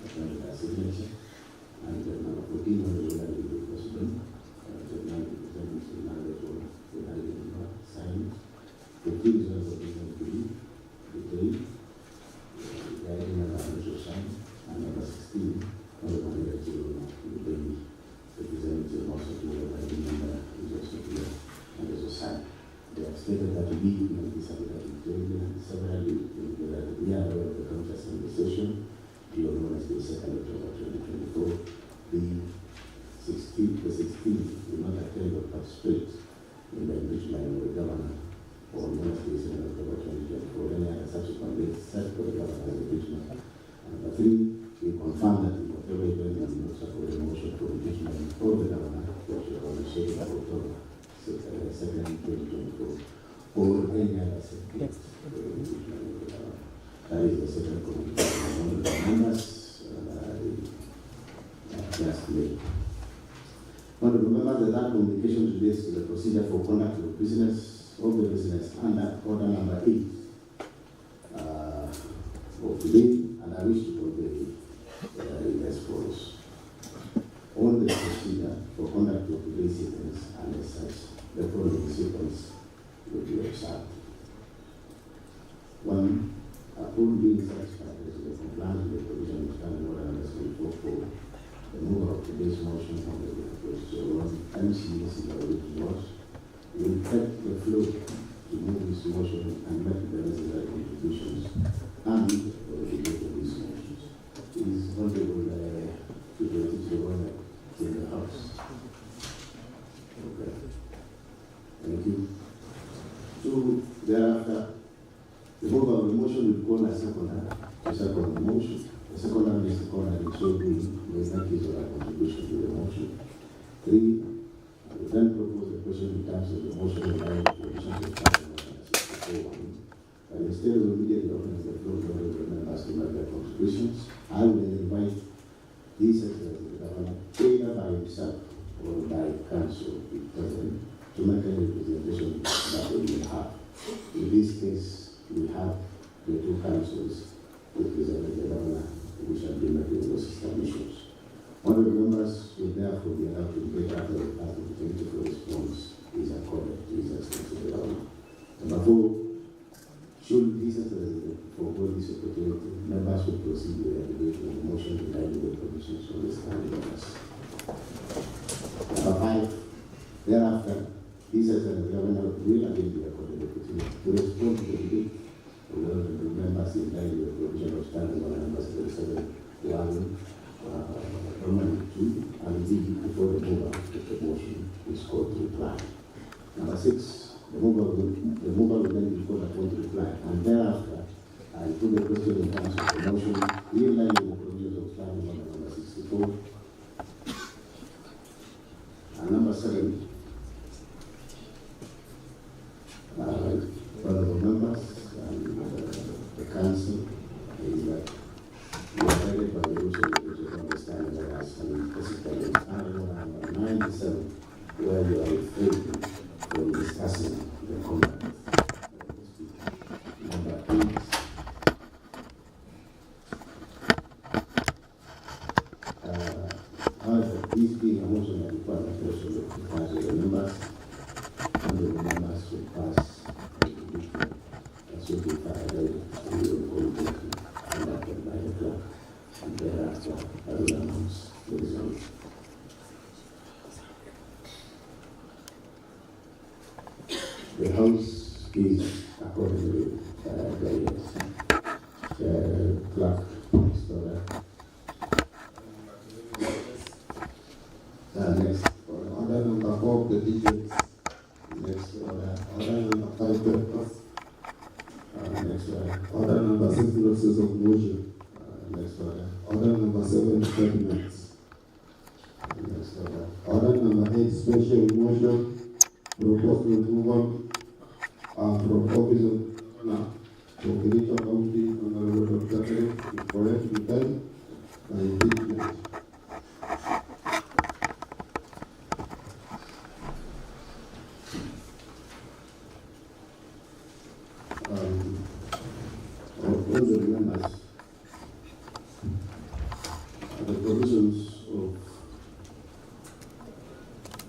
attended our signature. And number 14 on the president, the signed. 15 is on the president, the date, the item and the sign. And number 16 on the representative also to the writing number is also here and there's a sign. They have stated that we in this severally we are aware of the contest in the session. You know, as the 2nd October 2024, the 16th will not attend or participate in the enrichment of the governor or Wednesday, 2nd October 2024, any other subsequent date set for the governor's enrichment. And number 3, we confirm that in whatever event we will support the motion for impeachment for the governor, which is on the 2nd of October 2024, or any other subject for the impeachment of the governor. That is the second communication of the members just made. One of the members that communication relates to the procedure for conduct of business under order number 8 of today, and I wish to convey as follows. All the procedure for conduct of today's sittings and as such, the following sequence will be observed. 1. Upon being satisfied with the compliance with the provision of standing order number 24 the mover of today's motion on the proposal MCS will take the floor to move this motion and make the necessary contributions and debate of these motions. It is honorable to the one in the House. Okay. Thank you. So thereafter, the mover of the motion will call a seconder to second the motion. The seconder is the corner will so be with that is our contribution to the motion. 3. I will then propose the question in terms of the motion in line with the provisions of Chapter 164. And instead of immediately opening the floor to the members to make their contributions, I will invite these secretaries of the governor, either by himself or by council, the president, to make any representation that they will have. In this case, we have the 2 councils representing the governor, who shall be making those establishments. One of the members will therefore be allowed to debate after the opportunity for response is accorded to his extent to the governor. Number 4, should these forego this opportunity, members will proceed with the debate on the motion in line with the provisions of the standing orders. Number 5, thereafter, these as the governor will again be accorded the opportunity to respond to the debate of the members in line with the provision of standing order number 77, 1, Roman 2, and B before the mover of the motion is called to reply. Number 6, the mover will then be called upon to reply, and thereafter, I put the question in terms of the motion in line with the provisions of standing order number 64. And number 7, honorable members and the council is that we are guided by the rules of the understanding of us and specifically in article number 97, where we are refraining from discussing the conduct. Number 8, however, these being a motion that requires the pressure of the council of the members, and the members will pass conducted by the clerk, and thereafter I will announce the result. The House is accordingly guided. The clerk is order. Next order number 4, the digits. Next order number 5, purpose. Next order number 6, notices of motion. Next order number 7, statements. Next order number 8, special motion, proposed removal from office of governor for Kericho County, Honorable Dr. Kericho, correct intent and impeachment. All the members the provisions of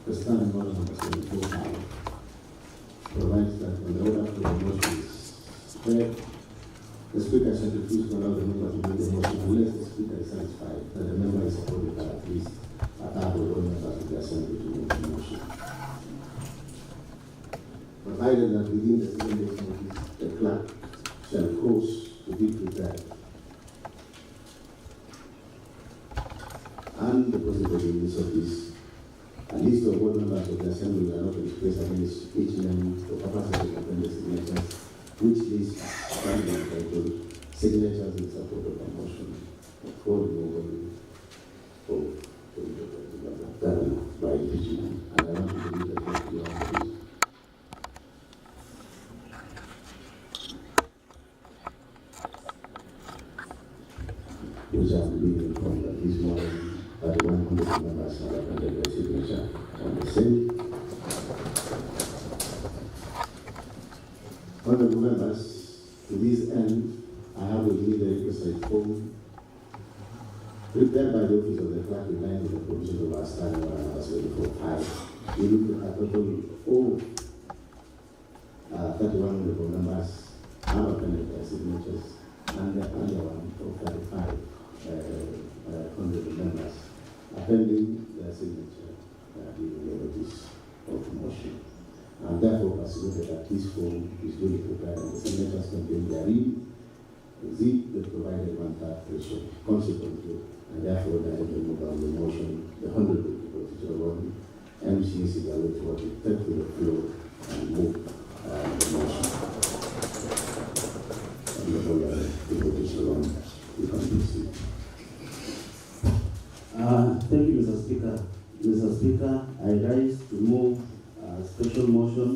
the standing order number 74 provides that when the order for the motion is read, the speaker shall refuse to allow the member to make the motion unless the speaker is satisfied that the member is supported by at least a third of all members of the assembly to make the motion. Provided that within the 7 days notice, the clerk shall cause to be prepared and deposited in this office a list of all members of the assembly are not expressed against each name for purposes of appendix signatures, which list can be entitled signatures in support of a motion for removal of the governor by impeachment. And I want to believe that what you are doing. Which I believe informed that this morning 100 members are appended their signature on the same. Honorable members, to this end, I have with me the requisite form prepared by the office of the clerk in line with the provision of our standing order number 74. We look at a total of 31 honorable members have appended their signatures and the other one of 35 honorable members appending their signature in the notice of motion. And therefore persuaded that this form is duly prepared and the signatures contained therein exceed the provided one-third threshold. Consequently, and therefore the removal of the motion, the honorable Professor One, MC Sigalo to what it take to the floor and move the motion. And the Professor One, you can proceed. Thank you, Mr. Speaker. Mr. Speaker, I rise to move a special motion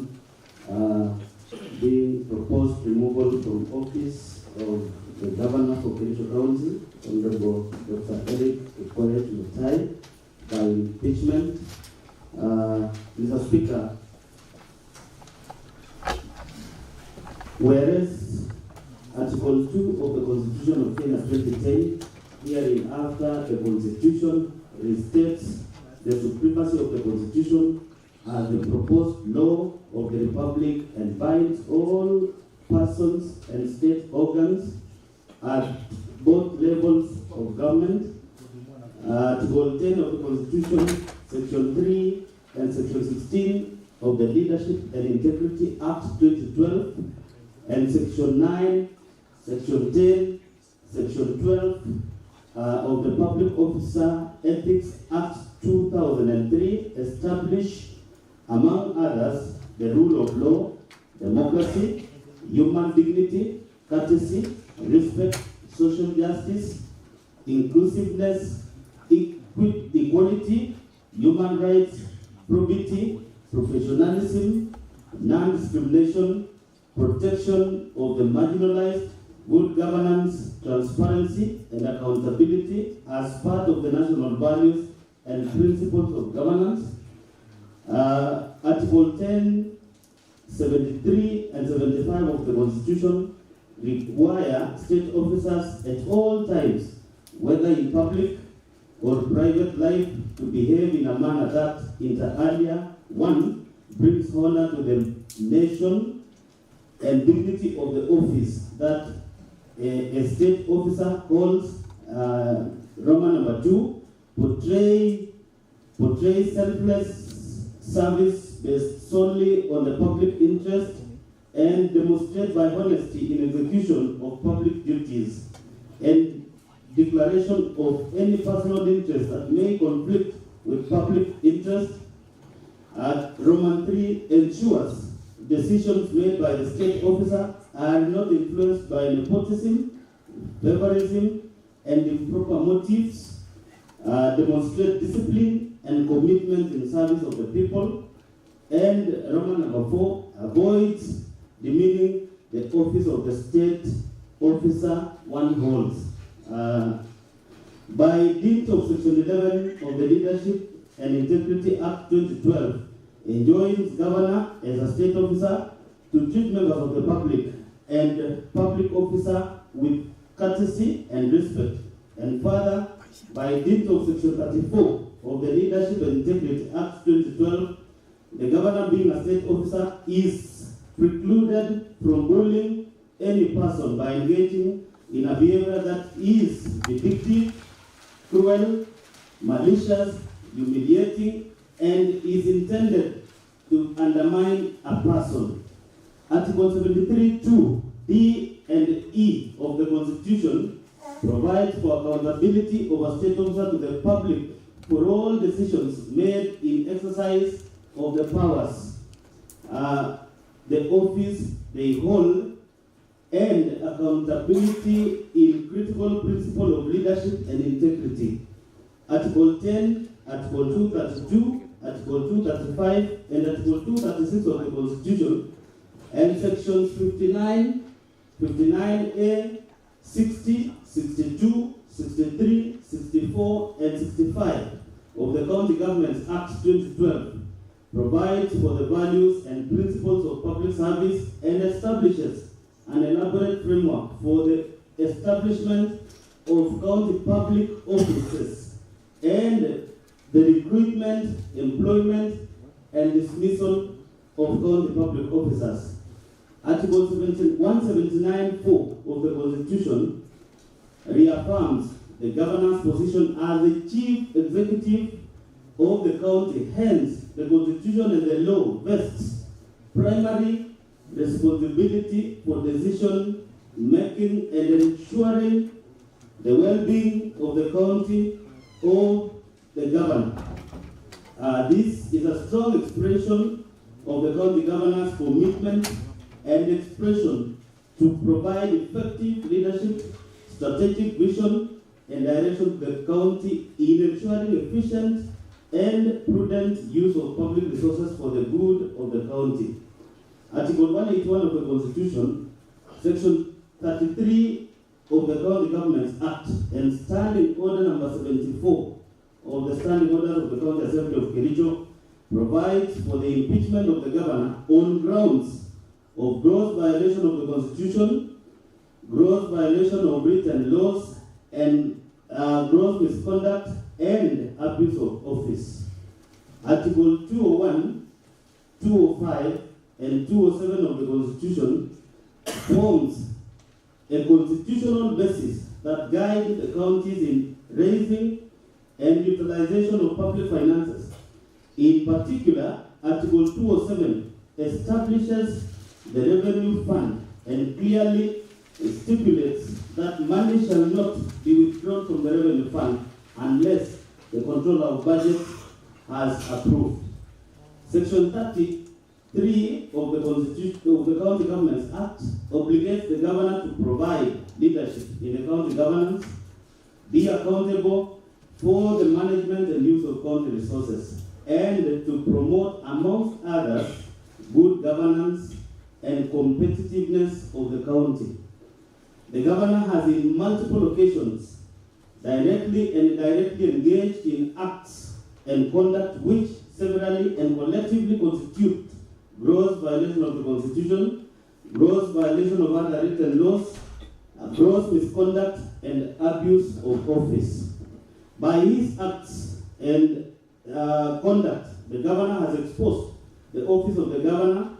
being proposed removal from office of the Governor for Kericho County, Honorable Dr. Eric Mutai, by impeachment. Mr. Speaker, whereas Article 2 of the Constitution of Kenya 2010, herein after the Constitution restates the supremacy of the Constitution as the proposed law of the Republic and binds all persons and state organs at both levels of government. Article 10 of the Constitution, Section 3 and Section 16 of the Leadership and Integrity Act 2012, and Section 9, Section 10, Section 12 of the Public Officer Ethics Act 2003 establish, among others, the rule of law, democracy, human dignity, courtesy, respect, social justice, inclusiveness, equality, human rights, probity, professionalism, non-discrimination, protection of the marginalized, good governance, transparency, and accountability as part of the national values and principles of governance. Article 10, 73 and 75 of the Constitution require state officers at all times, whether in public or private life, to behave in a manner that, inter alia, 1, brings honor to the nation and dignity of the office that a state officer holds. Roman number 2, portray selfless service based solely on the public interest and demonstrate by honesty in execution of public duties and declaration of any personal interest that may conflict with public interest. Roman 3 ensures decisions made by the state officer are not influenced by nepotism, favorism, and improper motives. Demonstrate discipline and commitment in service of the people. And Roman number 4 avoids demeaning the office of the state officer one holds. By dint of Section 11 of the Leadership and Integrity Act 2012, enjoins governor as a state officer to treat members of the public and public officer with courtesy and respect, and further by dint of Section 34 of the Leadership and Integrity Act 2012, the governor being a state officer is precluded from bullying any person by engaging in a behavior that is vindictive, cruel, malicious, humiliating, and is intended to undermine a person. Article 73(2) D and E of the Constitution provides for accountability of a state officer to the public for all decisions made in exercise of the powers, the office they hold, and accountability in critical principle of leadership and integrity. Article 10, Article 232, Article 235, and Article 236 of the Constitution, and Sections 59, 59A, 60, 62, 63, 64, and 65 of the County Governments Act 2012 provides for the values and principles of public service and establishes an elaborate framework for the establishment of county public offices and the recruitment, employment, and dismissal of county public officers. Article 179(4) of the Constitution reaffirms the governor's position as the chief executive of the county. Hence, the Constitution and the law vests primary responsibility for decision making and ensuring the well-being of the county of the governor. This is a strong expression of the county governor's commitment and expression to provide effective leadership, strategic vision, and direction to the county in ensuring efficient and prudent use of public resources for the good of the county. Article 181 of the Constitution, Section 33 of the County Governments Act, and Standing Order Number 74 of the Standing Orders of the County Assembly of Kericho provides for the impeachment of the governor on grounds of gross violation of the Constitution, gross violation of written laws, and gross misconduct and abuse of office. Article 201, 205, and 207 of the Constitution forms a constitutional basis that guides the counties in raising and utilization of public finances. In particular, Article 207 establishes the revenue fund and clearly stipulates that money shall not be withdrawn from the revenue fund unless the controller of budget has approved. Section 33 of the Constitution of the County Governments Act obligates the governor to provide leadership in the county governance, be accountable for the management and use of county resources, and to promote, amongst others, good governance and competitiveness of the county. The governor has in multiple occasions directly and indirectly engaged in acts and conduct which severally and collectively constitute gross violation of the Constitution, gross violation of other written laws, gross misconduct and abuse of office. By his acts and conduct, the governor has exposed the office of the governor,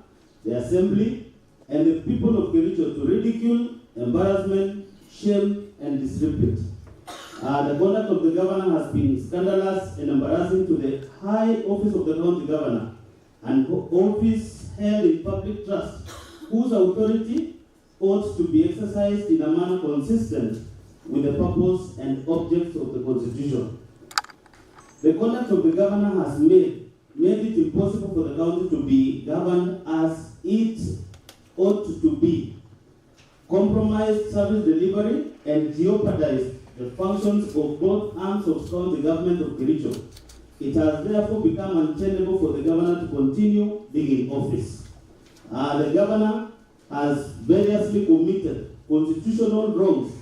the assembly, and the people of Kericho to ridicule, embarrassment, shame, and disrepute. The conduct of the governor has been scandalous and embarrassing to the high office of the county governor, an office held in public trust, whose authority ought to be exercised in a manner consistent with the purpose and objects of the Constitution. The conduct of the governor has made it impossible for the county to be governed as it ought to be, compromised service delivery, and jeopardized the functions of both arms of county government of Kericho. It has therefore become untenable for the governor to continue being in office. The governor has variously committed constitutional wrongs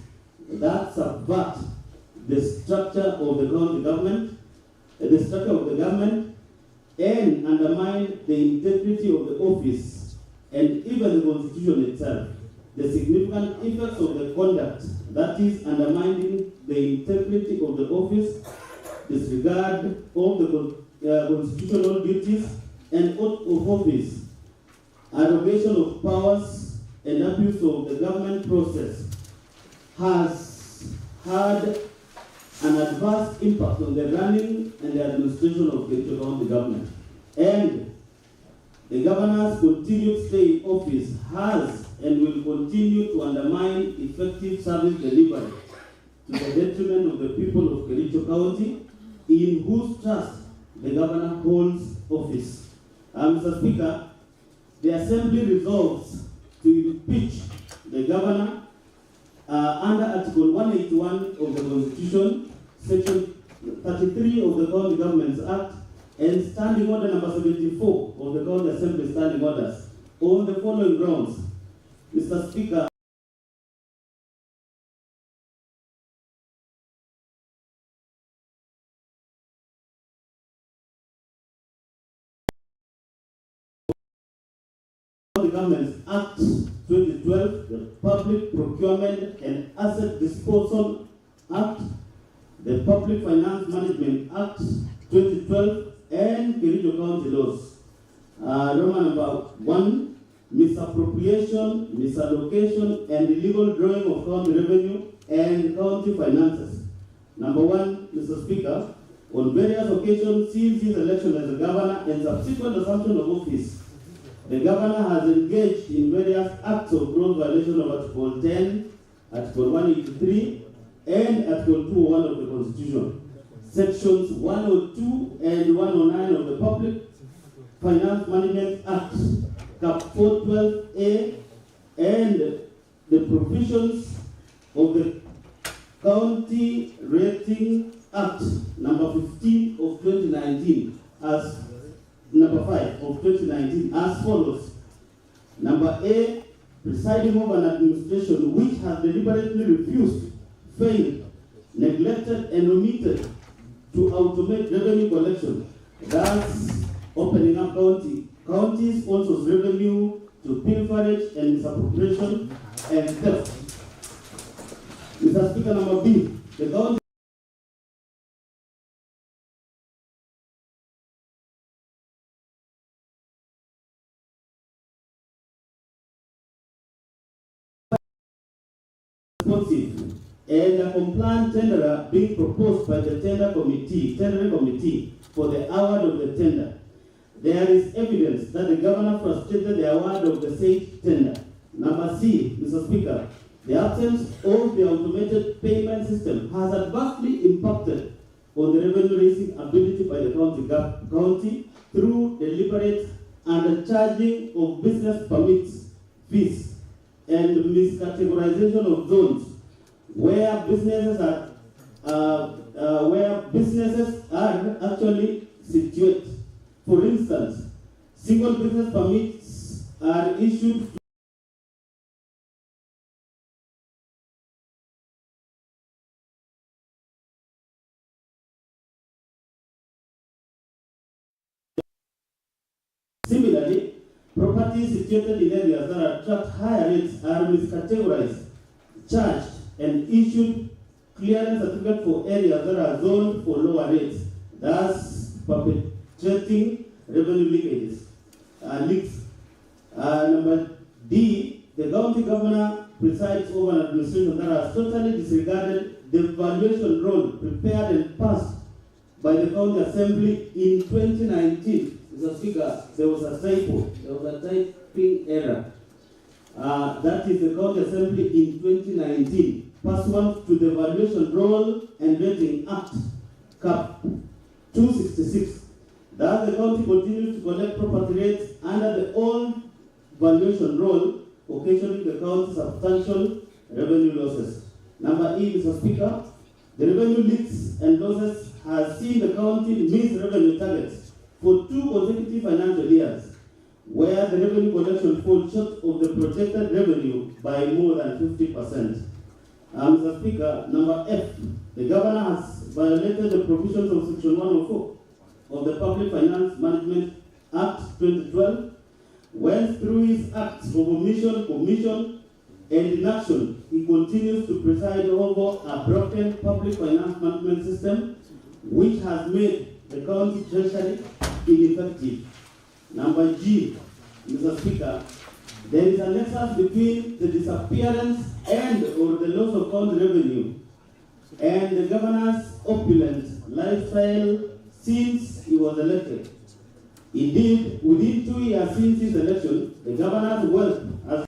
that subvert the structure of the county government, and undermine the integrity of the office and even the Constitution itself. The significant effects of the conduct that is undermining the integrity of the office, disregard of the constitutional duties and oath of office, arrogation of powers, and abuse of the government process has had an adverse impact on the running and the administration of Kericho County government. And the governor's continued stay in office has and will continue to undermine effective service delivery to the detriment of the people of Kericho County, in whose trust the governor holds office. Mr. Speaker, the Assembly resolves to impeach the governor under Article 181 of the Constitution, Section 33 of the County Governments Act, and Standing Order number 74 of the County Assembly Standing Orders on the following grounds. Mr. Speaker, the Governments Act 2012, the Public Procurement and Asset Disposal Act, the Public Finance Management Act 2012, and Kericho County laws. Roman number 1, misappropriation, misallocation, and illegal drawing of county revenue and county finances. Number 1, Mr. Speaker, on various occasions since his election as a governor and subsequent assumption of office, the governor has engaged in various acts of gross violation of Article 10, Article 183, and Article 201 of the Constitution, Sections 102 and 109 of the Public Finance Management Act, Cap 412A, and the provisions of the County Rating Act number 15 of 2019 as number 5 of 2019 as follows. Number A, presiding over an administration which has deliberately refused, failed, neglected, and omitted to automate revenue collection, thus opening up counties also revenue to pilferage and misappropriation and theft. Mr. Speaker, number B, the county and a compliant tenderer being proposed by the tendering committee for the award of the tender. There is evidence that the governor frustrated the award of the said tender. Number C, Mr. Speaker, the absence of the automated payment system has adversely impacted on the revenue raising ability by the county through deliberate undercharging of business permits, fees, and miscategorization of zones where businesses are actually situated. For instance, single business permits are issued Similarly, properties situated in areas that attract higher rates are miscategorized, charged, and issued clearance certificate for areas that are zoned for lower rates, thus perpetuating revenue leaks. Number D, the county governor presides over an administration that has totally disregarded the valuation roll prepared and passed by the county assembly in 2019. Mr. Speaker, there was a typo, there was a typing error. That is the county assembly in 2019, pursuant to the Valuation Roll and Rating Act, Cap 266. Thus, the county continues to collect property rates under the old valuation roll, occasioning the county substantial revenue losses. Number E, Mr. Speaker, the revenue leaks and losses has seen the county miss revenue targets for 2 consecutive financial years, where the revenue collection falls short of the projected revenue by more than 50%. Mr. Speaker, number F, the governor has violated the provisions of Section 104 of the Public Finance Management Act 2012, when through his acts of omission, commission, And in action, he continues to preside over a broken public finance management system which has made the county treasury ineffective. Number G, Mr. Speaker, there is a nexus between the disappearance and or the loss of county revenue and the governor's opulent lifestyle since he was elected. Indeed, within 2 years since his election, the governor's wealth has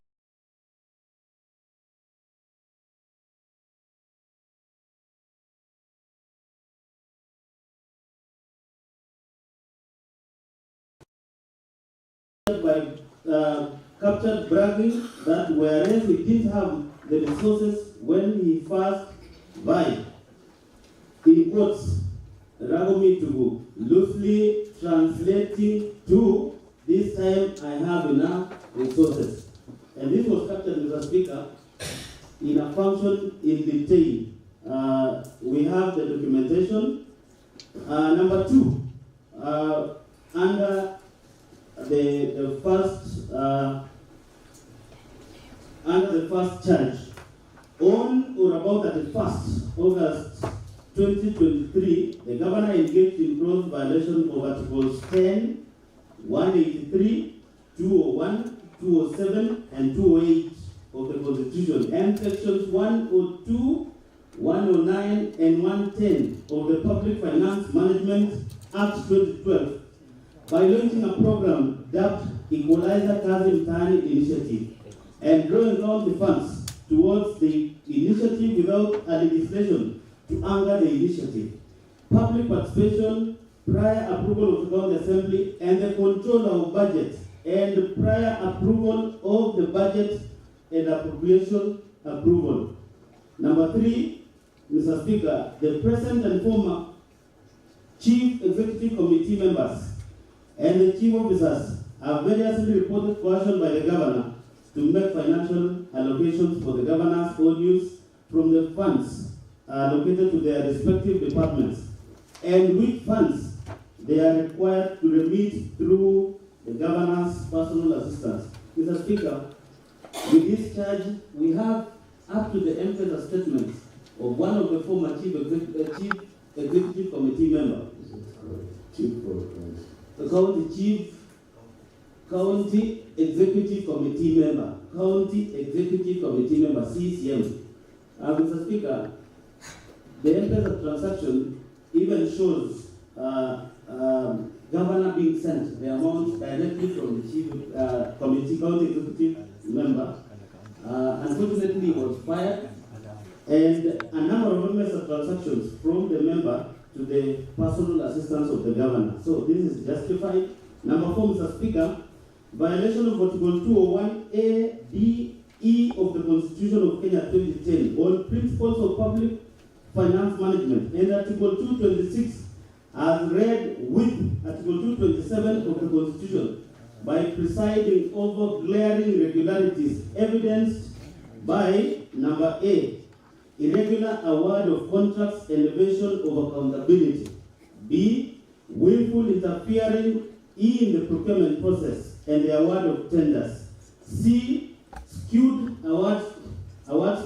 by captured bragging that whereas he didn't have the resources when he first vied, in quotes, Ragomi to loosely translating to this time I have enough resources. And this was captured, Mr. Speaker, in a function in detail. We have the documentation. Number 2, under the first charge, on or about 31st August 2023, the governor engaged in gross violation of Articles 10, 183, 201, 207, and 208 of the Constitution, and Sections 102, 109, and 110 of the Public Finance Management Act 2012 by launching a program dubbed Equalizer Kazi Mtaani Initiative and drawing down the funds towards the initiative without a legislation to anchor the initiative, public participation, prior approval of the county assembly, and the control of budget, and prior approval of the budget and appropriation approval. Number 3, Mr. Speaker, the present and former chief executive committee members and the chief officers have variously reported coercion by the governor to make financial allocations for the governor's own use from the funds allocated to their respective departments, and which funds they are required to remit through the governor's personal assistance. Mr. Speaker, with this charge, we have up to the emphasis statement of one of the former chief executive committee members. The county executive committee member, CCM. Mr. Speaker, the emphasis transaction even shows governor being sent the amount directly from the chief county executive member. Unfortunately, he was fired, and a number of emphasis transactions from the member to the personal assistance of the governor. So this is justified. Number 4, Mr. Speaker, violation of Article 201A, D, E of the Constitution of Kenya 2010 on principles of public finance management, and Article 226 as read with Article 227 of the Constitution by presiding over glaring irregularities evidenced by number A, irregular award of contracts and evasion of accountability. B, willful interfering in the procurement process and the award of tenders. C, skewed awards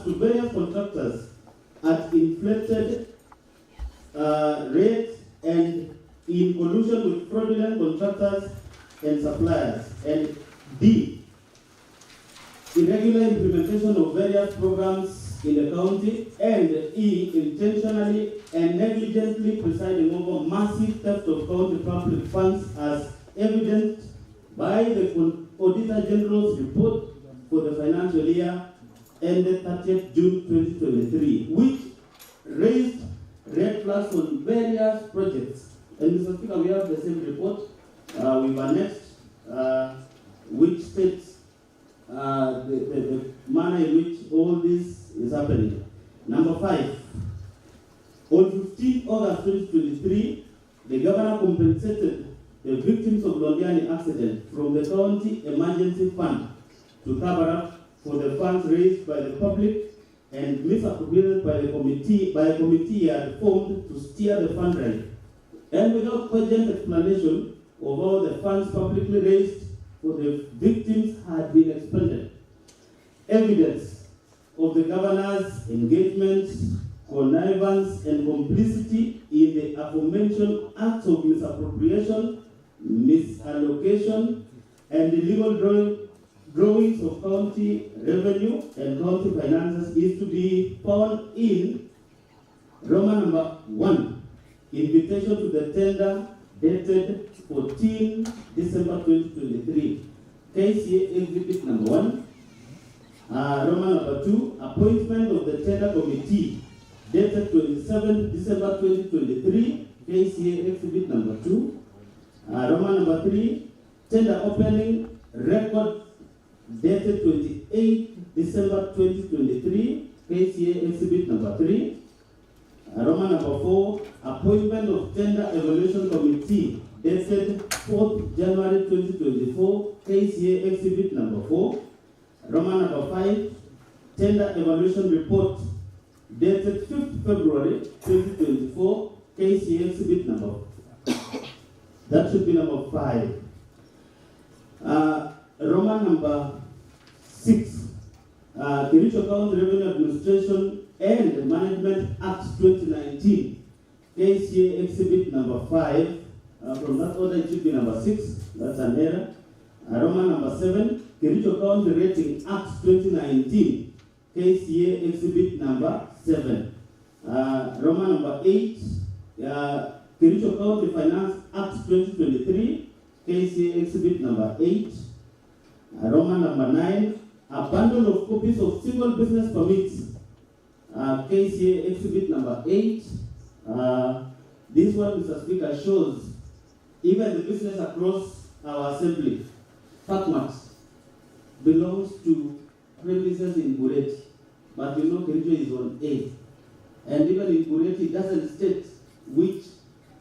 to various contractors at inflated rates and in collusion with fraudulent contractors and suppliers. And D, irregular implementation of various programs in the county, and E, intentionally and negligently presiding over massive theft of county public funds as evidenced by the Auditor General's report for the financial year ended 30th June 2023, which raised red flags on various projects. And Mr. Speaker, we have the same report we've annexed, which states the manner in which all this is happening. Number 5, on 15 August 2023, the governor compensated the victims of Londiani accident from the county emergency fund to cover up for the funds raised by the public and misappropriated by a committee he had formed to steer the fundraising, and without cogent explanation of how the funds publicly raised for the victims had been expended. Evidence of the governor's engagement, connivance, and complicity in the aforementioned acts of misappropriation, misallocation, and illegal drawings of county revenue and county finances is to be found in Roman number 1, invitation to the tender dated 14 December 2023, KCA exhibit number 1. Roman number 2, appointment of the tender committee dated 27 December 2023, KCA exhibit number 2. Roman number 3, tender opening record dated 28 December 2023, KCA exhibit number 3. Roman number 4, appointment of tender evaluation committee dated 4th January 2024, KCA exhibit number 4. Roman number 5, tender evaluation report dated 5th February 2024, KCA exhibit number 4. That should be number 5. Roman number 6, Kericho County Revenue Administration and Management Act 2019, KCA exhibit number 5. From that order, it should be number 6. That's an error. Roman number 7, Kericho County Rating Act 2019, KCA exhibit number 7. Roman number 8, Kericho County Finance Act 2023, KCA exhibit number 8. Roman number 9, abandon of copies of single business permits, KCA exhibit number 8. This one, Mr. Speaker, shows even the business across our assembly, Facmat, belongs to premises in Bureti, but you know Kericho is on A. And even in Bureti, it doesn't state which,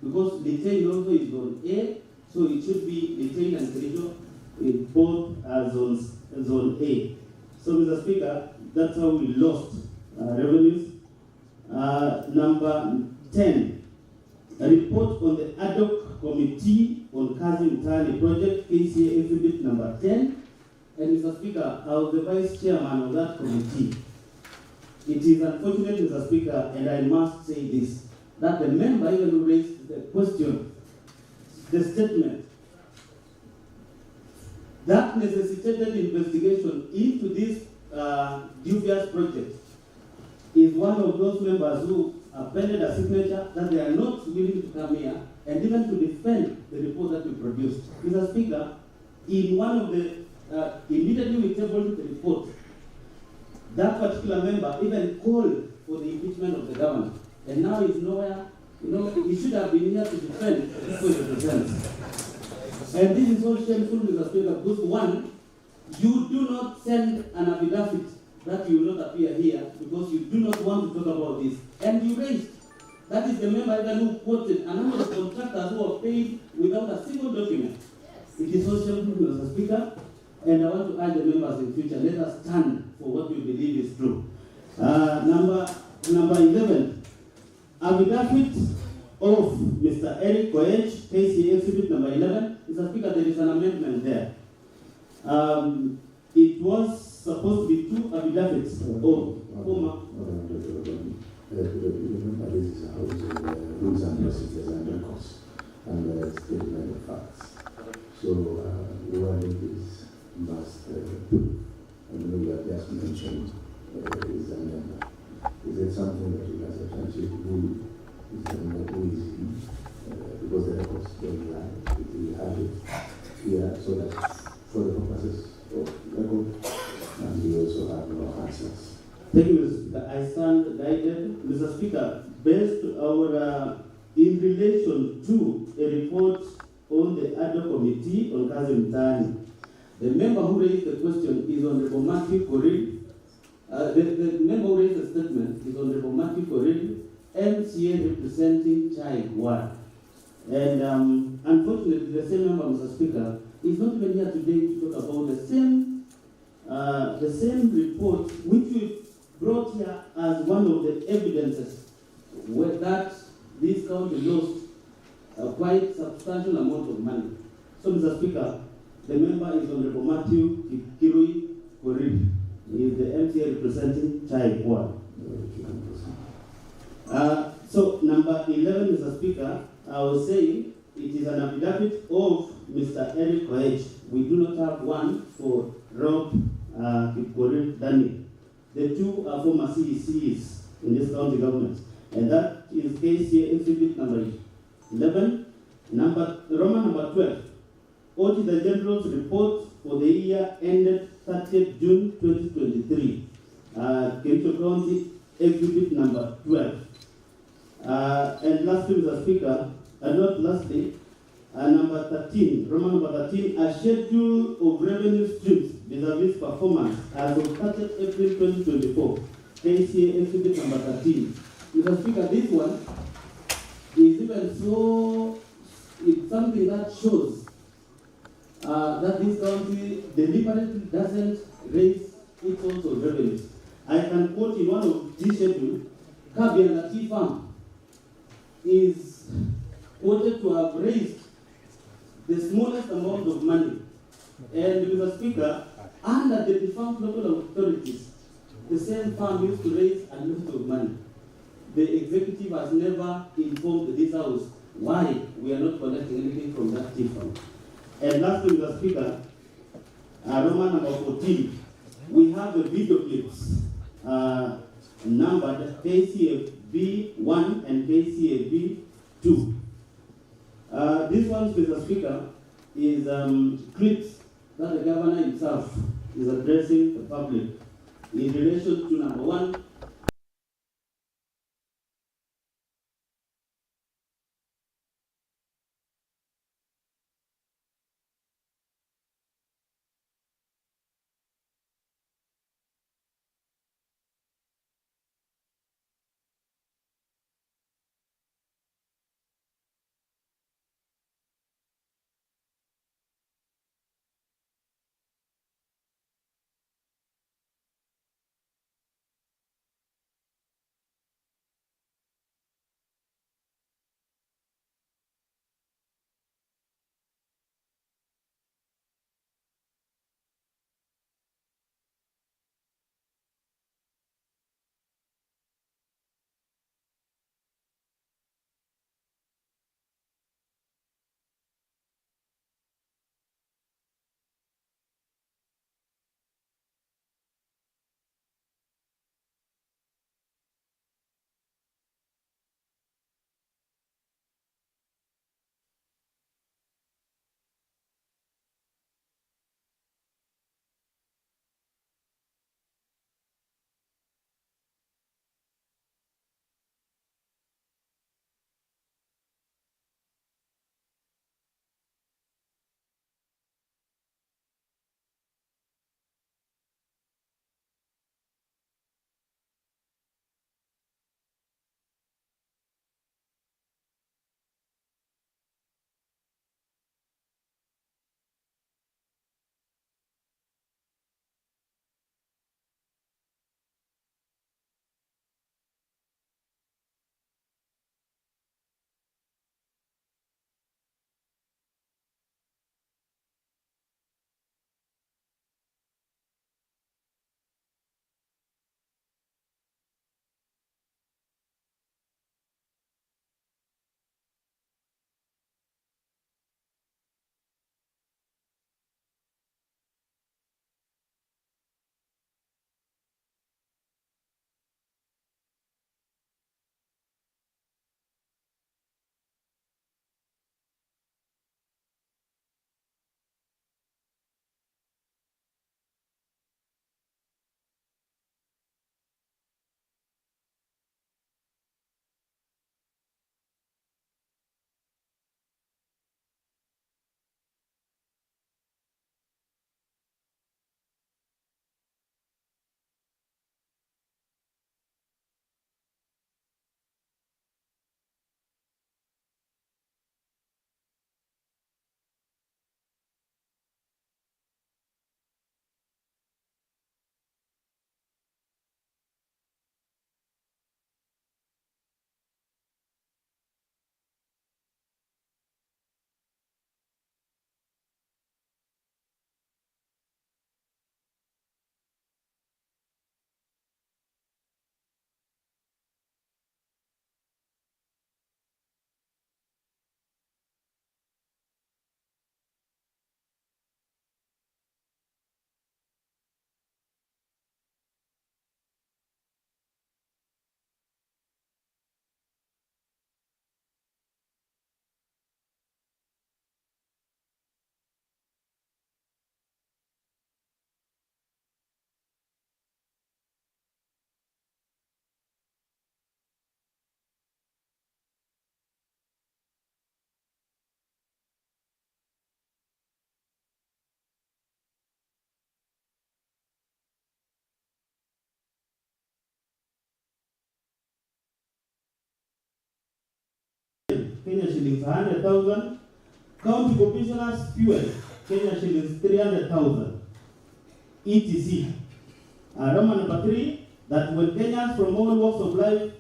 because Detain also is on A, so it should be Detain and Kericho in both zone A. So, Mr. Speaker, that's how we lost revenues. Number 10, a report on the ad hoc committee on Kazi Mtaani project, KCA exhibit number 10. And Mr. Speaker, I was the vice chairman of that committee. It is unfortunate, Mr. Speaker, and I must say this, that the member even who raised the question, the statement, that necessitated investigation into this dubious project is one of those members who appended a signature that they are not willing to come here and even to defend the report that we produced. Mr. Speaker, in one of the, immediately we tabled the report, that particular member even called for the impeachment of the governor. And now he's nowhere, he should have been here to defend what he represents. And this is so shameful, Mr. Speaker, because one, you do not send an affidavit that you will not appear here because you do not want to talk about this. And you raised, that is the member even who quoted a number of contractors who are paid without a single document. It is so shameful, Mr. Speaker, and I want to urge the members in future, let us stand for what we believe is true. Number 11, affidavit of Mr. Eric Koech, KCA exhibit number 11. Mr. Speaker, there is an amendment there. It was supposed to be 2 affidavits of former. Remember, this is a house of rules and procedures and records and statement of facts. So, what it is must prove. And we have just mentioned is a member. Is it something that you guys are trying to do? Is it not easy? Because the records don't lie. We have it here so that for the purposes of record, and we also have no answers. Thank you, Mr. Speaker. I stand guided, Mr. Speaker, based our in relation to a report on the ad hoc committee on Kazi Mtaani. The member who raised the question is Honorable Matthew Korir. The member who raised the statement is Honorable Matthew Korir, MCA representing Chai Ward. And unfortunately, the same member, Mr. Speaker, is not even here today to talk about the same report which we brought here as one of the evidences that this county lost a quite substantial amount of money. So, Mr. Speaker, the member is Honorable Matthew Kirui Korir. is the MCA representing Chai Ward. You can proceed. So number 11, Mr. Speaker, I was saying it is an affidavit of Mr. Eric Koech. We do not have one for Rob Kipkorir Daniel. The two are former CECs in this county government. And that is case here, exhibit number 11. Roman number 12. Auditor General's report for the year ended 30th June 2023. Kericho County, exhibit number 12. And lastly, Mr. Speaker, and not lastly, number 13, Roman number 13, a schedule of revenue streams vis-a-vis performance as of 30th April 2024. KCA exhibit number 13. Mr. Speaker, this one is even so, it's something that shows that this county deliberately doesn't raise its own sort of revenues. I can quote in one of these schedules, Kabiana Tea Farm is quoted to have raised the smallest amount of money. And Mr. Speaker, under the defunct local authorities, the same farm used to raise a lot of money. The executive has never informed this House why we are not collecting anything from that tea farm. And lastly, Mr. Speaker, Roman number 14, we have the video clips numbered KCFB1 and KCFB2. This one, Mr. Speaker, is clips that the governor himself is addressing the public in relation to number 1, Kenya shillings 100,000. County commissioners fuel, Kenya shillings 300,000. etc. Roman number 3, that when Kenyans from all walks of life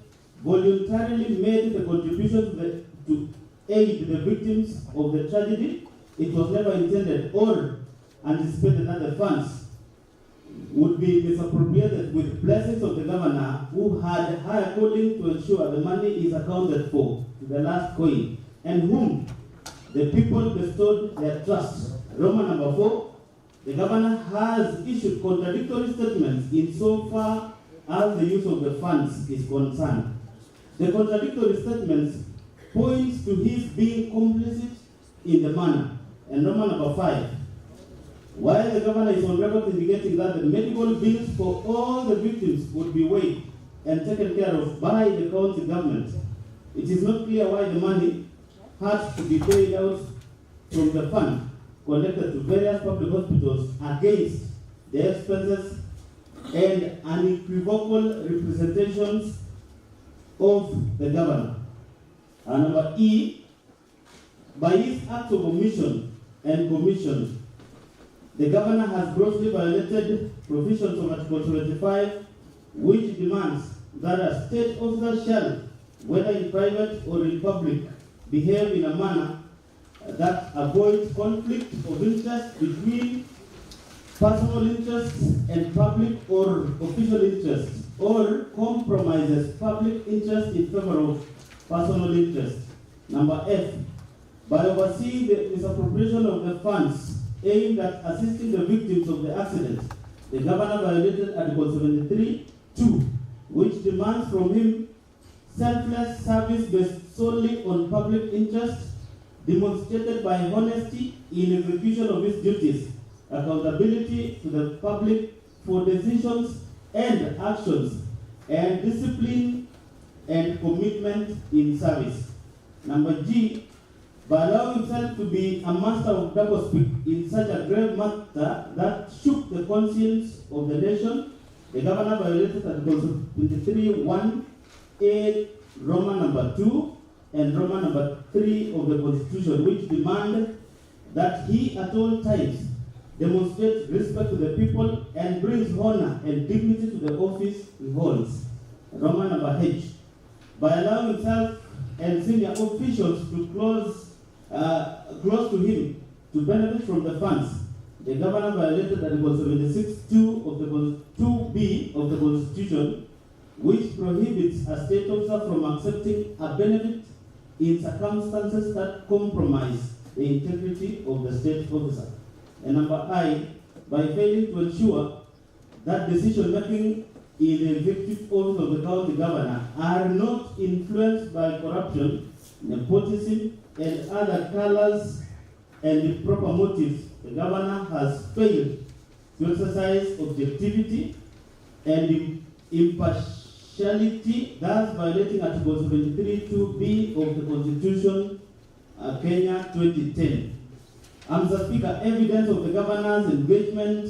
voluntarily made the contribution to aid the victims of the tragedy, it was never intended or anticipated that the funds would be misappropriated with blessings of the governor, who had higher calling to ensure the money is accounted for to the last coin, and whom the people bestowed their trust. Roman number 4, the governor has issued contradictory statements insofar as the use of the funds is concerned. The contradictory statements points to his being complicit in the manner. And Roman number 5, while the governor is on record indicating that the medical bills for all the victims would be waived and taken care of by the county government, it is not clear why the money had to be paid out from the fund collected to various public hospitals against the expenses and unequivocal representations of the governor. And number E, by his act of omission and commission, the governor has grossly violated provisions of Article 75, which demands that a state officer shall, whether in private or in public, behave in a manner that avoids conflict of interest between personal interests and public or official interests, or compromises public interest in favor of personal interest. Number F, by overseeing the misappropriation of the funds aimed at assisting the victims of the accident, the governor violated Article 73(2), which demands from him selfless service based solely on public interest, demonstrated by honesty in execution of his duties, accountability to the public for decisions and actions, and discipline and commitment in service. Number G, by allowing himself to be a master of doublespeak in such a grave matter that shook the conscience of the nation, the governor violated Article 23(1)(a), Roman number 2, and Roman number 3 of the Constitution, which demand that he at all times demonstrates respect to the people and brings honor and dignity to the office he holds. Roman number H, by allowing himself and senior officials to close to him to benefit from the funds, the governor violated Article 76(2)(b) of the Constitution, which prohibits a state officer from accepting a benefit in circumstances that compromise the integrity of the state officer. And number I, by failing to ensure that decision making in the executive office of the county governor are not influenced by corruption, nepotism, and other colors and improper motives, the governor has failed to exercise objectivity and impartiality, thus violating Article 73(2)(b) of the Constitution, Kenya 2010. Mr. Speaker, evidence of the governor's engagement,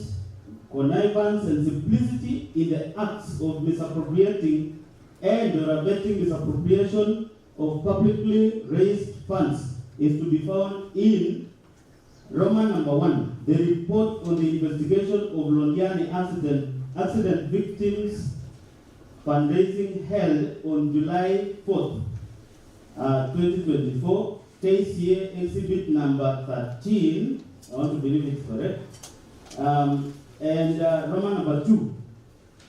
connivance, and simplicity in the acts of misappropriating and or abetting misappropriation of publicly raised funds is to be found in Roman number 1, the report on the investigation of Londiani accident victims fundraising held on July 4th, 2024, KCA exhibit number 13, I want to believe it's correct, and Roman number 2,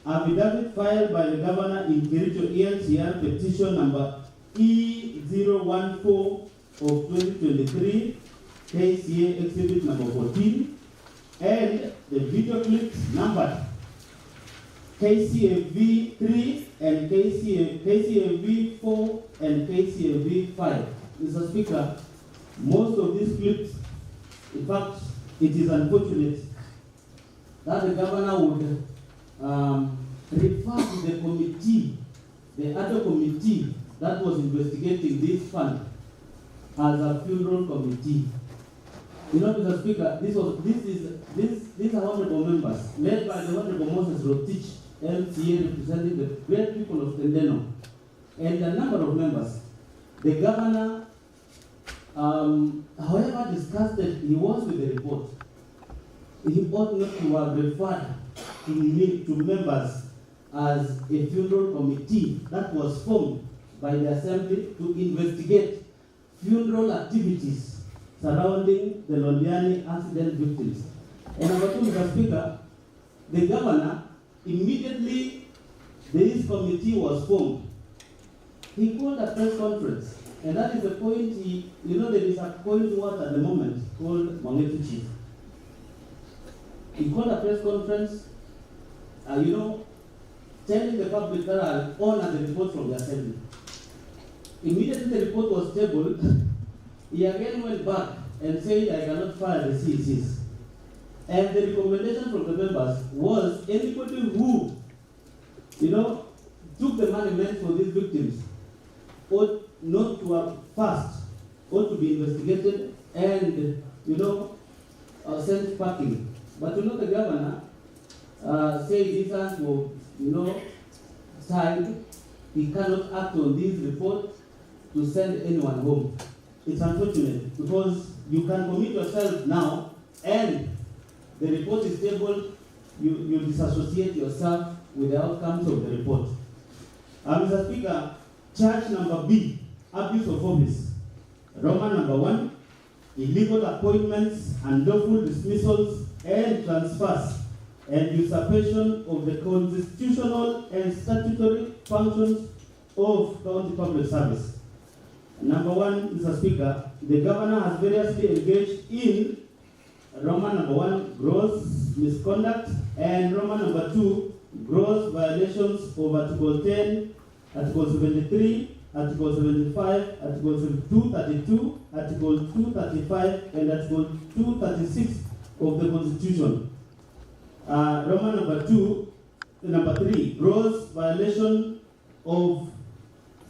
affidavit filed by the governor in Kericho ELCR petition number E014 of 2023, KCA exhibit number 14, and the video clips numbered KCA V3 and KCA V4 and KCA V5. Mr. Speaker, most of these clips, in fact, it is unfortunate that the governor would refer to the committee, the other committee that was investigating this fund, as a funeral committee. You know, Mr. Speaker, these are honorable members, led by the Honorable Moses Rotich, LCA, representing the great people of Tendeno, and a number of members. The governor however disgusted he was with the report, he ought not to have referred to members as a funeral committee that was formed by the assembly to investigate funeral activities surrounding the Londiani accident victims. And number two, Mr. Speaker, the governor, immediately this committee was formed, he called a press conference. And that is the point, there is a point what at the moment called Mongetu Chief. He called a press conference, telling the public that I'll honor the report from the assembly. Immediately the report was tabled, he again went back and said, I cannot fire the CECs. And the recommendation from the members was anybody who, took the money meant for these victims ought not to have first, ought to be investigated and, sent packing. But the governor said these hands were, tied. He cannot act on this report to send anyone home. It's unfortunate because you can commit yourself now and the report is tabled, you disassociate yourself with the outcomes of the report. Mr. Speaker, charge number B, abuse of office. Roman number 1, illegal appointments, unlawful dismissals and transfers and usurpation of the constitutional and statutory functions of county public service. Number 1, Mr. Speaker, the governor has variously engaged in Roman number 1, gross misconduct, and Roman number 2, gross violations of Article 10, Article 73, Article 75, Article 232, Article 235, and Article 236 of the Constitution. Roman number 3, gross violation of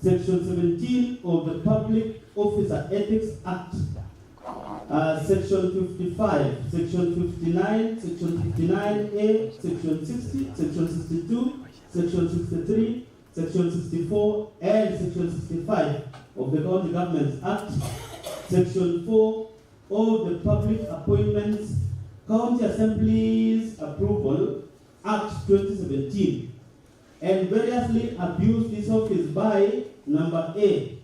Section 17 of the Public Officer Ethics Act. Section 55, Section 59, Section 59A, Section 60, Section 62, Section 63, Section 64, and Section 65 of the County Governments Act. Section 4 of the Public Appointments County Assemblies Approval Act 2017, and variously abused this office by number A,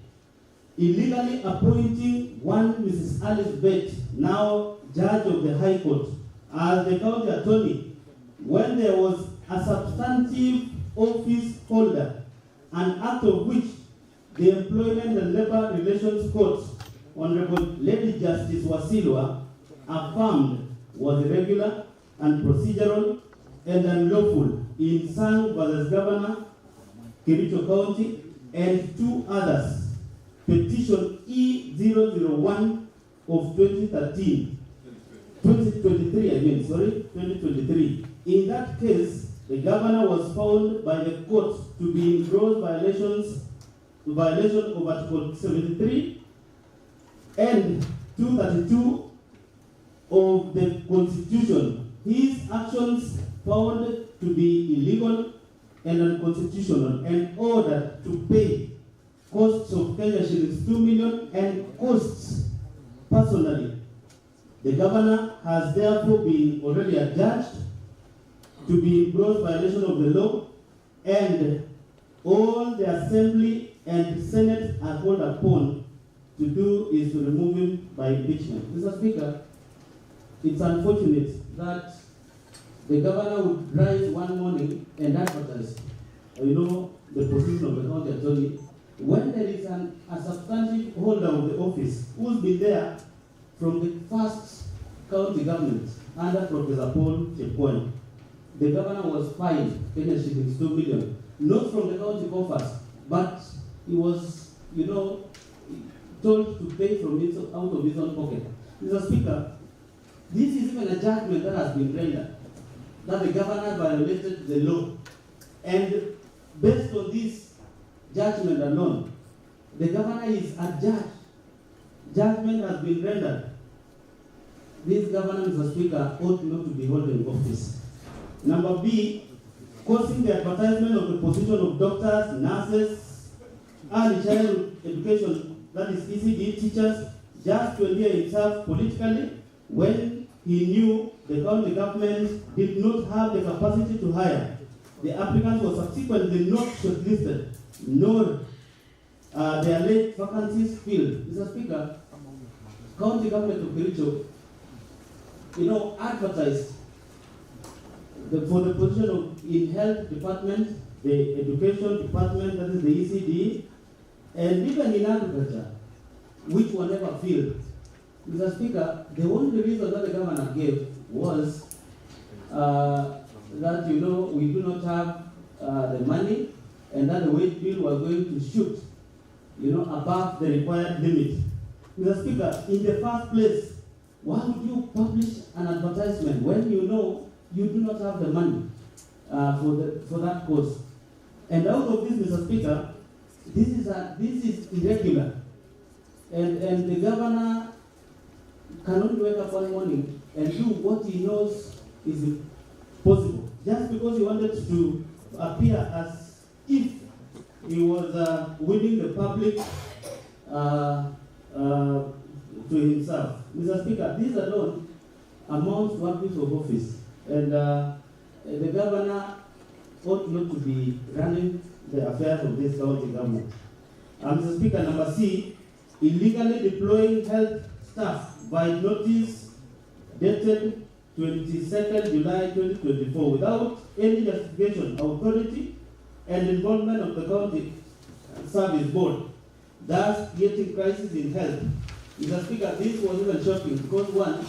illegally appointing one Mrs. Alice Bett, now Judge of the High Court, as the county attorney when there was a substantive office holder, an act of which the Employment and Labor Relations Court, Honorable Lady Justice Wasilwa, affirmed was irregular and procedural and unlawful in Sang vs. Governor, Kericho County, and 2 others. Petition E001 of 2023, 2023. In that case, the governor was found by the court to be in gross violation of Article 73 and 232 of the Constitution. His actions found to be illegal and unconstitutional and ordered to pay costs of Kenya shillings 2 million and costs personally. The governor has therefore been already adjudged to be in gross violation of the law, and all the Assembly and Senate are called upon to do is to remove him by impeachment. Mr. Speaker, it's unfortunate that the governor would rise one morning and advertise, the position of the county attorney, when there is a substantive holder of the office who's been there from the first county government under Professor Paul Chepkwony. The governor was fined Kenya shillings 2 million, not from the county coffers, but he was, told to pay from out of his own pocket. Mr. Speaker, this is even a judgment that has been rendered, that the governor violated the law. And based on this judgment alone, the governor is a judge. Judgment has been rendered. This governor, Mr. Speaker, ought not to be holding office. Number B, causing the advertisement of the position of doctors, nurses, early childhood education, that is ECD teachers, just to endear himself politically when he knew the county government did not have the capacity to hire. The applicants were subsequently not shortlisted, nor their late vacancies filled. Mr. Speaker, county government of Kericho, advertised for the position of in health department, the education department, that is the ECD, and even in agriculture, which were never filled. Mr. Speaker, the only reason that the governor gave was that we do not have the money, and that the wage bill was going to shoot above the required limit. Mr. Speaker, in the first place, why would you publish an advertisement when you know you do not have the money for that cause? And out of this, Mr. Speaker, this is irregular, and the governor cannot wake up one morning and do what he knows is possible just because he wanted to appear as if he was winning the public to himself. Mr. Speaker, this alone amounts to abuse of office, and the governor ought not to be running the affairs of this county government. Mr. Speaker, number C, illegally deploying health staff by notice dated 22nd July 2024 without any justification, authority, and involvement of the county service board, thus creating crisis in health. Mr. Speaker, this was even shocking because one,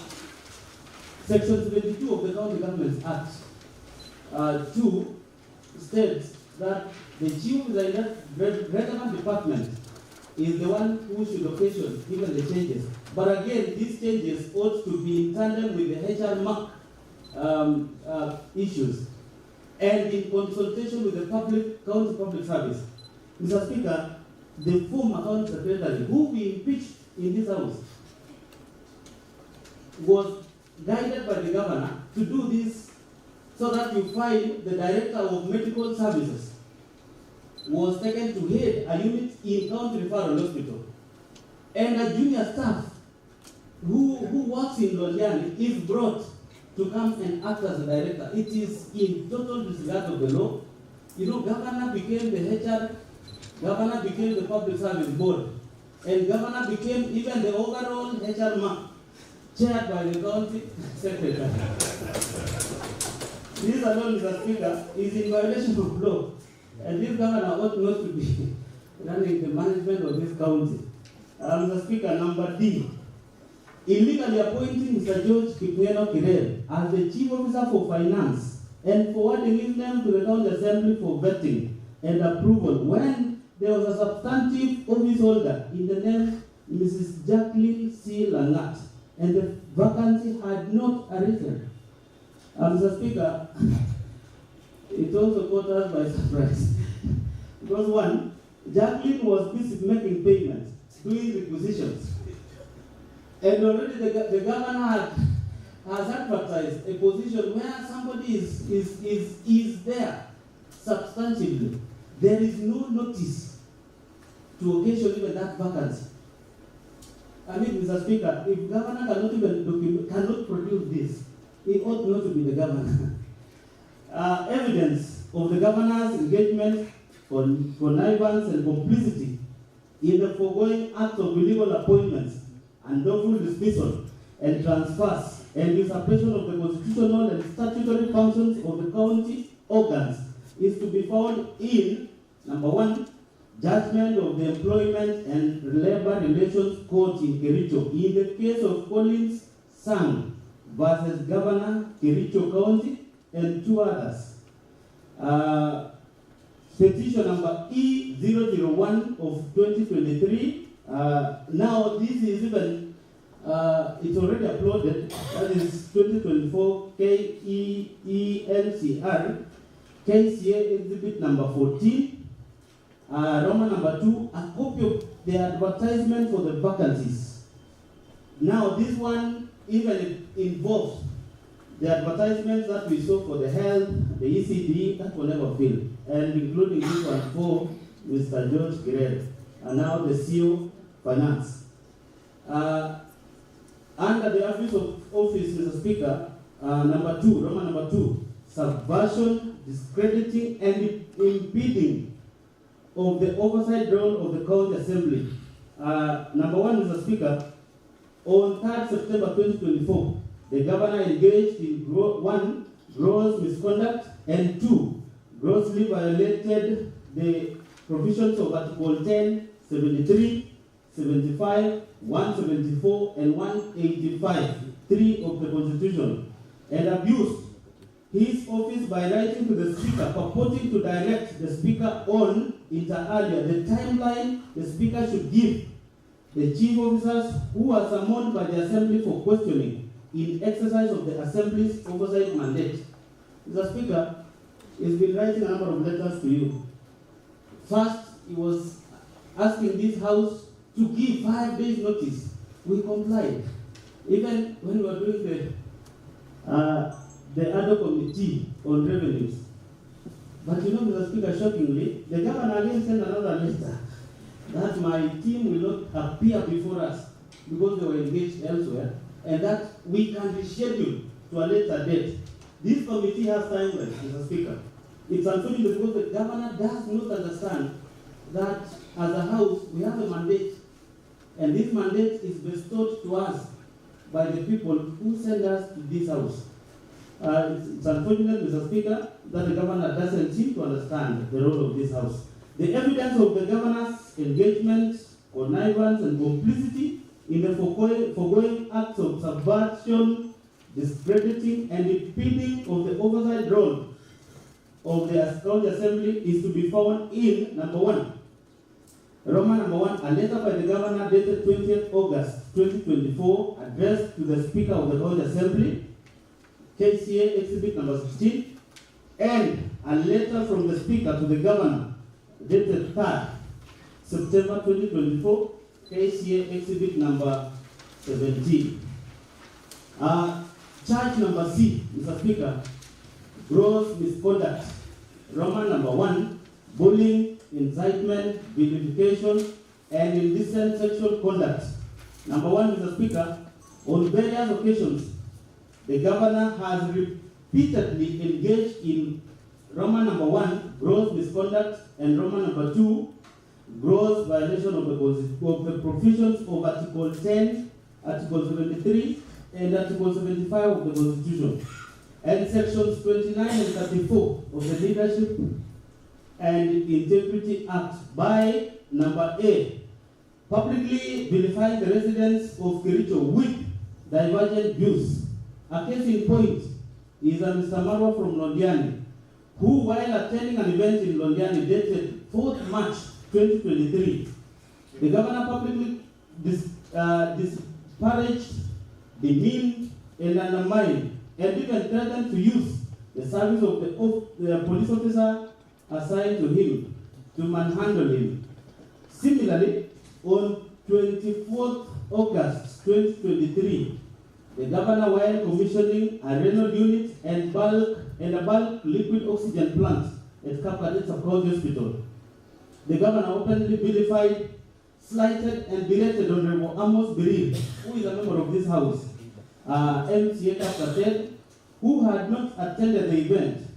Section 72 of the County Governments Act 2 states that the chief of the relevant department is the one who should occasion even the changes. But again, these changes ought to be in tandem with the HR mark issues and in consultation with the county public service. Mr. Speaker, the former county secretary who we impeached in this house was guided by the governor to do this so that you find the director of medical services was taken to head a unit in county referral hospital, and a junior staff who works in Londiani is brought to come and act as a director. It is in total disregard of the law. Governor became the HR, governor became the public service board, and governor became even the overall HR mark, chaired by the county secretary. This alone, Mr. Speaker, is in violation of law, and this governor ought not to be running the management of this county. Mr. Speaker, number D, illegally appointing Mr. George Kipngeno Kirel as the Chief Officer for Finance and forwarding his name to the County Assembly for vetting and approval when there was a substantive office holder in the name Mrs. Jacqueline C. Langat, and the vacancy had not arisen. Mr. Speaker, it also caught us by surprise. Because one, Jacqueline was busy making payments, doing requisitions. And already the governor has advertised a position where somebody is there substantively. There is no notice to occasion even that vacancy. Mr. Speaker, if governor cannot produce this, it ought not to be the governor. Evidence of the governor's engagement, connivance, and complicity in the foregoing acts of illegal appointments, unlawful dismissal, and transfers, and usurpation of the constitutional and statutory functions of the county organs is to be found in, number one, judgment of the Employment and Labor Relations Court in Kericho in the case of Collins Sang versus Governor Kericho County and two others. Petition number E001 of 2023. Now this is even, it's already uploaded, that is 2024 KEENCR, KCA exhibit number 14, Roman number 2, a copy of the advertisement for the vacancies. Now this one even involves the advertisements that we saw for the health, the ECD, that will never fail, and including this one for Mr. George Kirel, and now the CEO Finance. Under the office, Mr. Speaker, number 2, Roman number 2, subversion, discrediting, and impeding of the oversight role of the County Assembly. Number 1, Mr. Speaker, on 3rd September 2024, the governor engaged in 1, gross misconduct, and 2, grossly violated the provisions of Article 10, 73, 75, 174, and 185, 3 of the Constitution, and abused his office by writing to the Speaker, purporting to direct the Speaker on, inter alia, the timeline the Speaker should give the chief officers who are summoned by the Assembly for questioning in exercise of the Assembly's oversight mandate. Mr. Speaker, he's been writing a number of letters to you. First, he was asking this House to give 5 days notice. We complied. Even when we were doing the other committee on revenues. But you know, Mr. Speaker, shockingly, the governor again sent another letter that my team will not appear before us because they were engaged elsewhere, and that we can reschedule to a later date. This committee has timelines, Mr. Speaker. It's unfortunate because the governor does not understand that as a House we have a mandate, and this mandate is bestowed to us by the people who send us to this House. It's unfortunate, Mr. Speaker, that the governor doesn't seem to understand the role of this House. The evidence of the governor's engagement, connivance, and complicity in the foregoing acts of subversion, discrediting, and impeding of the oversight role of the County Assembly is to be found in number 1. Roman number 1, a letter by the governor dated 20th August 2024, addressed to the Speaker of the County Assembly, KCA exhibit number 16, and a letter from the Speaker to the governor dated 3rd September 2024, KCA exhibit number 17. Charge number C, Mr. Speaker, gross misconduct. Roman number 1, bullying, incitement, vilification, and indecent sexual conduct. Number 1, Mr. Speaker, on various occasions, the governor has repeatedly engaged in Roman number 1, gross misconduct, and Roman number 2, gross violation of the provisions of Article 10, Article 73, and Article 75 of the Constitution, and Sections 29 and 34 of the Leadership and Integrity Act by number A, publicly vilifying the residents of Kericho with divergent views. A case in point is a Mr. Marwa from Londiani, who, while attending an event in Londiani dated 4th March 2023, the governor publicly disparaged, demeaned, and undermined, and even threatened to use the service of the police officer assigned to him to manhandle him. Similarly, on 24th August 2023, the governor, while commissioning a renal unit and a bulk liquid oxygen plant at Kapkadet Sub-County Hospital, the governor openly vilified, slighted, and berated Honorable Amos Biril, who is a member of this House, MCA Kapkadet, who had not attended the event,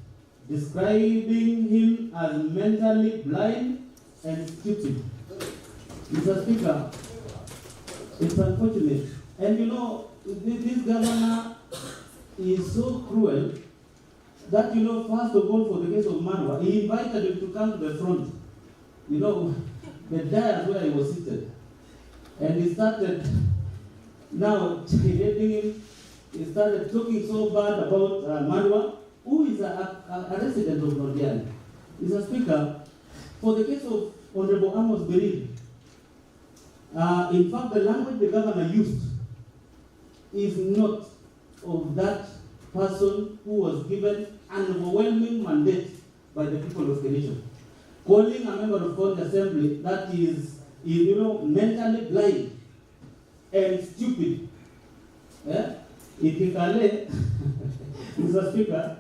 describing him as mentally blind and stupid. Mr. Speaker, it's unfortunate. And you know, this governor is so cruel that, you know, first of all, for the case of Marwa, he invited him to come to the front, you know, the dais where he was seated. And he started now heading him. He started talking so bad about Marwa, who is a resident of Londiani. Mr. Speaker, for the case of Honorable Amos Biril, in fact, the language the governor used is not of that person who was given an overwhelming mandate by the people of Kericho. Calling a member of County Assembly that is, you know, mentally blind and stupid. Ikikale, Mr. Speaker,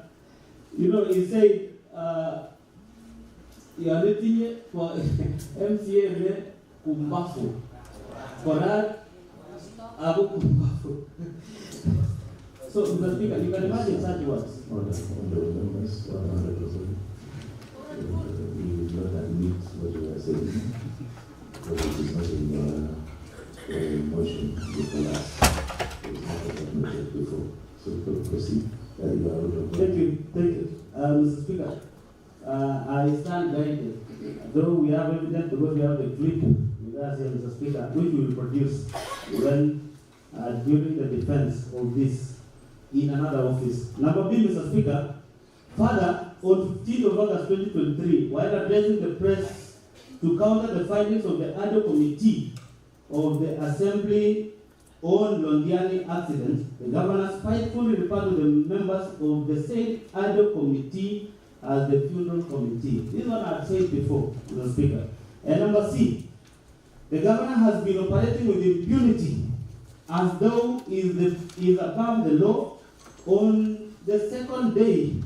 you know, he said, you are waiting for MCA Kumbafu. For that, So, Mr. Speaker, you can imagine such words. Honorable members, 100%. We will not admit what you are saying, but it is not in your motion before us. It is not admitted before. So proceed. You are out of Thank you. Mr. Speaker, I stand guided. Though we have evidence because we have the clip with us here, Mr. Speaker, which we will produce when during the defense of this in another office. Number B, Mr. Speaker, further, on 15th of August 2023, while addressing the press to counter the findings of the ADO Committee of the Assembly on Londiani accident, the governor spitefully referred to the members of the said ADO Committee as the funeral committee. This one I have said before, Mr. Speaker. And number C, the governor has been operating with impunity as though he is above the law. On the second day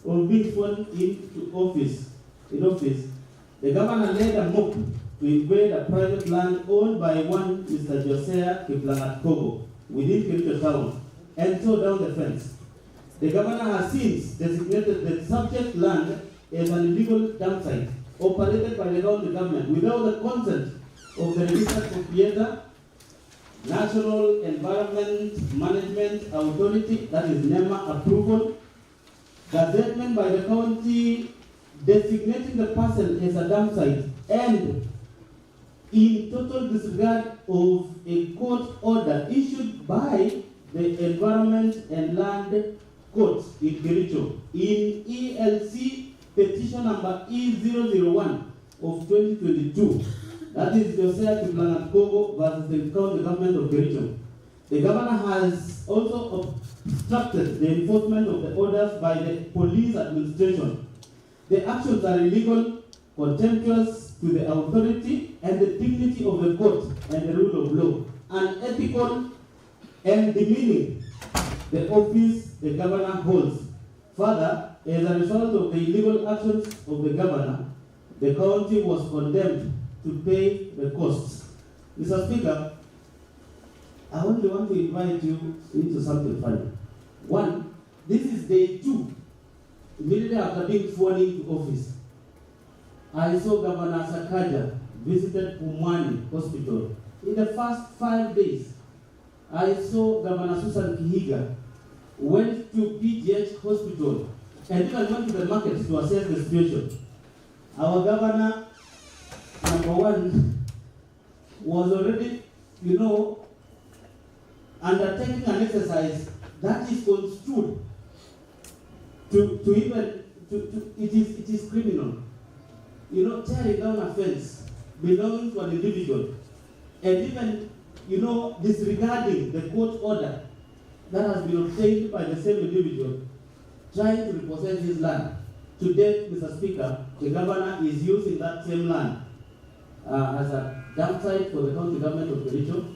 of being sworn into office, the governor led a mob to invade a private land owned by one Mr. Josiah Kiplangat-Kogo within Kericho town and tore down the fence. The governor has since designated the subject land as an illegal dump site operated by the county government without the consent of the registered proprietor, National Environment Management Authority, that is NEMA approval, gazettement by the county designating the parcel as a dump site, and in total disregard of a court order issued by the Environment and Land Court in Kericho in ELC petition number E001 of 2022. That is Josiah Kiplangat-Kogo versus the county government of Kericho. The governor has also obstructed the enforcement of the orders by the police administration. The actions are illegal, contemptuous to the authority and the dignity of the court and the rule of law, unethical and demeaning the office the governor holds. Further, as a result of the illegal actions of the governor, the county was condemned to pay the costs. Mr. Speaker, I only want to invite you into something funny. One, this is day 2, immediately after being sworn into office. I saw Governor Sakaja visited Pumwani Hospital. In the first 5 days, I saw Governor Susan Kihiga went to PGH Hospital and even went to the market to assess the situation. Our governor, number one, was already, undertaking an exercise that is construed it is criminal. Tearing down a fence belonging to an individual and even, disregarding the court order that has been obtained by the same individual, trying to repossess his land. To date, Mr. Speaker, the governor is using that same land as a dump site for the county government of Kericho.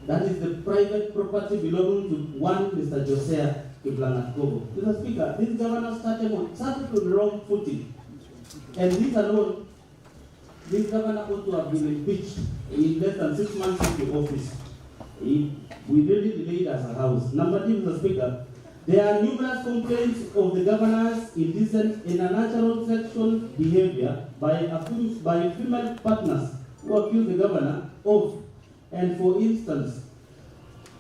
That is the private property belonging to one Mr. Josiah Kiplangat-Kogo. Mr. Speaker, this governor started on the wrong footing. And this alone, this governor ought to have been impeached in less than 6 months into office. We really delayed as a house. Number 2, Mr. Speaker, there are numerous complaints of the governor's indecent and unnatural sexual behavior by female partners who accuse the governor of, and for instance,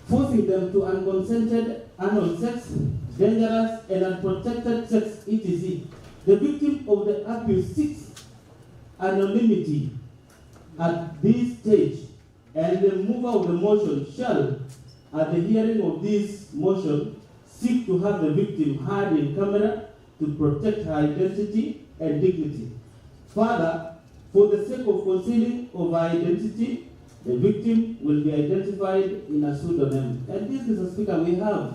forcing them to unconsented anal sex, dangerous and unprotected sex, etc. The victim of the abuse seeks anonymity at this stage, and the mover of the motion shall, at the hearing of this motion, seek to have the victim heard in camera to protect her identity and dignity. Further, for the sake of concealing of her identity, the victim will be identified in a pseudonym. And this, Mr. Speaker, we have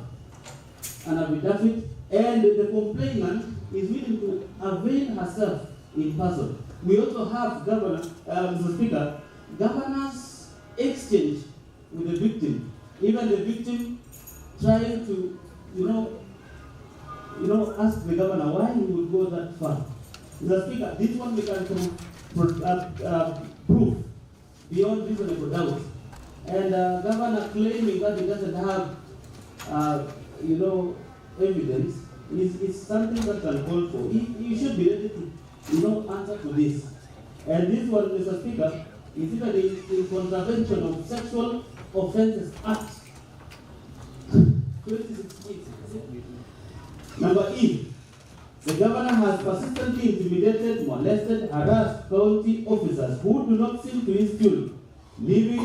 an affidavit, and the complainant is willing to avail herself in person. We also have, Mr. Speaker, governor's exchange with the victim. Even the victim trying to, ask the governor why he would go that far. Mr. Speaker, this one we can prove beyond reasonable doubt And governor claiming that he doesn't have, evidence is something that's uncalled for. He should be ready to, answer to this. And this one, Mr. Speaker, is even in contravention of Sexual Offences Act 2016. Number E, the governor has persistently intimidated, molested, harassed county officers who do not sing to his tune, leaving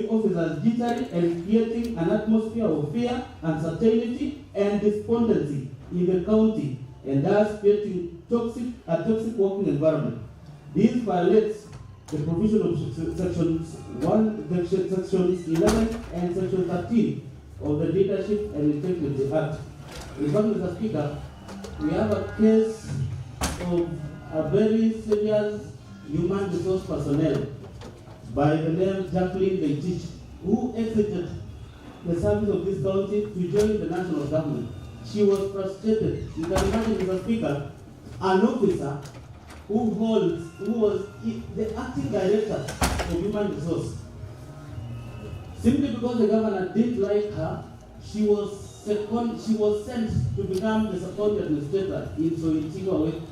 officers jittery and creating an atmosphere of fear, uncertainty, and despondency in the county, and thus creating a toxic working environment. This violates the provision of sections 11 and section 13 of the Leadership and Integrity Act. In fact, Mr. Speaker, we have a case of a very serious human resource personnel by the name Jacqueline Leitich, who exited the service of this county to join the national government. She was frustrated. You can imagine, Mr. Speaker, an officer who was the acting director of human resource. Simply because the governor didn't like her, she was sent to become the second administrator in Soitigo.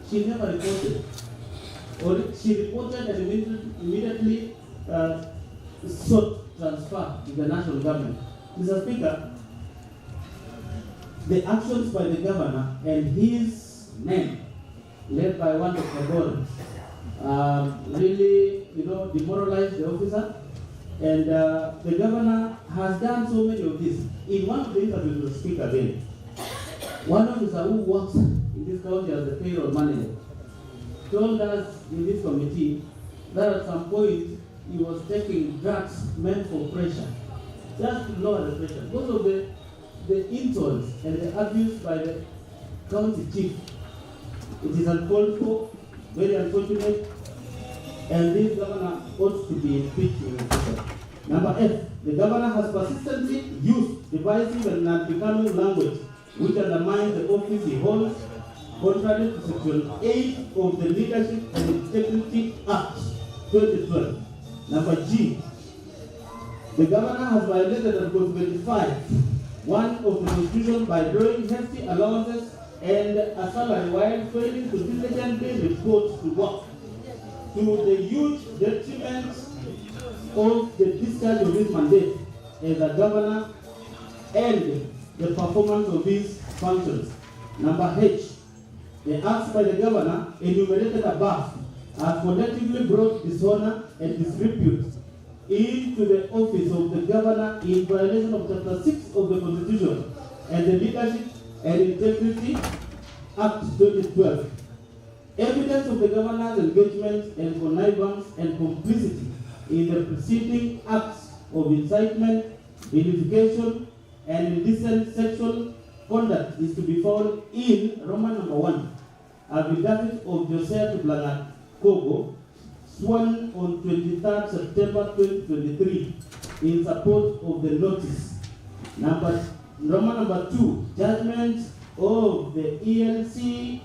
She never reported. Or she reported and immediately sought transfer to the national government. Mr. Speaker, the actions by the governor and his men, led by one of the board, really, demoralized the officer. And the governor has done so many of this. In one of the interviews with the speaker then, one officer who works in this county as the payroll manager told us in this committee that at some point he was taking drugs meant for pressure, just to lower the pressure. Because of the insults and the abuse by the county chief, it is uncalled for, very unfortunate, and this governor ought to be impeached in the future. Number F, the governor has persistently used divisive and unbecoming language which undermines the office he holds, contrary to Section 8 of the Leadership and Integrity Act 2012. Number G, the governor has violated Article 25(1) of the Constitution by drawing hefty allowances and a salary while failing to diligently report to work, to the huge detriment of the discharge of his mandate as a governor and the performance of his functions. Number H, the acts by the governor enumerated above have collectively brought dishonor and disrepute into the office of the governor in violation of Chapter 6 of the Constitution and the Leadership and Integrity Act 2012. Evidence of the governor's engagement and connivance and complicity in the preceding acts of incitement, vilification, and indecent sexual conduct is to be found in Roman number 1, affidavit of Joseph Blanat Kogo, sworn on 23rd September 2023 in support of the notice. Roman number 2, judgment of the ELC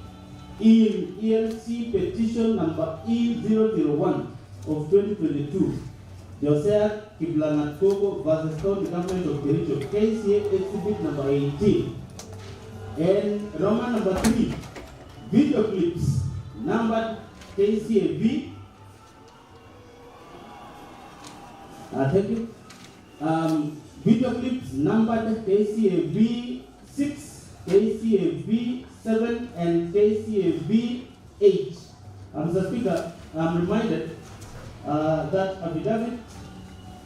in ELC petition number E001 of 2022, Joseph Kiblangat Kogo versus County Government of Kericho, KCA exhibit number 18. And Roman number 3, video clips numbered KCA V. Thank you. Video clips numbered KCA V6, KCA V7, and KCA V8. Mr. Speaker, I'm reminded that affidavit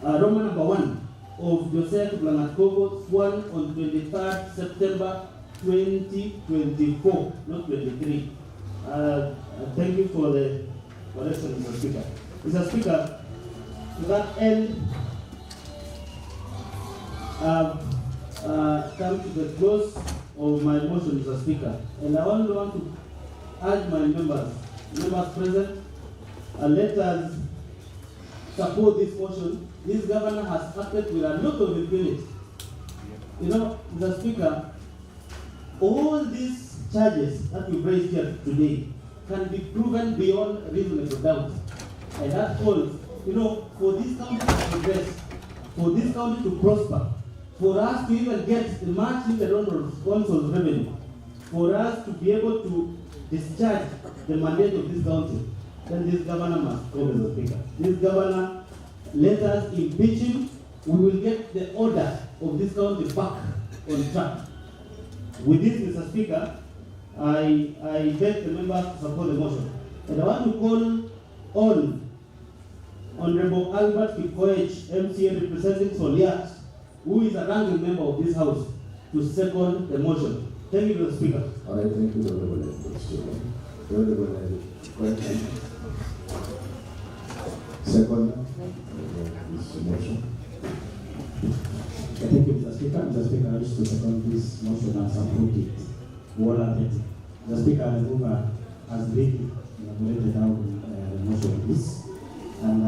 Roman number 1 of Joseph Blanat Kogo, sworn on 23rd September 2024, not 23. Thank you for the correction, Mr. Speaker. Mr. Speaker, to that end, come to the close of my motion, Mr. Speaker, and I only want to urge my members present, let us support this motion. This governor has acted with a lot of impunity. Mr. Speaker, all these charges that we raised here today can be proven beyond reasonable doubt. And that holds, for this county to progress, for this county to prosper, for us to even get the much needed council's revenue, for us to be able to discharge the mandate of this county, then this governor must go as a speaker. This governor, let us impeach him. We will get the order of this county back on track. With this, Mr. Speaker, I beg the members to support the motion. And I want to call on Honorable Albert Kikoech, MCA representing Soliat, who is a ranking member of this house, to second the motion. Thank you, Mr. Speaker. All right, thank you, Honorable Question. Second, this motion. Thank you, Mr. Speaker. Mr. Speaker, I wish to second this motion and support it wholeheartedly. Mr. Speaker, I move as briefly elaborated down the motion of this, and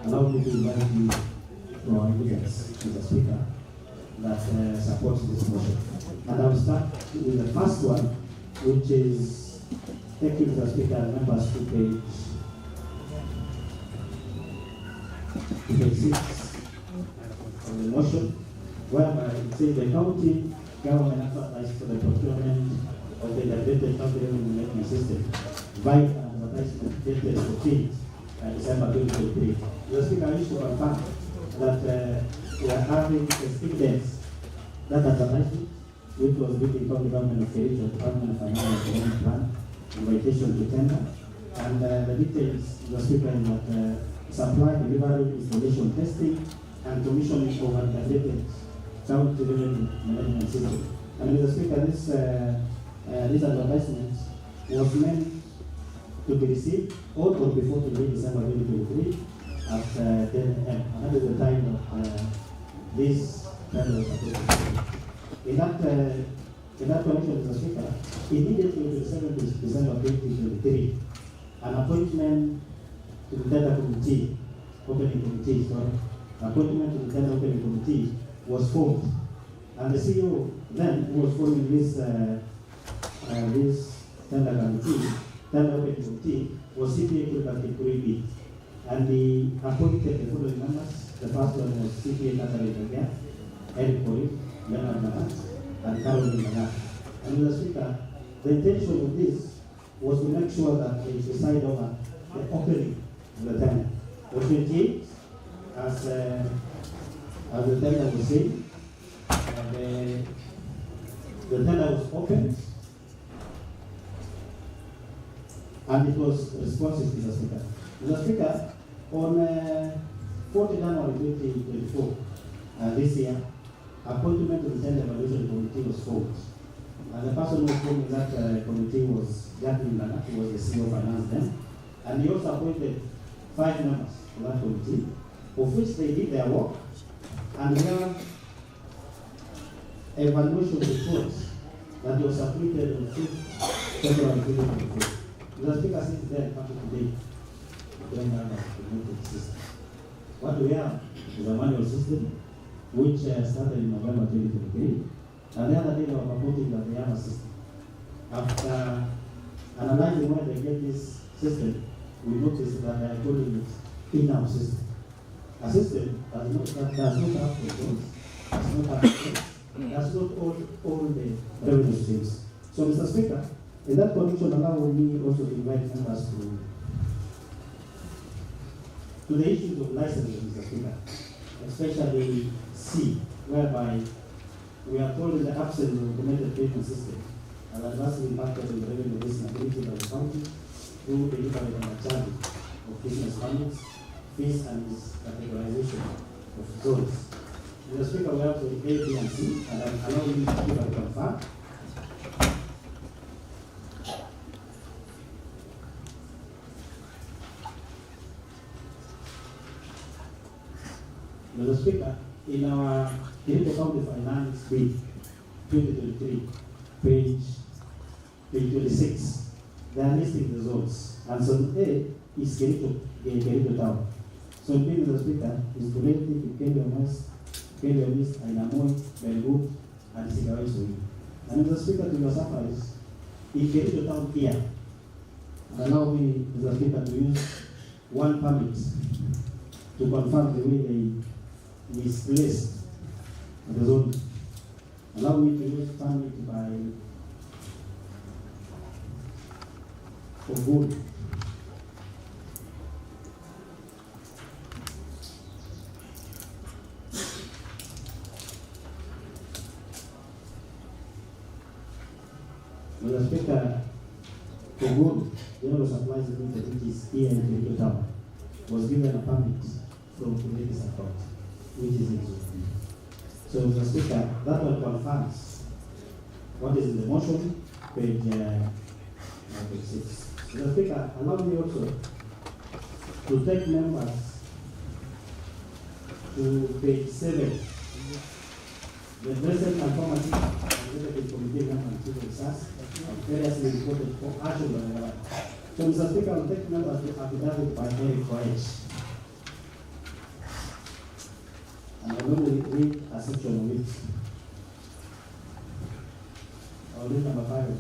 allow me to invite you to our evidence, Mr. Speaker, that supports this motion. And I will start with the first one, which is, thank you, Mr. Speaker, members to page 6 of the motion, whereby it says the county government advertised for the procurement of the integrated county revenue management system via an advertisement dated 14 December 2023. The Speaker, I wish to confirm that we are having evidence that advertisement, which was written from the government of Kericho, Department of Finance and Economic Plan, invitation to tender, and the details, the Speaker, in that supply, delivery, installation, testing, and commissioning of an integrated county revenue management system. And Mr. Speaker, this advertisement was meant to be received on or before today, December 2023, at 10 a.m. And that is the time that this tender was supposed to be. In that connection, Mr. Speaker, immediately to the 7th of December 2023, an appointment to the tender committee, appointment to the tender opening committee was formed. And the CEO then, who was forming this tender opening committee, was CPA Kiribi. And he appointed the following members. The first one was CPA Catherine Again, Eric Kori, Leonard Magat, and Caroline Magat. And Mr. Speaker, the intention of this was to make sure that they decide over the opening of the tender. The 28th, as the tender was saying, the tender was opened, and it was responsive, Mr. Speaker. Mr. Speaker, on 4th January 2024, this year, appointment to the tender evaluation committee was formed. And the person who formed that committee was Jacqueline Lagat, who was the CEO of Finance then. And he also appointed 5 members to that committee, of which they did their work, and we have evaluation reports that was submitted on 5th February 2024. The Speaker since then, up to today, we don't have a automated system. What we have is a manual system, which started in November 2023, and the other day they were reporting that they have a system. After analyzing where they get this system, we noticed that they are calling it in-house system. A system that does not have controls, does not have controls, does not all the revenue streams. So, Mr. Speaker, in that connection, allow me also to invite members to the issues of licensing, Mr. Speaker, especially C, whereby we are told in the absence of automated payment system and adversely impacted on the revenue ability of the county through delivery and charges of business permits, fees, and categorization of zones. Mr. Speaker, we have the A, B, and C, and allow me to give a confirm. Mr. Speaker, in our Kericho County Finance Bill 2023, page 26, they are listing the zones. And zone A is Kericho Town. Zone B, Mr. Speaker, is Kuleti, Kericho West, Kericho East, Ainamoi, Belgu, and Sigawai. And Mr. Speaker, to your surprise, in Kericho Town here, allow me, Mr. Speaker, to use one permit to confirm the way they misplaced the zone. Allow me to use permit by for good. Mr. Speaker, for good, General Supplies Limited, which is here in Kericho Town, was given a permit from community support, which is in Zone. So, Mr. Speaker, that one confirms what is in the motion, page 6. Mr. Speaker, allow me also to take members to page 7. The present conformity executive committee member and chief of staff have variously reported for action by the government. So, Mr. Speaker, I will take members to affidavit by Kericho. And I'm going to read a section of it. I will read number 5 of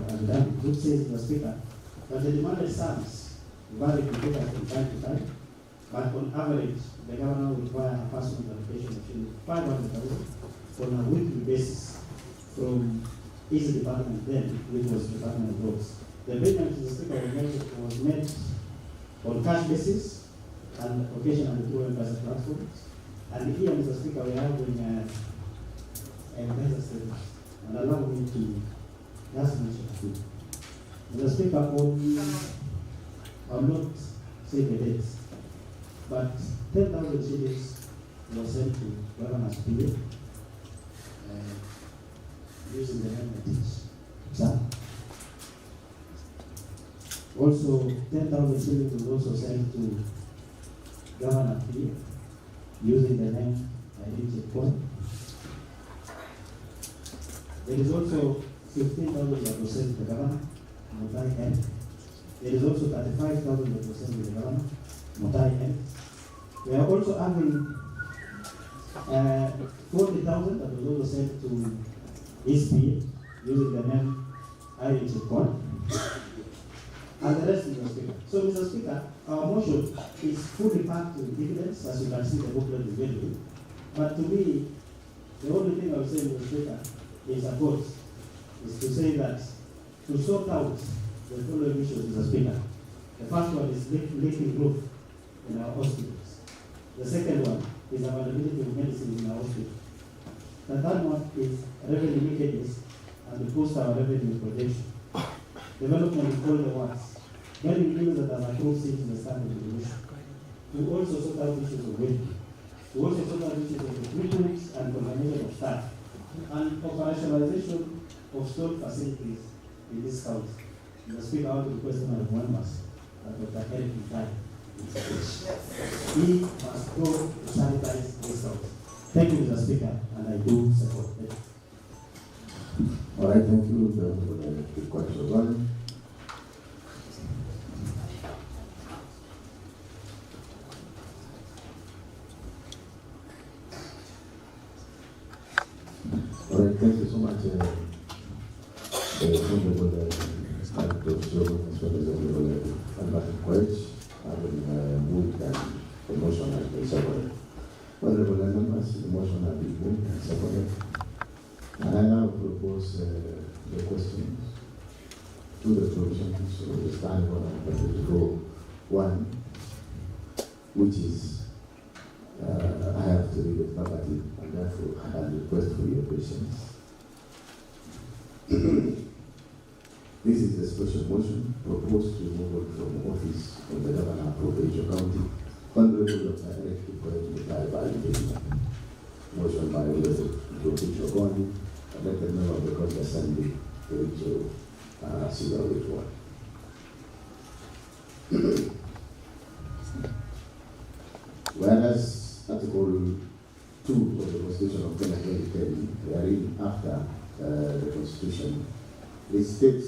affidavit, which says, Mr. Speaker, that the demanded sums vary from time to time, but on average, the governor will require a personal allocation of 500,000 on a weekly basis from each department then, which was Department of Roads. The payment, Mr. Speaker, was made on cash basis and occasionally through M-Pesa platforms. And here, Mr. Speaker, we are having a M-Pesa statement. And allow me to just mention a few. Mr. Speaker, I will not say the dates, but 10,000 shillings was sent to Governor's PA using the name of also, 10,000 shillings was also sent to Governor P using the name Identity Point. There is also 15,000 that was sent to the Governor, Motai N. There is also 35,000 that was sent to the Governor, Motai N. We are also having 40,000 that was also sent to East P using the name Identity Point. And the rest is Mr. Speaker. So, Mr. Speaker, our motion is fully packed with dividends, as you can see the booklet is very. But to me, the only thing I would say, Mr. Speaker, is a quote, is to say that to sort out the following issues, Mr. Speaker. The first one is leaking roof in our hospitals. The second one is availability of medicine in our hospitals. The third one is revenue leakages and the post our revenue projection. Development of all the works, getting things that are approved since the start of the revolution. To also sort out issues of waste. To also sort out issues of recruitment and coordination of staff. And operationalization of stored facilities in this county. The Speaker, I want to request one of members that Dr. Kericho died. He must go to sanitize this county. Thank you, Mr. Speaker, and I do support it. All right, thank you for the question one. All right, thank you so much, Honorable Dr. Joe, as well as Honorable Albert Quach, having moved and the motion has been supported. Honorable members, the motion has been moved and supported. And I now propose the questions to the provisions of the standing order 1, which is, I have to read it verbatim, and therefore I request for your patience. This is the special motion proposed to remove from office of the Governor of Kericho County, Honorable Dr. Kericho by the motion by Kericho County. Let them know because the Assembly to see how it works. Whereas Article 2 of the Constitution of Kenya 2010, wherein after the Constitution, it states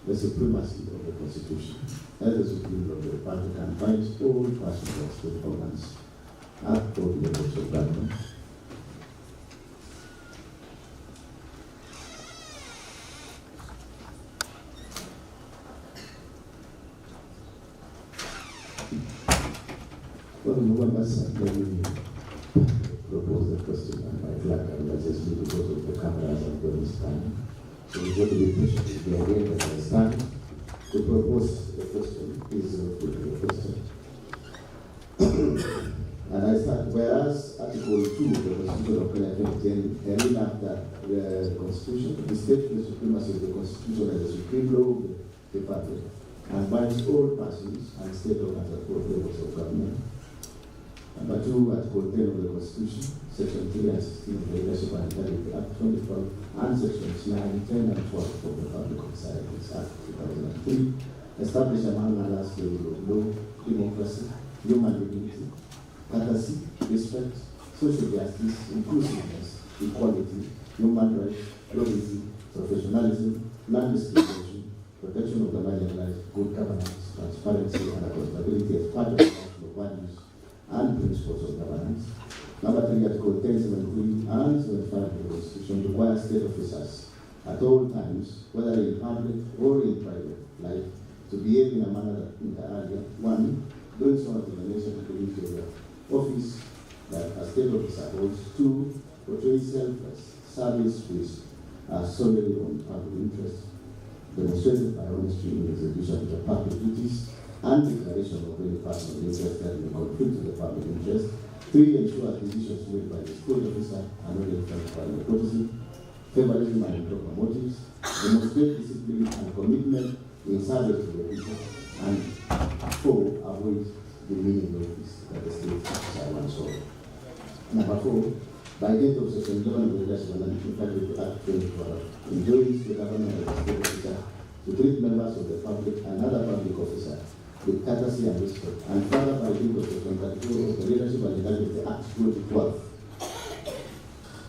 the supremacy of the Constitution as the Supreme Court of the Republic and finds all personal state organs at all levels of government Well, members, let me propose the question on my flag and legislation because of the cameras and the stand. So we're going to be patient. The idea that I stand to propose the question is the question. And I start, whereas Article 2 of the Constitution of Kenya 2010, held after the Constitution, the state the supremacy of the Constitution as the supreme law of the country, and binds all persons and state organs at both levels of government. Number 2, Article 10 of the Constitution, Section 3 and 16 of the Leadership and Integrity Act 2012, and Sections 9, 10, and 12 of the Public Officers Act 2003, establish among others the rule of law, democracy, human dignity, courtesy, respect, social justice, inclusiveness, equality, human rights, pluralism, professionalism, non-discrimination, protection of the marginalized, good governance, transparency, and accountability as part of the national values and principles of governance. Number 3, Article 10, 73 and 75 of the Constitution requires state officers at all times, whether in public or in private life, to behave in a manner that inter 1, doing so in relation to the office that a state officer holds. 2, portray selfless service which are solely on public interest, demonstrated by honesty in the execution of the public duties and declaration of any personal interest that may conflict with the public interest. 3, ensure decisions made by the state officer are not influenced by nepotism, favoritism, and improper motives, demonstrate discipline and commitment in service to the people, and 4, avoid demeaning office that the state officer once held. Number 4, by date of Section 11 of the Leadership and Integrity Act 2012, enjoins the government of the state officer to treat members of the public and other public officers with courtesy and respect, and further by date of Section 32 of the Leadership and Integrity Act 2012,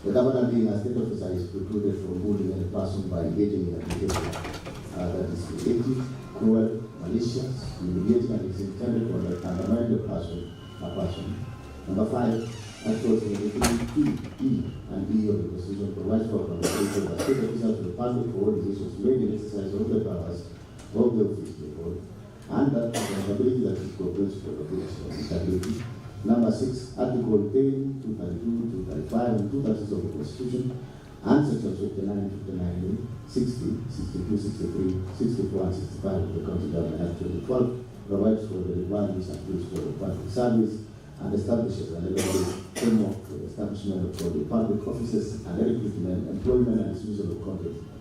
the governor being a state officer is precluded from bullying any person by engaging in a behavior that is creative, cruel, malicious, humiliating, and is intended to undermine the person. Number 5, Article 73 E and E of the Constitution provides for accountability of the state officer to the public for all decisions made in exercise of the powers of the office they hold, and that accountability that is core principle of integrity. Number 6, Article 10, 232, 235, and 236 of the Constitution, and Sections 59, 59, 60, 62, 63, 64, and 65 of the County Government Act 2012 provides for the requirements and principles of public service and establishes an legal framework for the establishment of public offices and recruitment, employment, and dismissal of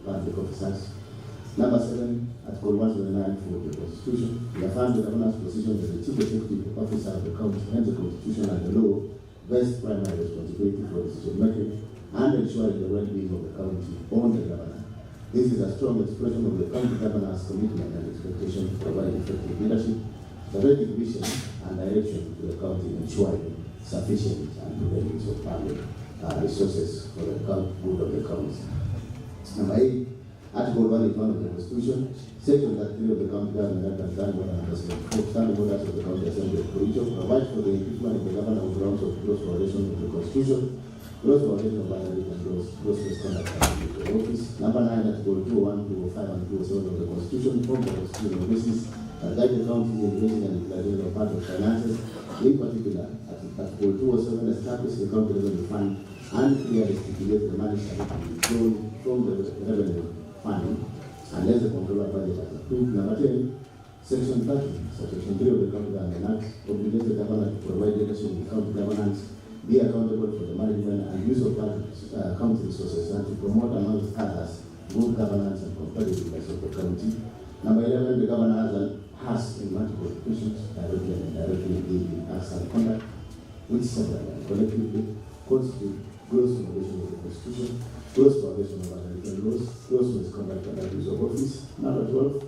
public officers. Number 7, Article 179 of the Constitution, it affirms the governor's position as the chief executive officer of the county, hence the Constitution and the law best primary responsibility for decision making and ensuring the well-being of the county on the governor. This is a strong expression of the county governor's commitment and expectation to provide effective leadership, strategic vision, and direction to the county, ensuring sufficient and prudent use of public resources for the good of the county. Number 8, Article 1 of the Constitution, Section 33 of the County Government Act and Standing Orders of the County Assembly of Kericho provides for the impeachment of the governor on grounds of gross violation of the Constitution, gross violation of other and gross misconduct of the office. Number 9, Article 201, 205, and 207 of the Constitution form the constitutional basis that guide the county in raising and declaration of public finances. In particular, Article 207 establishes the county revenue fund and clearly stipulates the money shall be drawn from the revenue funding unless the controller budget has approved. Number 10, Section 30, Section 3 of the County Government Act obligates the governor to provide leadership in county governance, be accountable for the management and use of county resources, and to promote, amongst others, good governance and competitiveness of the county. Number 11, the governor has in multiple occasions directly and indirectly engaged in acts and conduct which severally and collectively constitute gross violation of the Constitution, gross violation of other written laws, gross misconduct and abuse of office. Number 12,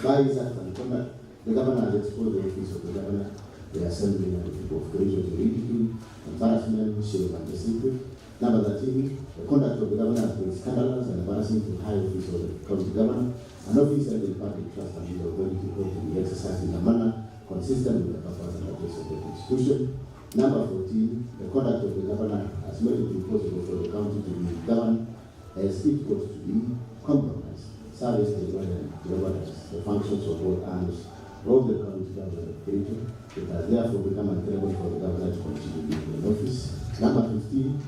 by his act and conduct, the governor has exposed the office of the governor, the assembly, and the people of Kericho to ridicule, embarrassment, shame, and discipline. Number 13, the conduct of the governor has been scandalous and embarrassing to the high office of the county governor, an office held in public trust and his authority ought to be exercised in a manner consistent with the purpose and objects of the Constitution. Number 14, the conduct of the governor has made it impossible for the county to be governed as it ought to be, compromised, service delivered and jeopardized the functions of all arms of the county government of Kericho, It has therefore become untenable for the governor to continue being in office. Number 15,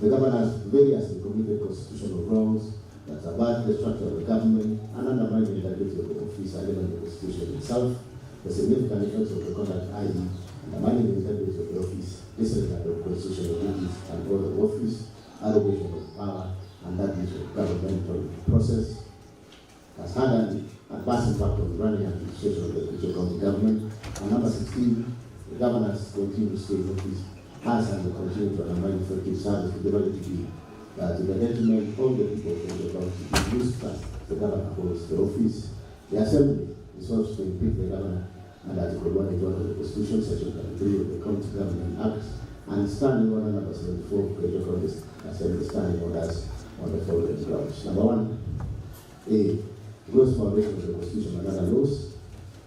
the governor has variously committed constitutional wrongs that subvert the structure of the government and undermine the integrity of the office and even the constitution itself. The significant effects of the conduct, i.e., undermining the integrity of the office, disregard of constitutional duties and order of office, arrogation of power, and that which of governmental process, has had an adverse impact on the running administration of the Kericho County government. And number 16, the governors continue to stay in office as and will continue to undermine effective service to the degree that to the detriment of the people of the county in use trust the governor holds the office. The assembly is also to impeach the governor under Article 181 of the Constitution, Section 33 of the County Government Act, and standing order number 74 of Kericho County Assembly standing orders on the following grounds. Number 1, A. Gross violation of the Constitution and other laws.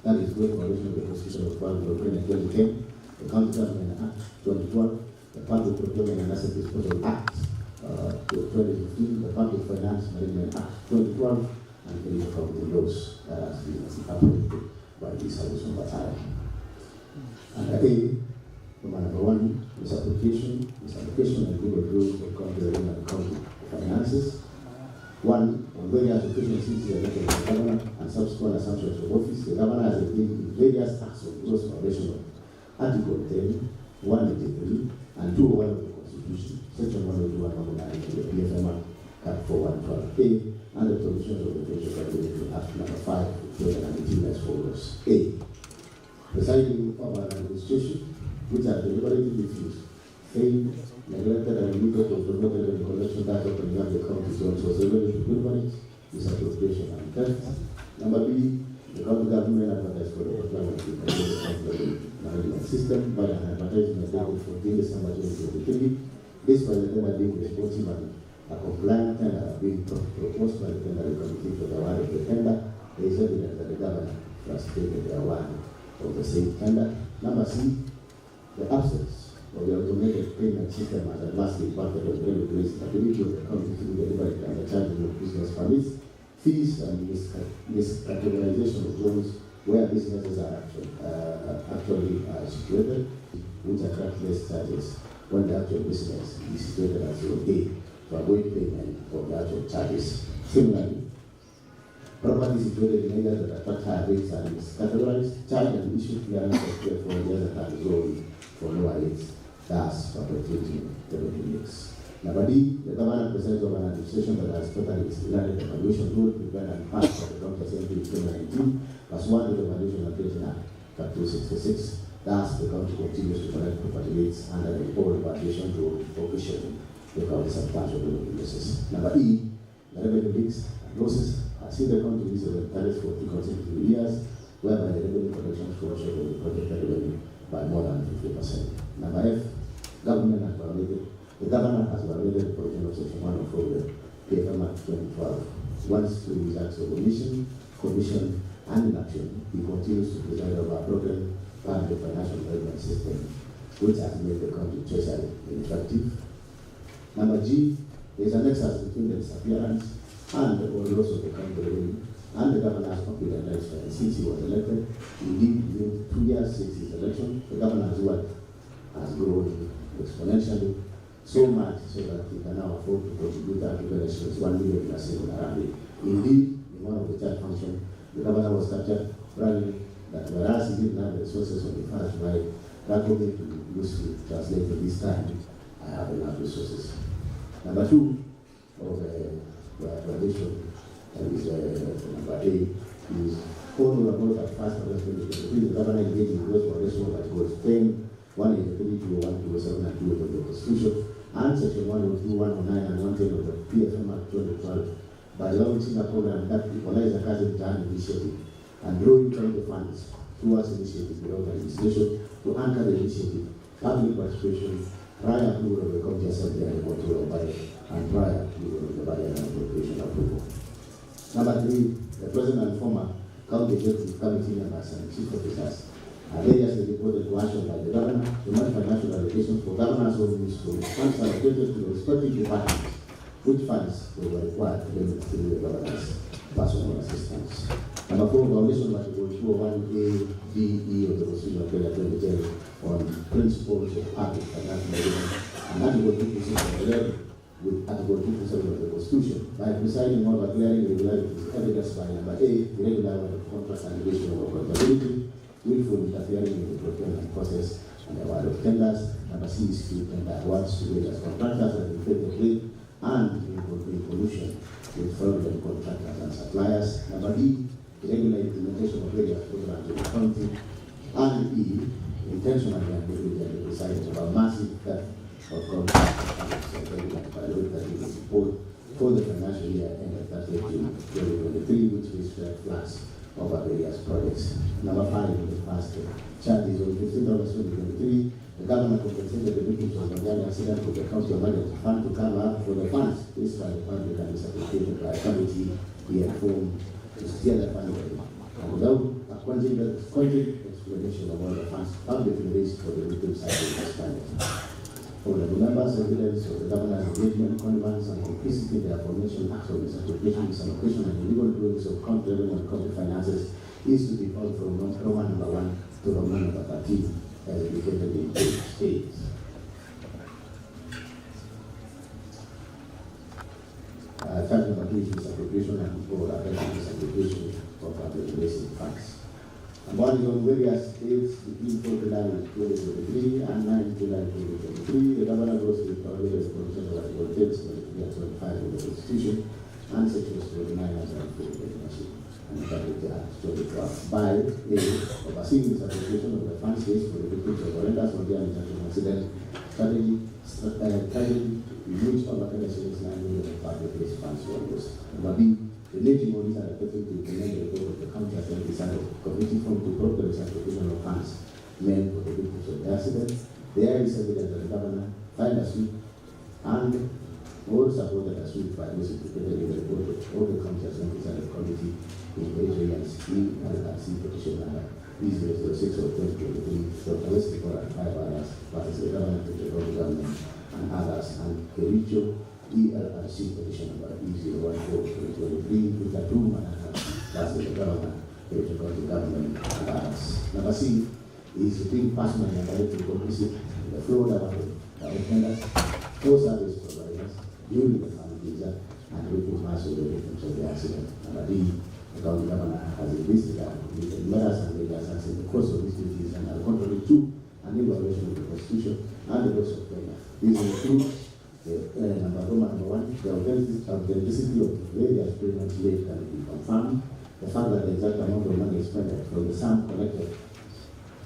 That is gross violation of the Constitution of 2010, the County Government Act 2012, the Public Procurement and Asset Disposal Act 2015, the Public Finance Management Act 2012, and the County laws that has been approved by this House over time. Under A, number 1, misapplication and good rules of county revenue and county finances. 1. On various occasions since the election of the governor and subsequent assumptions of office, the governor has engaged in various acts of gross violation of Article 10, 183, and 201 of the Constitution, Section 102 and 109 of the PFM Act 4112A, and the provisions of the Kericho County Act number 5 of 2018 as follows. A. Presiding over an administration which has deliberately refused, failed, neglected, and omitted to promote the collection that opening up the county zones was revenue to government, misappropriation and theft. Number B, the county government advertised for the procurement of the county management system by an advertisement dated 14 December 2023. This by the tender being responsive and a compliant tender being proposed by the tender committee for the award of the tender. There is evidence that the governor frustrated the award of the same tender. Number C, the absence of the automated payment system has adversely impacted on the regulatory stability of the county through the deliberate and the charging of business permits, fees, and miscategorization of loans where businesses are actually situated, which attract less charges when the actual business is situated as zero A to avoid payment of the actual charges. Similarly, property situated in areas that attract higher rates are miscategorized, charged and issued clearance of clear for areas that are low for lower rates, thus perpetuating the revenue mix. Number D, the governor presents of an administration that has totally disregarded the valuation rule prepared and passed by the County Assembly in 2019, pursuant to the Valuation Updating Act, Cap 266. Thus, the county continues to collect property rates under the old valuation rule for cushioning the county's substantial revenue losses. Number E, the revenue mix and losses has seen the county lose the tariffs for 2 consecutive years, whereby the revenue collection fall short of the projected revenue by more than 50%. Number F, the governor has violated the provision of Section 104 of the PFM Act 2012. Once through his acts of omission, commission, and inaction, he continues to preside over a broken public financial management system, which has made the country treasury ineffective. Number G, there is a nexus between the disappearance and the loss of the county revenue and the governor's computer lifespan since he was elected. Indeed, within 2 years since his election, the governor's work has grown exponentially, so much so that he can now afford to contribute to the elections 1 million in a single array. Indeed, in one of the church functions, the governor was captured bragging that whereas he didn't have the resources on the first right, that will be useful to translate to this time. I have enough resources. Number 2 of the violation is number 8 is all about that first arrestment. The governor engaged in gross violation of Articles 10, 183, 127, and 2 of the Constitution, and Section 102, 109, and 110 of the PFM Act 2012 by launching a program that equalizes a cousin plan initiative and drawing county funds towards initiatives without legislation to anchor the initiative, public participation, prior approval of the County Assembly and the control of budget, and prior approval of the budget and appropriation approval. Number 3, the present and former county executive committee members and chief officers are variously reported to action by the governor to make financial allocations for governor's own use to funds allocated to the respective departments, which funds were required to them through the governor's personal assistance. Number 4, violation of Article 201A, B, E of the Constitution of Kenya 2010 on principles of public and national government, and Article 211 with Article 227 of the Constitution by presiding over clearing irregularities evidenced by number A, irregular of contracts and negation of accountability, willful interfering in the procurement process and the award of tenders. Number C is to tender awards to various contractors at the inflated rate and in collusion with fraudulent contractors and suppliers. Number D, irregular implementation of various programs of accounting. And E, intentionally and deliberately presiding over massive theft of contracts and support for the financial year ended 30th June 2023, which raised red flags over various projects. Number 5, in the past charges on 15th August 2023, the government compensated the victims of the accident with the county of Management Fund to cover up for the funds raised by the public and disappropriated by a committee he had formed to steer the fund away. And without a cogent explanation of all the funds publicly raised for the victims' side of this fund. For the members, evidence of the governor's engagement, connivance, and complicity in the aforementioned acts of misappropriation, misallocation, and illegal doings of county revenue and county finances is to be found from Roman number 1 to Roman number 13, as indicated in page 8. Charge number 2 is misappropriation and for misappropriation of public relations funds. And one is on various dates between 4 July 2023 and 9 July 2023. The governor goes to the provision of Article 10, 25 of the Constitution and sections 29 and 30 and the Public Act 2012 by A, overseeing this application of the funds raised for the victims of horrendous or international accident tragedy in which over Kericho 9 million of public raised funds were used. Number B, the native bodies are expected to implement the report of the county assembly decided committee form to proper misappropriation of funds meant for the victims of the accident. There is evidence that the governor filed a suit and all supported a suit by those implicated in the report of the county assembly decided committee in Adrian's ELRC petition number E006 of 2023, Dr. Wesley and 5 others, versus the government of the government and others, and Kericho ELRC petition number E014-2023, with a 2 versus the government, Kericho County government and others. Number C is being personally and directly complicit in the fraud of tenders for service providers during the family visa and with mass of the victims of the accident. Number D, the county governor has investigated with murders and legal acts in the course of his duties and are contrary to an evaluation of the Constitution and the laws of Kenya. These include number 1, the authenticity of various payments made can be confirmed. The fact that the exact amount of money expended from the sum collected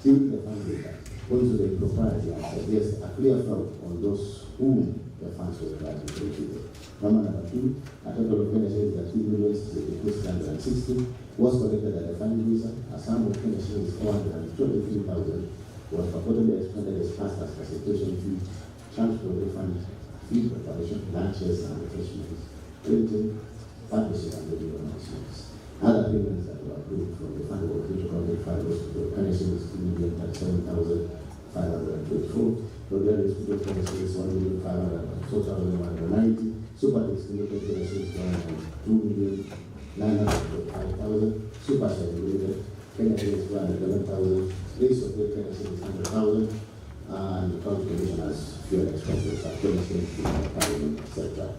during the fundraiser points to the impropriety and suggests a clear fraud on those whom the funds were granted to receive. Number 2, a total of Kenya shillings that 3,660 was collected at the fundraiser. A sum of Kenya shillings 423,000 was purportedly expended as fast as facilitation fee, transport refund, fee preparation, lunches and refreshments, printing, publishing and video announcements. Other payments that were approved from the fund were to public funds to Kenya shillings 2,37,524. Program is to Kenya shillings 1,504,190. Super distributed Kenya shillings 2,945,000. Super share related Kenya shillings 111,000. Race of Kenya shillings 100,000. And the county commissioners fuel expenses at Kenya shillings 100,000, etc.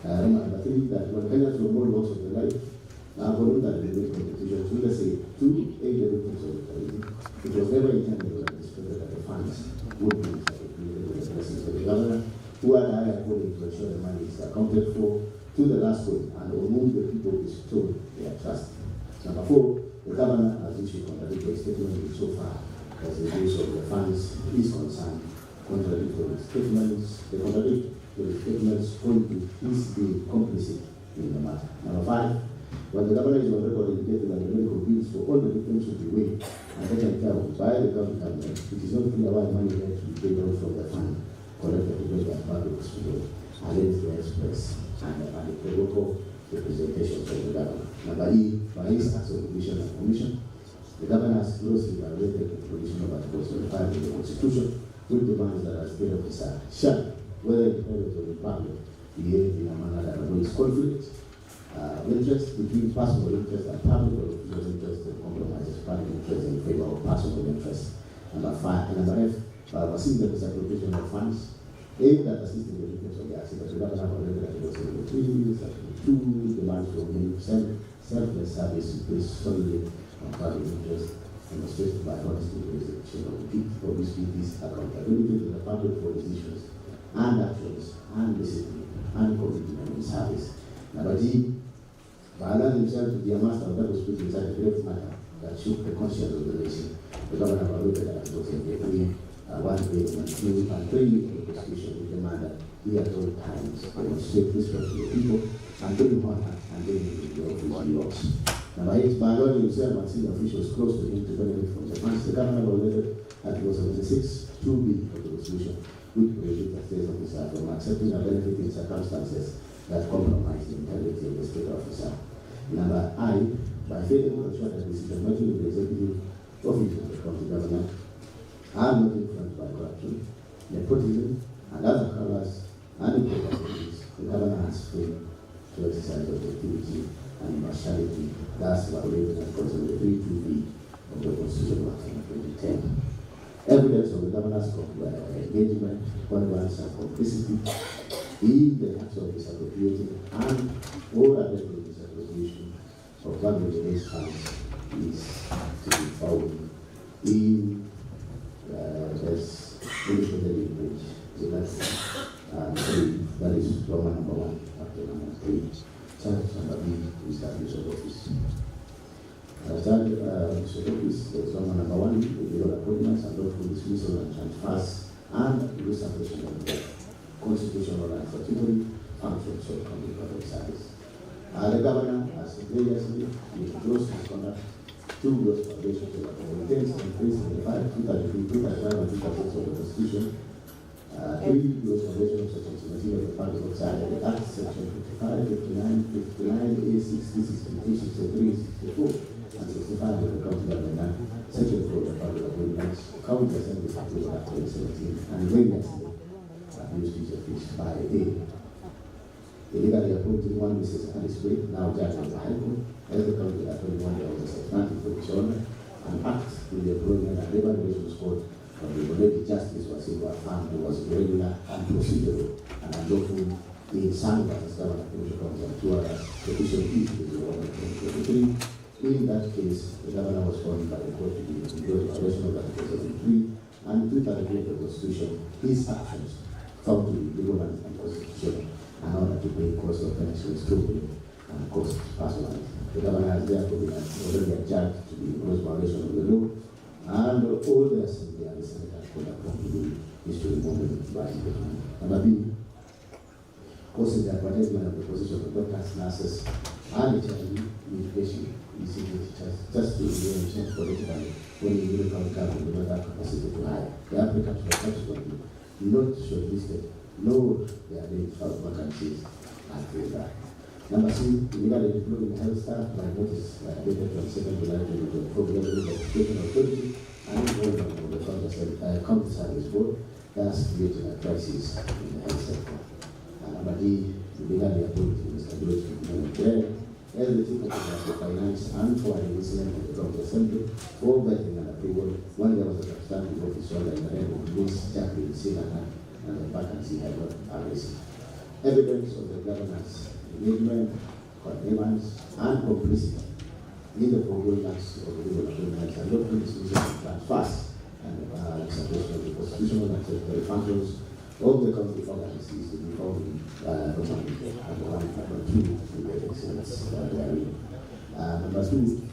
Number 3, that when Kenyans from all walks of the life are voluntarily made contributions, we say to aid the victims of the tragedy. It was never intended or anticipated that the funds would be misappropriated with the blessings of the governor, who had high according to ensure the money is accounted for to the last one and on whom the people bestowed their trust. Number 4, the governor has issued contradictory statements so far as the use of the funds is concerned. Contradictory statements, the contradictory statements point to his being complicit in the matter. Number 5, when the governor is on record indicating that the medical bills for all the victims should be waived and taken care of by the county government, it is not clear why money had to be paid out from the fund collected to pay by public hospital against the express and the local representations of the governor. Number E, by his acts of division and commission, the governor has closely violated the provision of Article 25 of the Constitution, which demands that a state officer shall, whether independent or the public, behave in a manner that avoids conflict interest between personal interest and public or official interest that compromises public interest in favor of personal interest. Number F, by overseeing the misappropriation of funds aimed at assisting the victims of the accident. The governor of the Article 3, Section 2 demands for him selfless service based solely on public interest, demonstrated by honesty in the execution of public duties, accountability to the public for his issues and actions, and discipline and commitment in service. Number G, by allowing himself to be a master of double speak inside a great matter that shook the conscience of the nation. The governor of the Article 3, 1A, 1, 2, and 3 of the Constitution with demand that he at all times demonstrate respect to the people and bring honor and dignity to the office he holds. Number 8, by allowing himself and senior officials close to him to benefit from the funds, the governor violated Article 76, 2B of the Constitution, which prohibits the state officer from accepting a benefit in circumstances that compromise the integrity of the state officer. Number I, by failing to ensure that decision making in the executive office of the county government are not influenced by corruption, nepotism, and other colors and improprieties, the governor has failed to exercise objectivity and impartiality, thus violating Article 3.2b of the Constitution of 2010. Evidence of the governor's engagement, connivance, and complicity in the acts of misappropriating and or alleged misappropriation of public-based funds is to be found in this indicated image. That is Roman number 1, after number 3. Charge number B is that use of office. Charge use of office is Roman number 1, the legal appointments and lawful dismissal and transfers and reestablishment of the constitutional and statutory functions of county public service. The governor has previously gross misconduct, 2 gross violations of the committees increased in the 5, 233, 235, and 236 of the Constitution. 3 gross violations of Section 17 of the Public Works Act, Section 55, 59, 59, A60, 63, 64, and 65 of the County Government Act, Section 4 of the Public Appointments, County Assembly Approval Act 2017, and previously abused his office by A. Illegally appointed one Mrs. Alice Wade, now judge of the High Court, as the county attorney one of the substantive position, and act in the employment and labor relations court of the alleged justice was found was irregular and procedural and unlawful in some as governor of the county and 2 others. Petition issued in 2023. In that case, the governor was found by the court to be in violation of Article 73 and 233 of the Constitution. His actions found to be legal and unconstitutional in order to pay cost of pensions truthfully and cost personally. The governor has therefore been already adjudged to be in gross violation of the law, and all the assembly and the senate could have concluded is to remove him by impeachment. Number B, causing the advertisement of the position of doctors, nurses, and HIV education ECD teachers just to be changed politically when the New County Government do not have capacity to hire. The applicants were subsequently not shortlisted, nor they are being found vacancies and filled that. Number C, illegally employing health staff by notice dated from 2nd July 2024 together with the Education Authority and involvement of the County Service Board, thus creating a crisis in the health sector. And number D, illegally appointing Mr. George Care as the chief officer for finance and for an incident of the County Assembly for vetting and approval when there was a substantive officer in the name of Ms. Jacqueline Sinana and the vacancy had not arisen. Evidence of the governor's engagement, connivance, and complicity in the foregoing acts of the legal appointments and local dismissal and transfers and separation of the constitutional and statutory functions of the county organizations to be found in Number 2, the excellence therein. Number 2,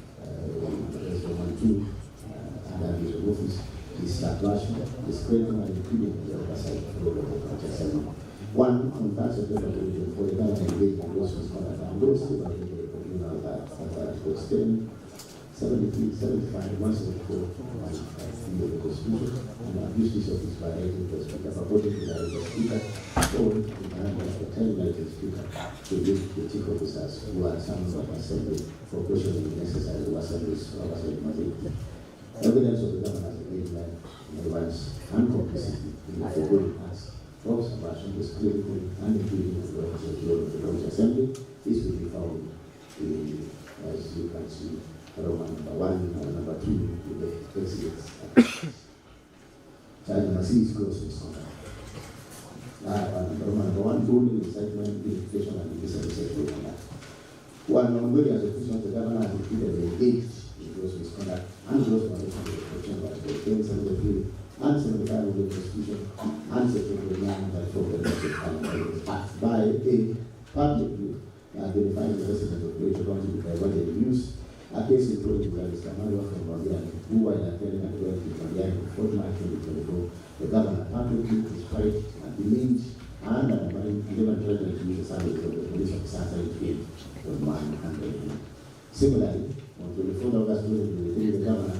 under the office is establishing, discrediting, and impeding the oversight of the county assembly. 1, on parts of the government for the government engagement in gross misconduct and gross the communal Article 10, 73, 75, 174, and the Constitution, and abuse this office by writing the Speaker, purporting to the Speaker, or in the terminated Speaker, to give the chief officers who are summoned by Assembly for questioning the exercise of Assembly's majority. Evidence of the governor's engagement, relevance, and complicity in the foregoing acts of subversion is critical and including the office of the County Assembly is to be found in, as you can see, Roman number 1 and number 2 with the president's child number 6 gross misconduct. Roman number 1 bullying, incitement, purification, and sexual conduct. One ongoing as official, the governor has included the 8 in gross misconduct and gross violation of the protection by the 1073 and 75 of the Constitution and Section 994 of the Constitution by a publicly identifying the resident of Kericho County with diverted use. A case in Kericho is Kamara from Rwanda, who while attending a dwelling in Rwanda on 4th March 2024, the governor publicly described and demeaned and undermined 11 threatened to use the service of the police officer in field of man. Similarly, on 24th August 2023, the governor,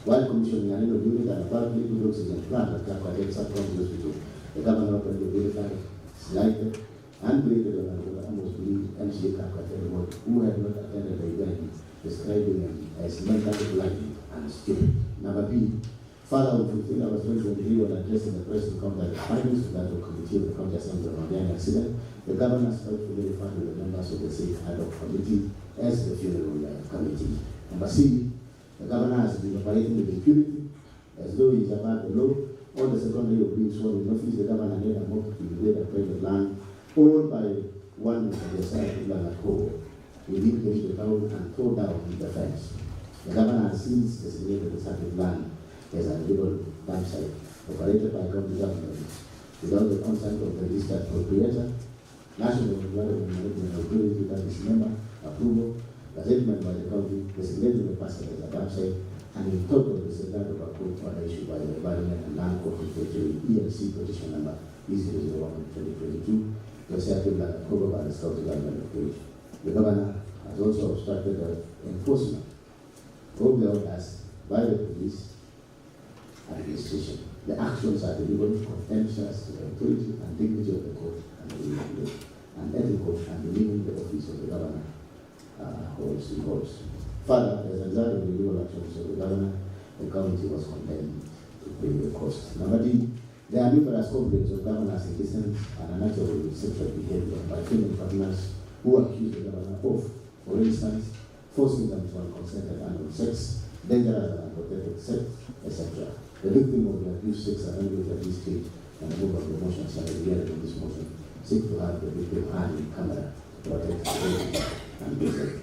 while commissioning a new unit and a public liquid oxygen plant at Kericho Hospital, the governor opened the verified, slighted, and created an almost believed MCA Kericho who had not attended the event, describing him as mentally blind and stupid. Number B, Father of 15 August 2023, when addressing the press to counter the findings of the committee of the County Assembly on the accident, the governor spitefully referred to the members of the safe ad hoc committee as the funeral committee. Number C, the governor has been operating with impunity as though he is above the law. On the second day of being sworn in office, the governor made a mock to invade a private land owned by one of the side of Lanako. He did go to the town and tore down the fence. The governor has since designated the sacred land as a legal dump site operated by county government without the consent of the registered proprietor, National Environment Management Authority that is member approval, gazettement by the county, designating the parcel as a dump site, and in total disregard of a court order issued by the Environment and Land Court Regulatory ELC petition number E001/2022, presided by the County Government of Kericho. The governor has also obstructed the enforcement of the orders by the police administration. The actions are deliberately contemptuous to the authority and dignity of the court and the legal and ethical and believing the office of the governor holds. Further, as a result of the legal actions of the governor, the county was condemned to pay the cost. Number D, there are numerous complaints of governors' indecent and unnatural sexual behavior by female partners who accuse the governor of, for instance, forcing them to unconsented anal sex, dangerous and unprotected sex, etc. The victim of the abuse seeks a language at this stage and the move of the motion shall be heard in this motion. Seek to have the victim hand in camera to protect the identity and business.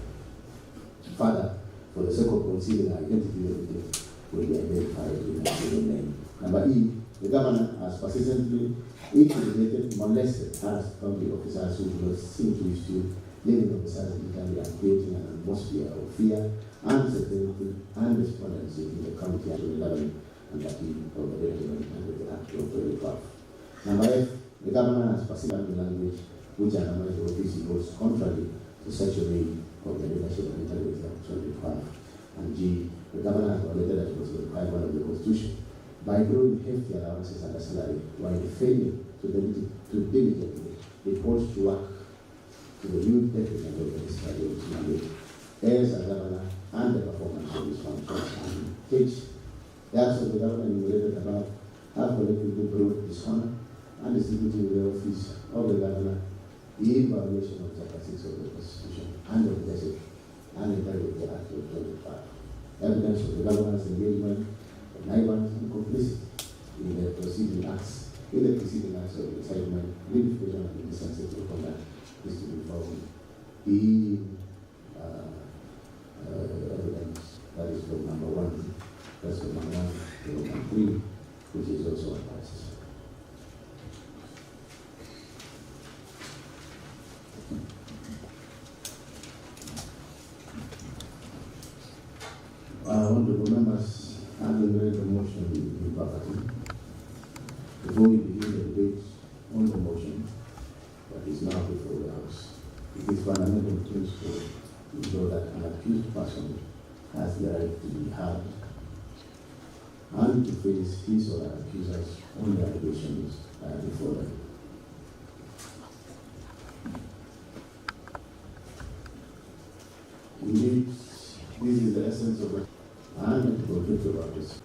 Further, for the sake of concealing the identity of the victim, will be identified in a given name. Number E, the governor has persistently intimidated, molested, harassed county officers who do not seem to wish to living officers in Italy and creating an atmosphere of fear, uncertainty, and despondency in the county and the government and the team of the development and the Act of 2012. Number F, the governor has persisted language which undermines the office goes contrary to Section 8 of the Leadership and Integrity Act 2025. And G, the governor has violated Article 1 of the Constitution by drawing hefty allowances and a salary while failing to diligently report to work to the new detriment of the legislative mandate as a governor and the performance of his function, and which the acts of the governor enumerated above have collectively brought dishonor and distributing the office of the governor in violation of Chapter 6 of the Constitution and of the Leadership and Integrity Act of 2025. Evidence of the governor's engagement, connivance, and complicity in the preceding acts of the incitement, vilification, and indecency of conduct is to be found in evidence that is from number 1, that's from number 1 to number 3, which is also attached. Honorable members, having read the motion in property, before we begin the debate on the motion that is now before the House, it is fundamental principle to ensure that an accused person has the right to be heard and to face his or her accusers on the allegations before them. Indeed, this is the essence of it, and to go about this.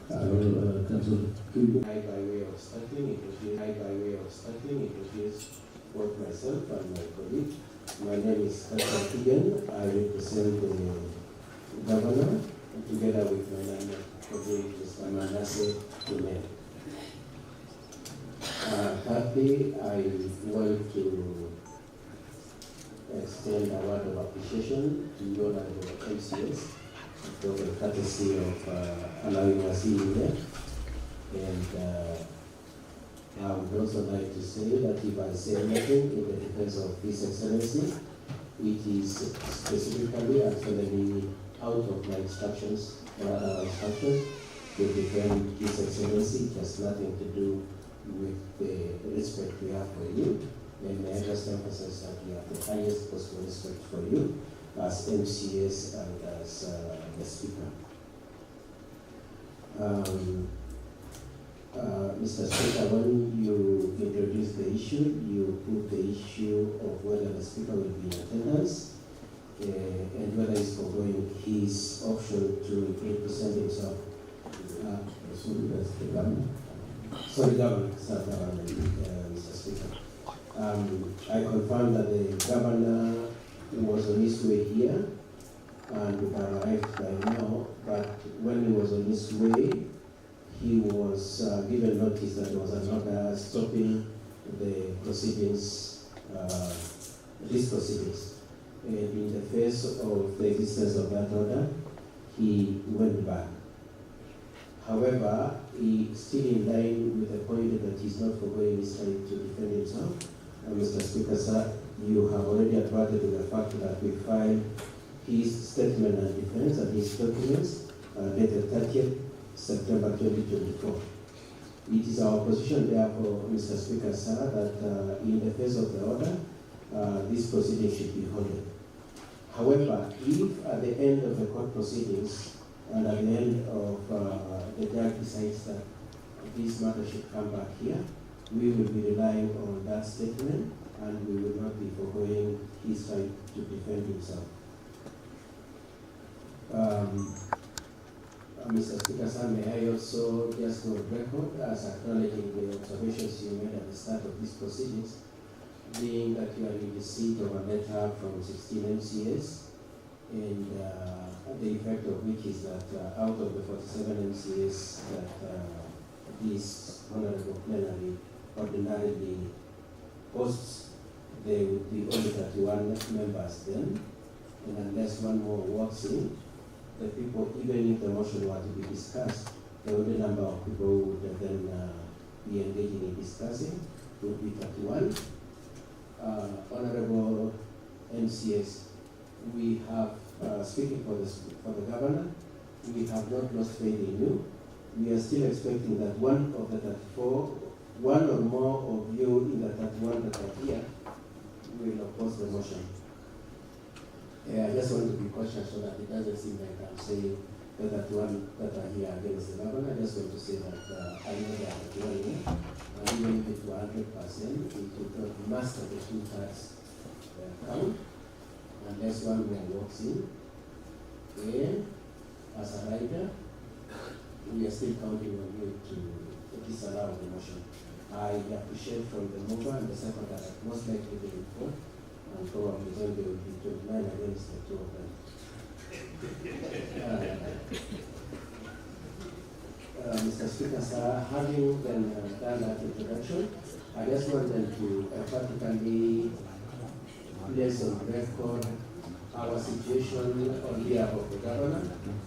Council. By way of starting, introduce both myself and my colleague. My name is Kericho Kigen. I represent the governor together with my colleague, Mr. Manasseh Tume. Thirdly, I want to extend a word of appreciation to your MCS for the courtesy of allowing us in here. And I would also like to say that if I say anything in the defense of His Excellency, it is specifically and solely out of my instructions or our instructions to defend His Excellency. It has nothing to do with the respect we have for you. And may I just emphasize that we have the highest possible respect for you as MCS and as the Speaker. Mr. Speaker, when you introduced the issue, you put the issue of whether the Speaker will be in attendance and whether he's foregoing his option to represent himself. Governor, Mr. Speaker. I confirm that the governor was on his way here and would have arrived by now, but when he was on his way, he was given notice that there was an order stopping the proceedings, these proceedings. And in the face of the existence of that order, he went back. However, he still in line with the point that he's not forgoing his right to defend himself. Mr. Speaker, sir, you have already adverted to the fact that we filed his statement and defense and his documents dated 30th September 2024. It is our position, therefore, Mr. Speaker, sir, that in the face of the order, this proceeding should be held. However, if at the end of the court proceedings and at the end of the judge decides that this matter should come back here, we will be relying on that statement and we will not be foregoing his right to defend himself. Mr. Speaker, sir, may I also just go on record as acknowledging the observations you made at the start of these proceedings, being that you are in receipt of a letter from 16 MCS, and the effect of which is that out of the 47 MCS that this honorable plenary ordinarily hosts, there would be only 31 members then, and unless one more walks in, the people, even if the motion were to be discussed, the only number of people who would then be engaging in discussing would be 31. Honorable MCS, we have, speaking for the governor, we have not lost faith in you. We are still expecting that one of the 34, one or more of you in the 31 that are here will oppose the motion. I just want to be cautious so that it doesn't seem like I'm saying the 31 that are here against the governor. I just want to say that I know that 31 here, and even if it were 100%, it would not master the 2/3 count unless one more walks in. And as a writer, we are still counting on you to disallow the motion. I appreciate from the mover and the secretary that most likely they will vote, and probably then there will be 29 against the two of them. Mr. Speaker, sir, having then done that introduction, I just want them to emphatically place on record our situation on behalf of the governor,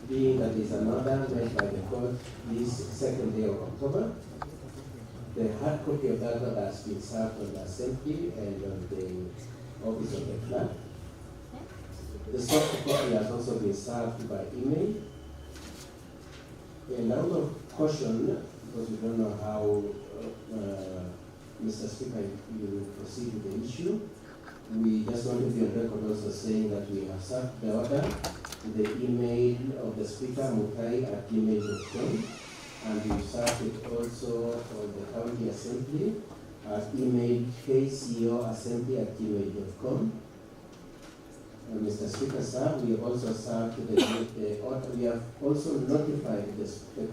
being that there is an order made by the court this 2nd day of October. The hard copy of that order has been served on the assembly and on the office of the clerk. The soft copy has also been served by email. And out of caution, because we don't know how, Mr. Speaker, you will proceed with the issue, we just want to be on record also saying that we have served the order to the email of the Speaker, mutai@gmail.com, and we served it also on the County Assembly at email kcoassembly@gmail.com. Mr. Speaker, sir, we have also served the order. We have also notified the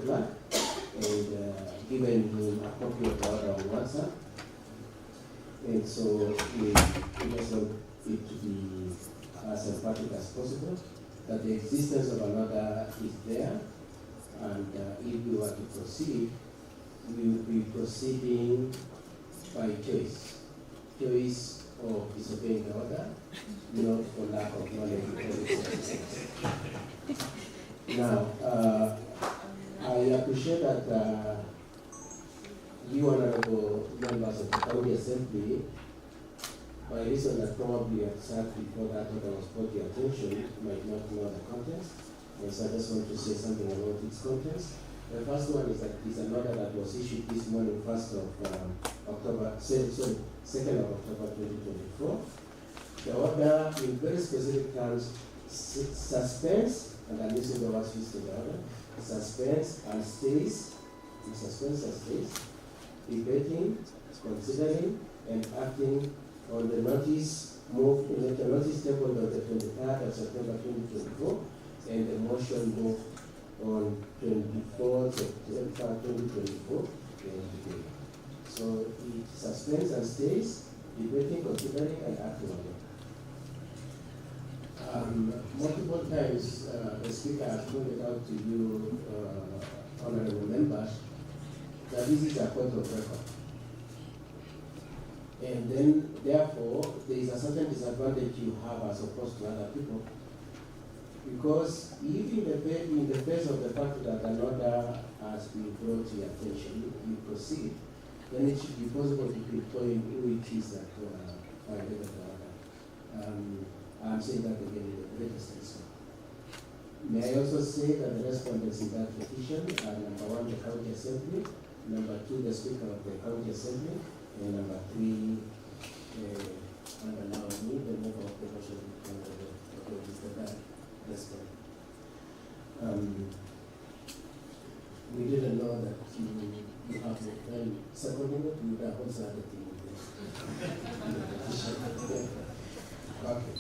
clerk copy of the order on WhatsApp. And so we just want it to be as emphatic as possible, that the existence of an order is there, and if we were to proceed, we will be proceeding by choice. Choice of disobeying the order, not for lack of knowledge. Now, I appreciate that you honorable members of the County Assembly, by reason that probably have sat before that order was brought to your attention, might not know the context. And so I just want to say something about its context. The first one is that it's an order that was issued this morning, 2nd of October 2024. The order, in very specific terms, suspends, and I'm using the words used in the order, suspends and stays, debating, considering, and acting on the notice moved in the notice tabled on the 23rd of September 2024, and the motion moved on 24th September 2024. So it suspends and stays, debating, considering, and acting on it. Multiple times, the Speaker has pointed out to you, honorable members, that this is a point of record. And then, therefore, there is a certain disadvantage you have as opposed to other people. Because if in the face of the fact that an order has been brought to your attention, you proceed, then it should be possible to pinpoint who it is that violated the order. I'm saying that again in the greatest respect. May I also say that the respondents in that petition are number 1, the County Assembly, number 2, the Speaker of the County Assembly, and number 3, and allow me the member of the motion of the respond. We didn't know that you have a very seconding it, you have also had a thing with this. Okay.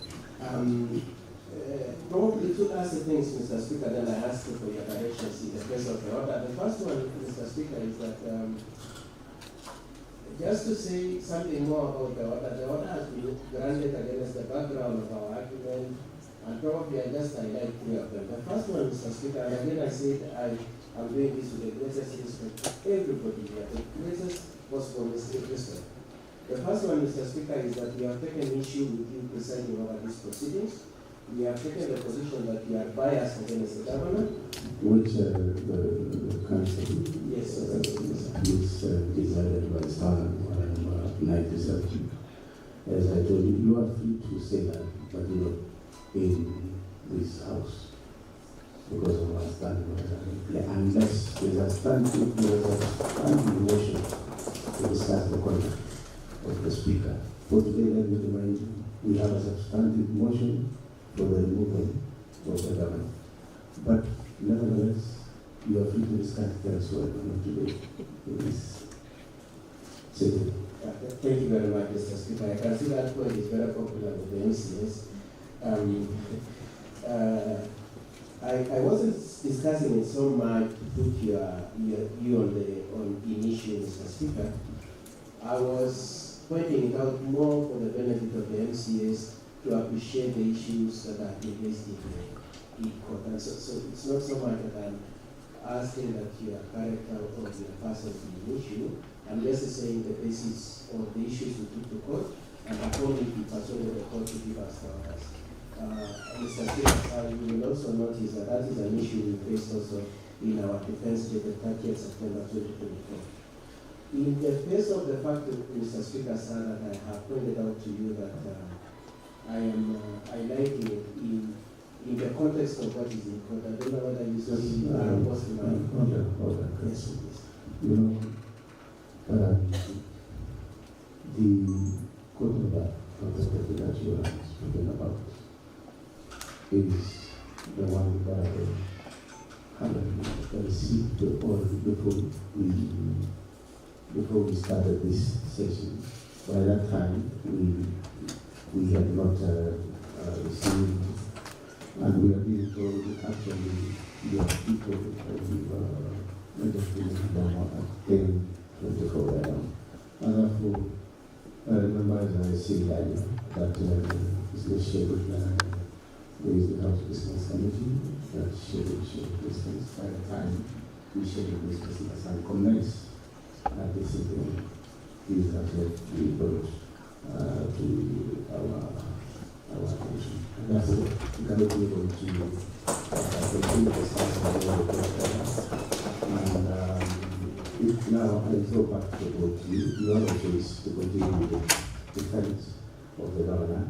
Probably two last things, Mr. Speaker, then I ask you for your directions in the case of the order. The first one, Mr. Speaker, is that just to say something more about the order has been granted against the background of our argument, and probably I just highlight 3 of them. The first one, Mr. Speaker, and again I said I'm doing this with the greatest respect to everybody here, the greatest possible respect. The first one, Mr. Speaker, is that we have taken issue with you presiding over these proceedings. We have taken the position that we are biased against the government. Which the council Yes, is decided by Stalin on 97. As I told you, you are free to say that, but you know, in this house, because of our standing, unless there's a standing motion to discuss the conduct of the Speaker. For today, let me remind you, we have a substantive motion for the removal of the government. But nevertheless, you are free to discuss it elsewhere, not today. Thank you very much, Mr. Speaker. I can see that point is very popular with the MCS. I wasn't discussing it so much to put you on the issue, Mr. Speaker. I was pointing it out more for the benefit of the MCS to appreciate the issues that have been raised in court. And so it's not so much that I'm asking that your character or your person be an issue. I'm just saying the basis of the issues we took to court, and according to persuaded the court to give us the orders. Mr. Speaker, you will also notice that that is an issue we faced also in our defense date, the 30th September 2024. In the face of the fact that, Mr. Speaker, sir, that I have pointed out to you that I am highlighting it in the context of what is in court. I don't know whether you see what's in mind. Yes, please. You know, the court order that you are speaking about is the one that I had received before we started this session. By that time, we had not received, and we are being told actually your people will at 10:25. city area that is not scheduled. There is the House Business Committee that scheduled business. By the time we schedule this business and commence the city, these have yet to be brought to our attention. And therefore, we cannot be able to continue to discuss and if now I throw back the vote to you, you are also to continue with the defense of the governor,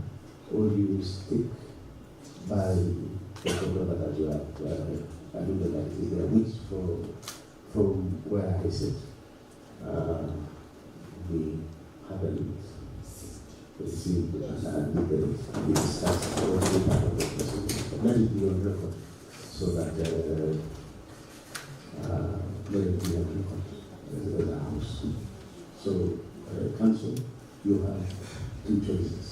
or you stick by the governor that you have alluded there, which from where I sit, we haven't received and we discussed all the part of the procedure. Let it be on record so that let it be on record as a house. So, council, you have two choices.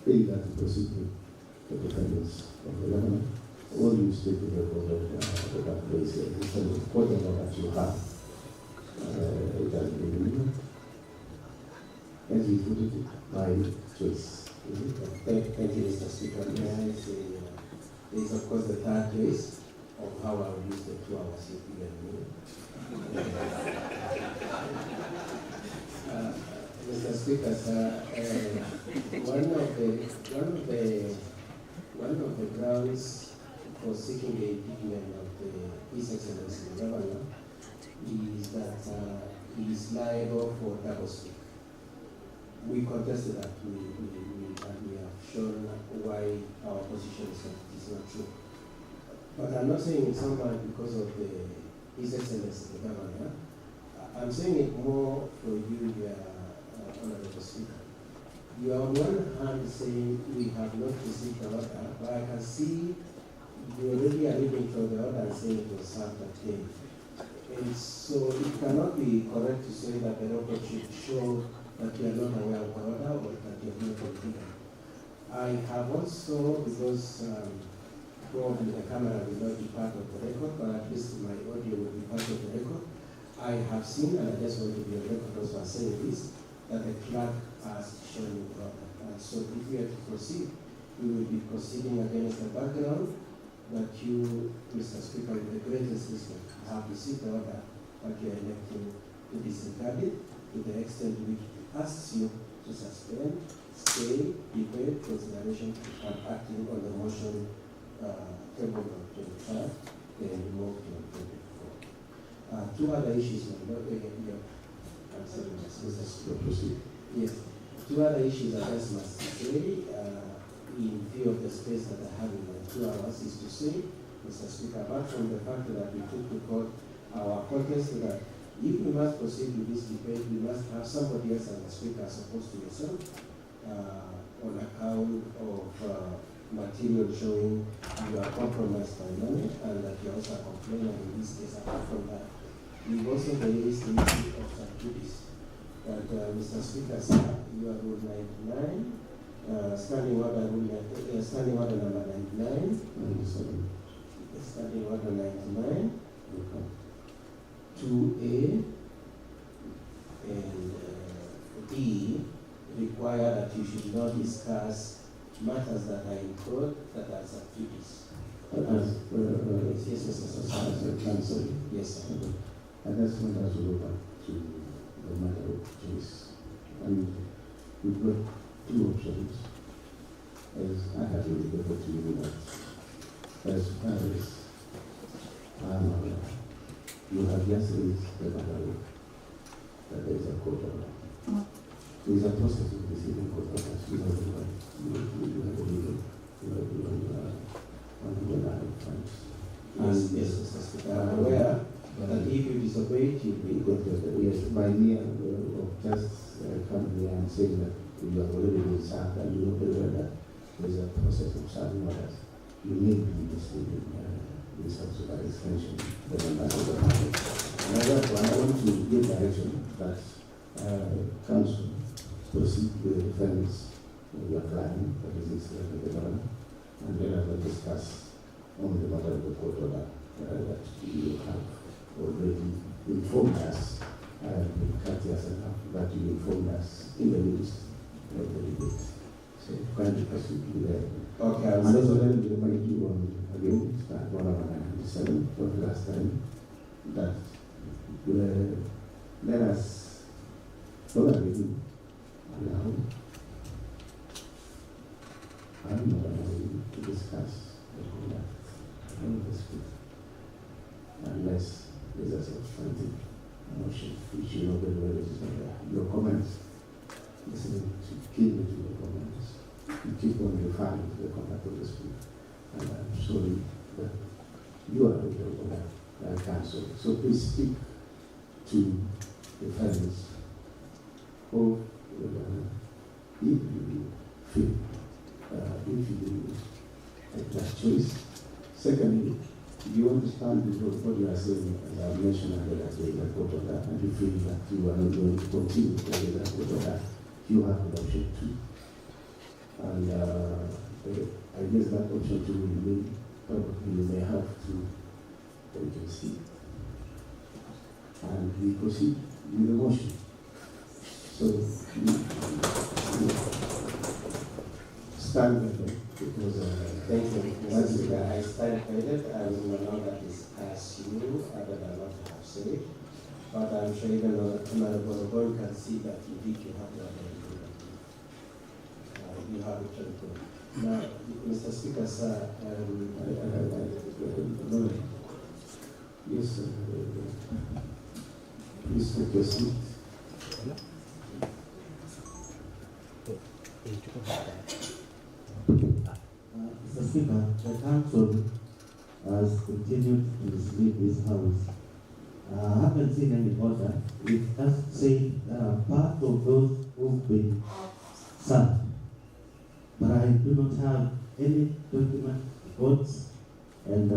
Either to proceed with the defendants of the government, or you stick with the court of that place. Instead of whatever that you have, it has been given. As you put it, by choice. Thank you, Mr. Speaker. May I say, there is of course the third choice of how I will use the 2 hours you've given me. Mr. Speaker, sir, one of the grounds for seeking the impeachment of His Excellency the Governor is that he is liable for double speak. We contested that. We have shown why our position is not true. But I'm not saying it somehow because of His Excellency the Governor. I'm saying it more for you, Honorable Speaker. You are on one hand saying we have not received the order, but I can see you already alluding to the order and saying it was served that day. And so it cannot be correct to say that the record should show that you are not aware of the order or that you are not aware. I have also, because probably the camera will not be part of the record, but at least my audio will be part of the record, I have seen, and I just want to be on record also as saying this, that the clerk has shown you the order. And so if we are to proceed, we will be proceeding against the background that you, Mr. Speaker, with the greatest respect, have received the order, but you are electing to disregard it to the extent to which it asks you to suspend, stay, debate, consideration, and acting on the motion table on 25, then move to 24. Two other issues, I'm sorry, Mr. Speaker. Yes. Two other issues I just must say, in view of the space that I have in my 2 hours, is to say, Mr. Speaker, apart from the fact that we took to court our contest that if we must proceed with this debate, we must have somebody else as a speaker as opposed to yourself on account of material showing you are compromised by money and that you are also a complainer in this case. Apart from that, we've also raised the issue of duties. That Mr. Speaker, sir, you are Rule 99, standing order number 99, standing order 99, 2A and D require that you should not discuss matters that are in court that are subjudice. Yes, Mr. Speaker. Yes, sir. And that's when I go back to the matter of choice. And we've got two options. As I have already got to you that as far as I'm aware, you have just raised the matter that there is a court order. There is a process of receiving court orders. You know the right. You have a legal. You have Yes, Mr. Speaker. I'm aware that if you disobey it, you'll be good. Yes, by me of just coming here and saying that you have already been served and you know very well that there is a process of serving others. You may be misleading this also by extension the members of the market. And therefore, I want to give direction that council proceed with the defense of your client, that is the government, and then I will discuss on the matter of the court order that you have already informed us, courteous enough that you informed us in the news of the debate. So kindly proceed with that. Okay, And also let me remind you again, that 197 for the last time, that let us probably allow to discuss the conduct of the speech, unless there's a substantive motion, which you know very well is not there. Your comments, listening to keenly to your comments, you keep on referring to the conduct of the speech, and I'm sorry that you are the council. So please speak to the friends of if you feel if you make that choice. Secondly, you understand what you are saying, as I mentioned earlier, that vote on that, and you feel that you are not going to continue to that vote on that, you have the option too. And I guess that option too will mean probably you may have to take a seat. And we proceed with the motion. So, stand with them, because thank you, Mr. Speaker. I stand committed. I will no longer discuss you other than what you have said. But I'm sure even Honorable Boy can see that indeed you have the you have it to do. Now, Mr. Speaker, sir, yes, please take your seat. Mr. Speaker, the council has continued to mislead this house. I haven't seen any order. It has said part of those who've been served, but I do not have any document, votes, and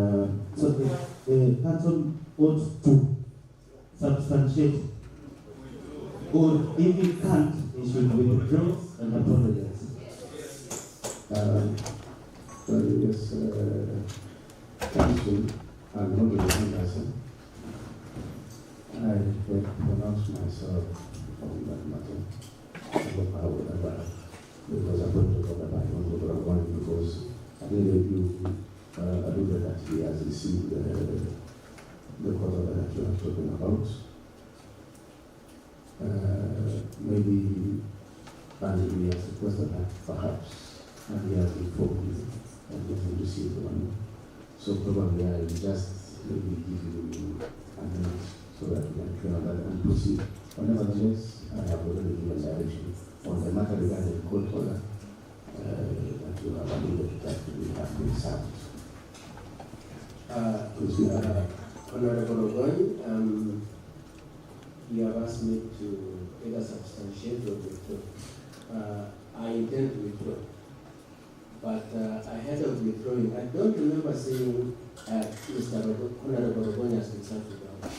so the council ought to substantiate, or if it can't, it should withdraw and apologize. Yes, council and Honorable Anderson, I pronounce myself on that matter. Because I'm going to talk about one because I think that you alluded that he has received the court order that you are talking about. Maybe, and we have requested that perhaps, and he has informed you that he has received one. So probably I will just maybe give you a minute so that we can clear that and proceed. But nevertheless, I have already given direction on the matter regarding the court order that you have alluded that we have been served. Honorable Ogoy, you have asked me to either substantiate or withdraw. I intend to withdraw. But ahead of withdrawing, I don't remember saying Mr. Honorable Ogoy has been served without.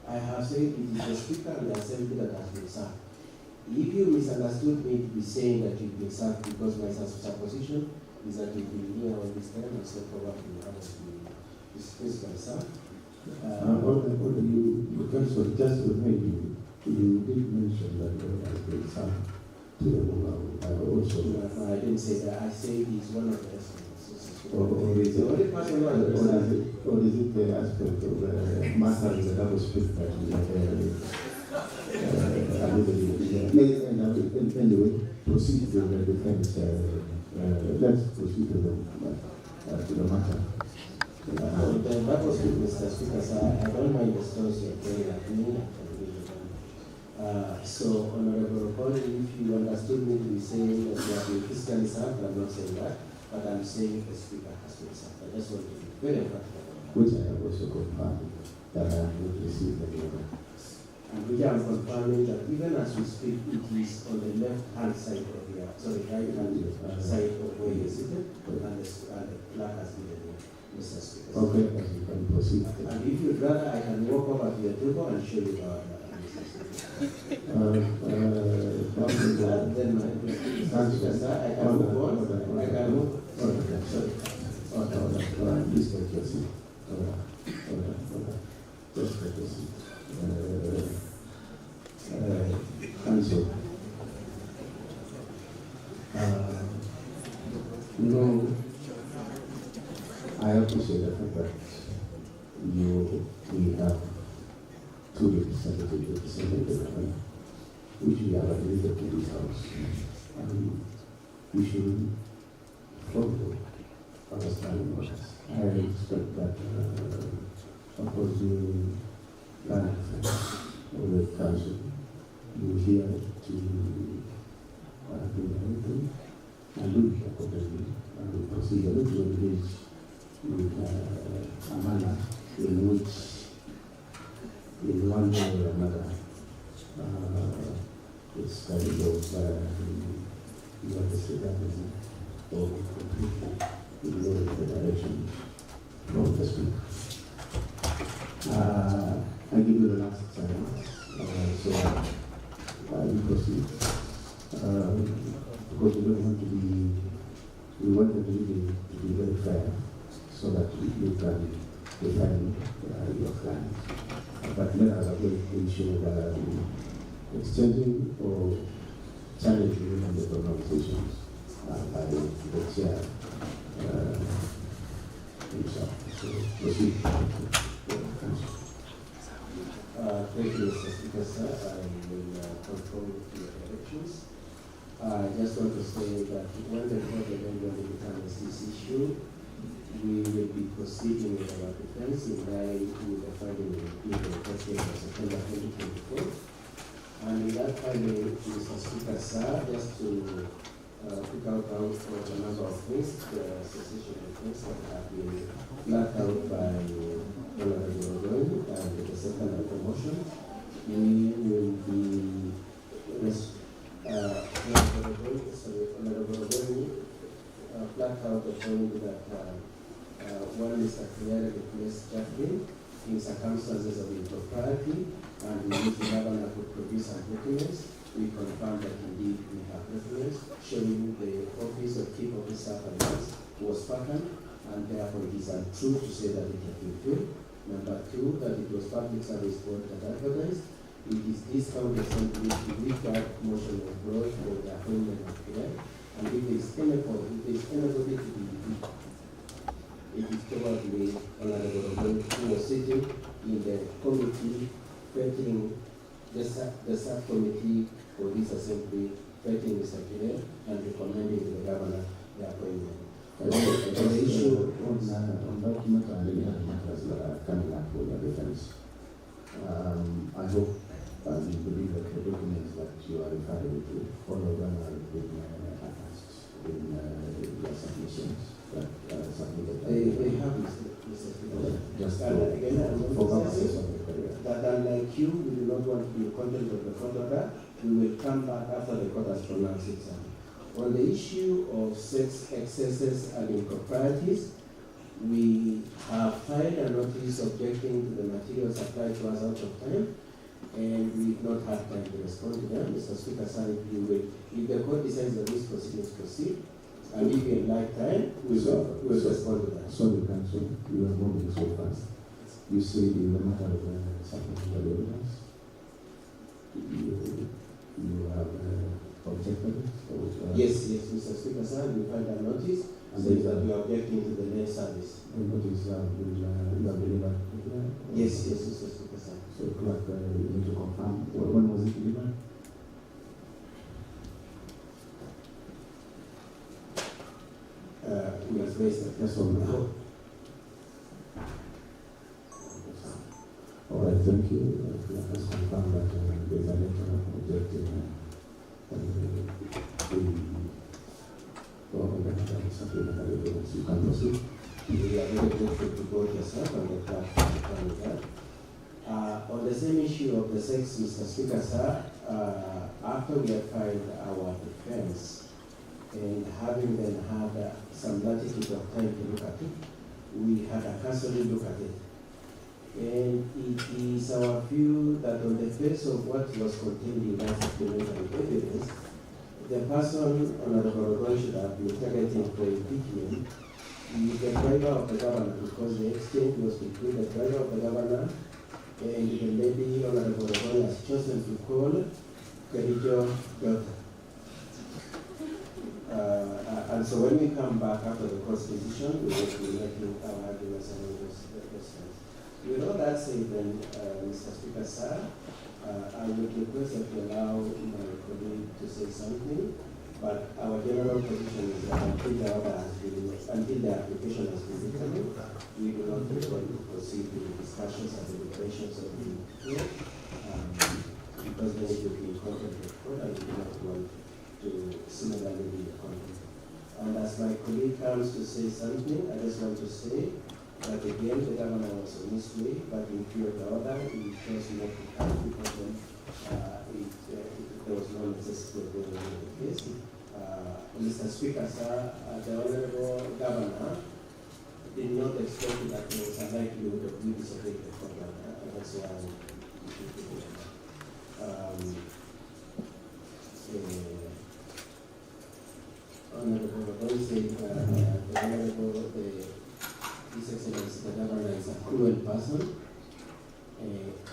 I have said it is the Speaker and the Assembly that has been served. If you misunderstood me to be saying that you've been served because my supposition is that you've been here all this time, and so probably you haven't been dismissed by served. You cancel just to make you did mention that you have been served to the woman. I also. No, I didn't say that. I say he's one of the residents. Or is the only person who has or is it the aspect of the matter is a double speak that we anyway, proceed to the defense. Let's proceed to the matter. That was with Mr. Speaker, sir. I don't mind the stories you're telling at me. So, Honorable Colin, if you understood me to be saying that you have been physically served, I'm not saying that, but I'm saying the Speaker has been served. I just want to be very practical. Which I have also confirmed that I have not received the order. And which I'm confirming that even as we speak, it is on the left-hand side of right-hand side of where you're seated, and the clerk has given you, Mr. Speaker. Okay, you can proceed. And if you'd rather, I can walk over to your table and show you our Mr. Speaker. Then my Speaker, sir, I can move on. I can move. Sorry. Please take your seat. Just take your seat. Council. appreciate the fact that we have two representatives of the Senate government, which we have agreed in this house. And we should follow understanding what I expect that of course the plan of the council will hear to do everything and do it accordingly and we proceed to engage with a manner in which in one way or another it's kind of you have to sit down or completely ignore the direction from the speaker. I give you the last time, so you proceed. Because we don't want to be, we want the meeting to be very fair so that you can defend your clients. But let us avoid the issue of exchanging or challenging the pronunciations by the chair himself. So proceed. Thank you, Mr. Speaker, sir. I will control your directions. I just want to say that when the court eventually becomes this issue, we will be proceeding with our defense in line with the finding in the first case of September 2024. And in that finding, Mr. Speaker, sir, just to pick out a number of things, the association of things that have been flagged out by Honorable Roy and the second promotion, we will be Honorable Roy flagged out the point that one is clearly replaced Jacqueline in circumstances of impropriety, and we need to have an produce some documents. We confirm that indeed we have documents showing the office of Chief Officer Finance was vacant, and therefore it is untrue to say that it has been filled. Number two, that it was public service board that advertised. It is this county assembly with that motion was brought for the appointment of Pierre. And if there is anybody to be defeated, it is probably Honorable Roy who was sitting in the committee vetting the subcommittee for this assembly, vetting Mr. Pierre and recommending to the governor the appointment. On the issue on that matter and the other matters that are coming up for your defense, I hope and you believe that the documents that you are referring to, all of them are been attached in your submissions that submitted. They have, Mr. Speaker. Just again, for purposes of the career. That unlike you, we do not want to be content of the court order. We will come back after the court has pronounced it. On the issue of sex excesses and improprieties, we have filed a notice objecting to the materials applied to us out of time, and we've not had time to respond to them. Mr. Speaker, sir, if the court decides that these proceedings proceed, and if we like time, we'll respond to that. Sorry, Council, you are moving so fast. You say in the matter of supplementary evidence, you have objected? Yes, Mr. Speaker, sir, we filed a notice saying that we are objecting to the net service. The notice you have delivered? Yes, Mr. Speaker, sir. So, clerk, you need to confirm. When was it delivered? We have raised the That's all now. All right, thank you. Let's confirm that there's a letter objecting supplementary evidence. You can proceed. We are very grateful to both yourself and the clerk for confirming that. On the same issue of the sex, Mr. Speaker, sir, after we had filed our defense and having then had some latitude of time to look at it, we had a cursory look at it. And it is our view that on the face of what was contained in that supplementary evidence, the person Honorable Roy should have been targeted for impeachment is the driver of the governor, because the exchange was between the driver of the governor and the lady Honorable Roy has chosen to call Kericho daughter. And so when we come back after the court's decision, we will be making our arguments and those things. With all that said, then, Mr. Speaker, sir, I would request that you allow my colleague to say something, but our general position is that until the application has been determined, we do not want to proceed with the discussions and deliberations of the court, because they need to be in contact with the court, and we do not want to similarly be in contact. And as my colleague comes to say something, I just want to say that again, the governor was on his way, but in view of the order, he chose not to come because then there was no necessity of going into the case. Mr. Speaker, sir, the Honorable Governor did not expect that there was a likelihood of we disobeying the court, and that's why Honorable His Excellency the Governor is a cruel person.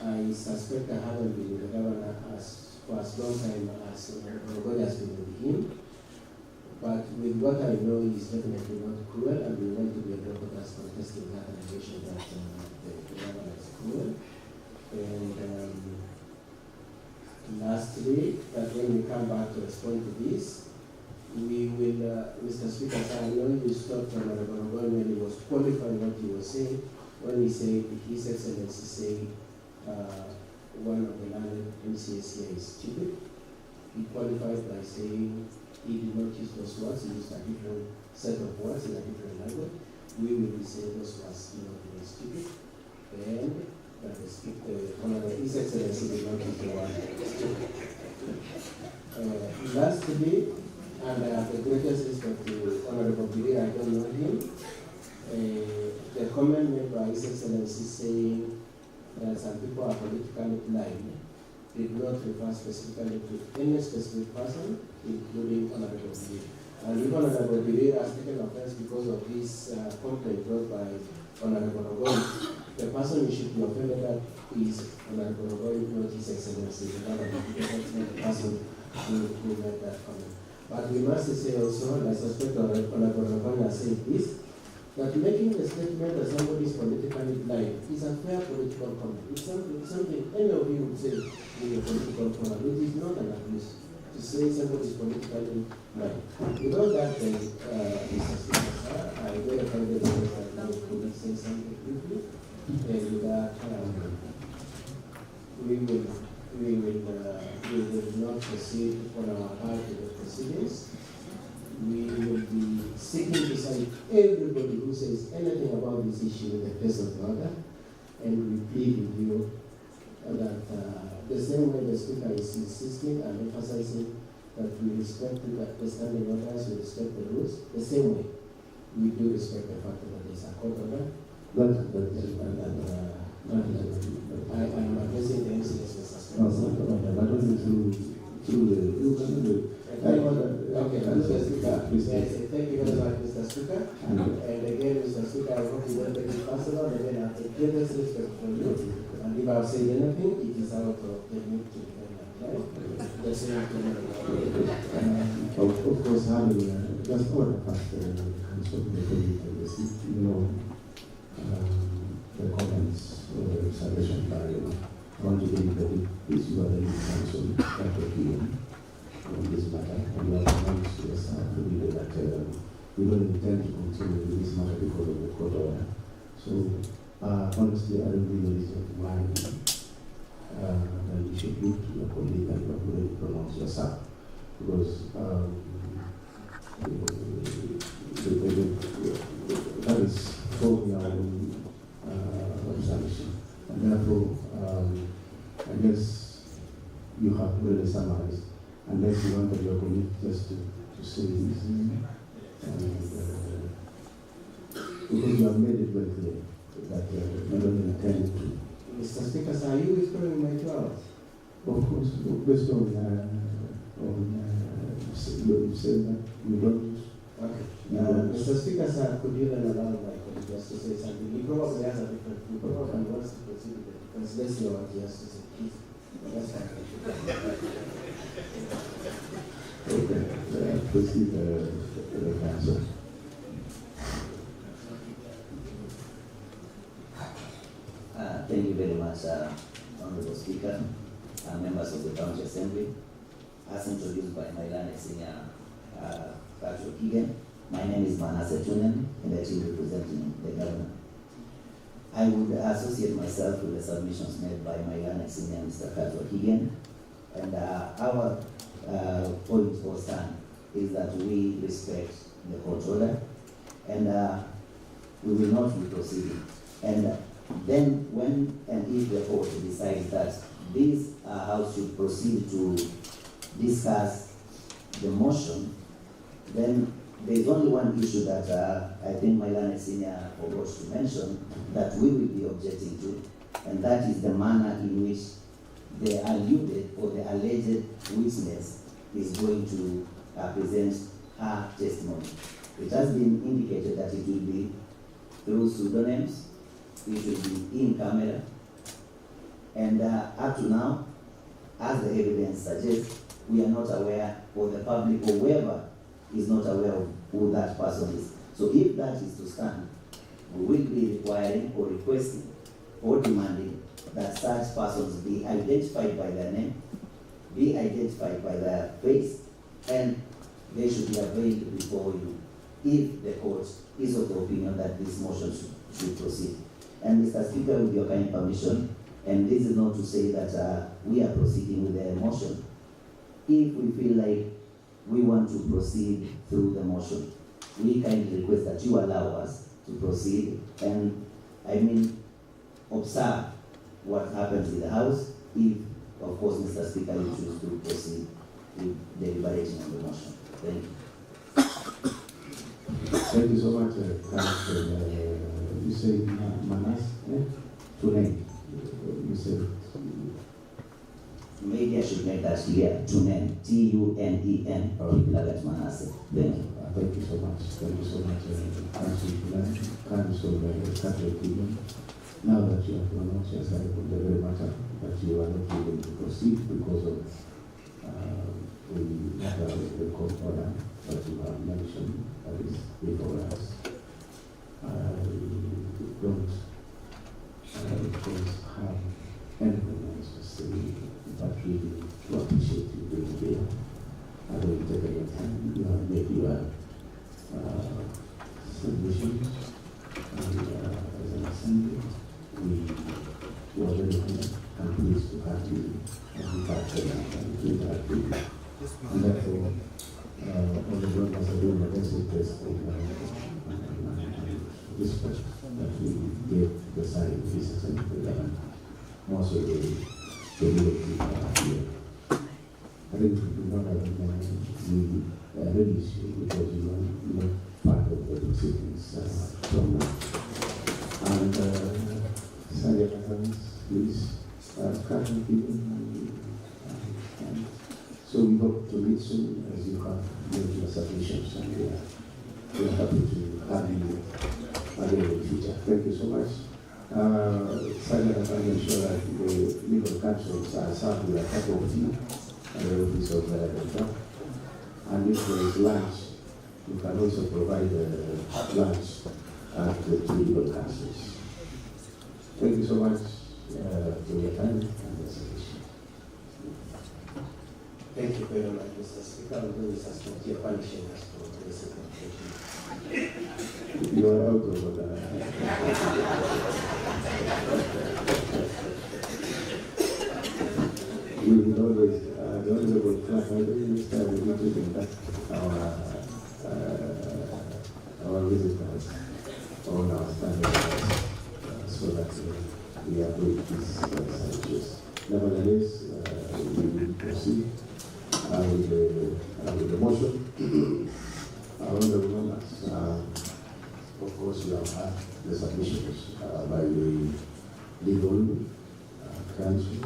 I suspect I haven't been with the Governor for as long time as God has been with him. But with what I know, he is definitely not cruel, and we want to be able to contesting that allegation that the Governor is cruel. And lastly, that when we come back to respond to this, we will, Mr. Speaker, I know you stopped Honorable when he was qualifying what he was saying, when he said, His Excellency said, one of the learned MCS here is stupid. He qualified by saying he did not use those words, he used a different set of words in a different language. We will be saying those words not being stupid. And that the Honorable His Excellency did not use the word stupid. Lastly, and I have the greatest respect to Honorable Biri, I don't know him. The comment made by His Excellency saying that some people are politically blind did not refer specifically to any specific person, including Honorable Biri. And if Honorable Biri has taken offense because of this complaint brought by Honorable Ogoy, the person who should be offended at is Honorable Ogoy, not His Excellency, the government, because that's not the person who made that comment. But we must say also, and I suspect Honorable Ogoy has said this, that making a statement that somebody is politically blind is a fair political comment. It's something any of you would say in a political comment. It is not an abuse to say somebody is politically blind. Without that, Mr. Speaker, I verify the request that my colleague say something briefly, and with that, we will not proceed on our part to the proceedings. We will be seeking to cite everybody who says anything about this issue in the place of the order, and we plead with you that the same way the Speaker is insisting and emphasizing that we respect the standing orders, we respect the rules, the same way we do respect the fact that there is a court order. I am addressing the MCS, Mr. Speaker. Okay, Mr. Speaker, thank you very much, Mr. Speaker. And again, Mr. Speaker, I hope you don't take it personal. Again, I have the greatest respect for you. And if I have said anything, it is out of the need to defend my life. The same to Of course, having just all the past the comments or the observation by I want to believe that this is what the council on this matter, and we have announced to us that we don't intend to continue with this matter because of the court order. So, honestly, I don't really reason why that we should look to your colleague and you have already pronounced yourself, because that is for our own observation, and therefore, I guess you have really summarized. Unless you wanted your colleague just to say this. Because you have made it very clear that you don't intend to. Mr. Speaker, are you whispering my 2 hours? Of course, based on you said that you don't. Okay. Mr. Speaker, sir, could you then allow my colleague just to say something? He probably has a different view, probably wants to proceed with it, because let's hear what he has to say. Please. That's fine. Okay, proceed. to the council. Thank you very much, Honorable Speaker, members of the County Assembly. As introduced by my learned senior Kericho Kigen, my name is Manasseh Tunen, and I will be representing the governor. I would associate myself with the submissions made by my learned senior Mr. Kericho Kigen, and our point or stand is that we respect the court order, and we will not be proceeding. And then when and if the court decides that this House should proceed to discuss the motion, then there is only one issue that I think my learned senior forgot to mention that we will be objecting to, and that is the manner in which the alluded or the alleged witness is going to present her testimony. It has been indicated that it will be through pseudonyms, it will be in camera, and up to now, as the evidence suggests, we are not aware, or the public or whoever is not aware of who that person is. So if that is to stand, we will be requiring or requesting or demanding that such persons be identified by their name, be identified by their face, and they should be available before you if the court is of the opinion that this motion should proceed. And Mr. Speaker, with your kind permission, and this is not to say that we are proceeding with the motion. If we feel like we want to proceed through the motion, we kindly request that you allow us to proceed and, observe what happens in the House if, of course, Mr. Speaker, you choose to proceed with deliberating on the motion. Thank you. Thank you so much, Council. You say Manas, Tunen. You said. Maybe I should make that clear. Tunen, T-U-N-E-N, Plagat Manasseh. Thank you. Thank you so much. Thank you so much, Council Tunen, Council Kericho Kigen. Now that you have pronounced yourself on the very matter that you are not able to proceed because of the court order that you have mentioned that is before us. I don't, of course, have anything else to say, but really to appreciate you being here. I will take your time. You have made your submissions, and as an assembly, we are very honored and pleased to have you and be part of that and to interact with you. And therefore, all the members are doing the best interest of respect that we give the side of this assembly and also the legal people are here. I think we do not have we release you because you are not part of the proceedings from now. And please, Kericho Kigen, and so we hope to meet soon as you have made your submissions, and we are happy to have you again in the future. Thank you so much. Silent, I'm sure that the legal counsels are served with a cup of tea at the office of the doctor. And if there is lunch, you can also provide lunch at the two legal counsels. Thank you so much for your time and the submission. Thank you very much, Mr. Speaker. I'm doing this as your punishing us for this interpretation. You are out of we will always, the Honorable Clark, I think this time we need to conduct our visitors on our standards so that we avoid these issues. Nevertheless, we will proceed with the motion. Honorable members, of course, you have had the submissions by the legal counsel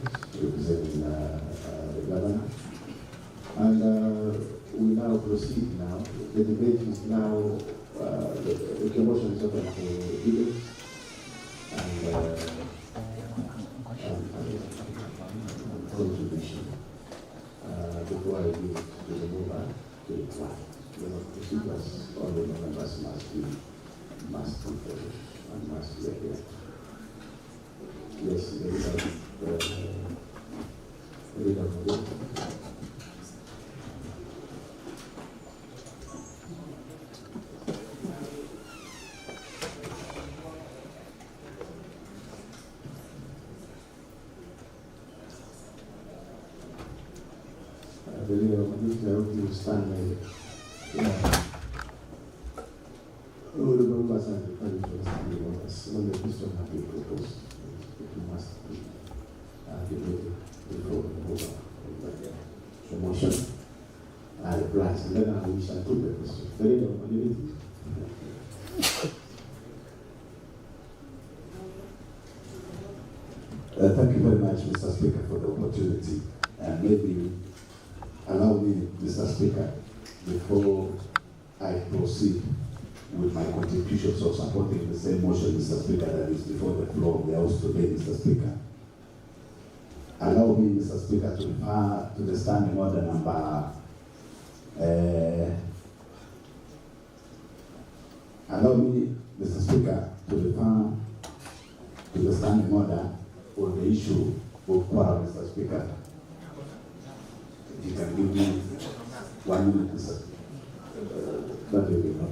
representing the governor. And we now proceed now. The debate is now, the motion is open for debate. And contribution before I give to the mover to reply. procedures, all the members must be followed and must be adhered. Yes, there is the leader of the stand there. All the members and the candidates when the question has been proposed, it must be debated before the mover of the motion and replies, and then we shall put the question. The leader of the thank you very much, Mr. Speaker, for the opportunity. And maybe allow me, Mr. Speaker, before I proceed with my contributions of supporting the same motion, Mr. Speaker, that is before the floor of the House today, Mr. Speaker. Allow me, Mr. Speaker, to refer to the standing order number. Allow me, Mr. Speaker, to refer to the standing order on the issue of quorum, Mr. Speaker. If you can give me 1 minute, Mr. That will be enough.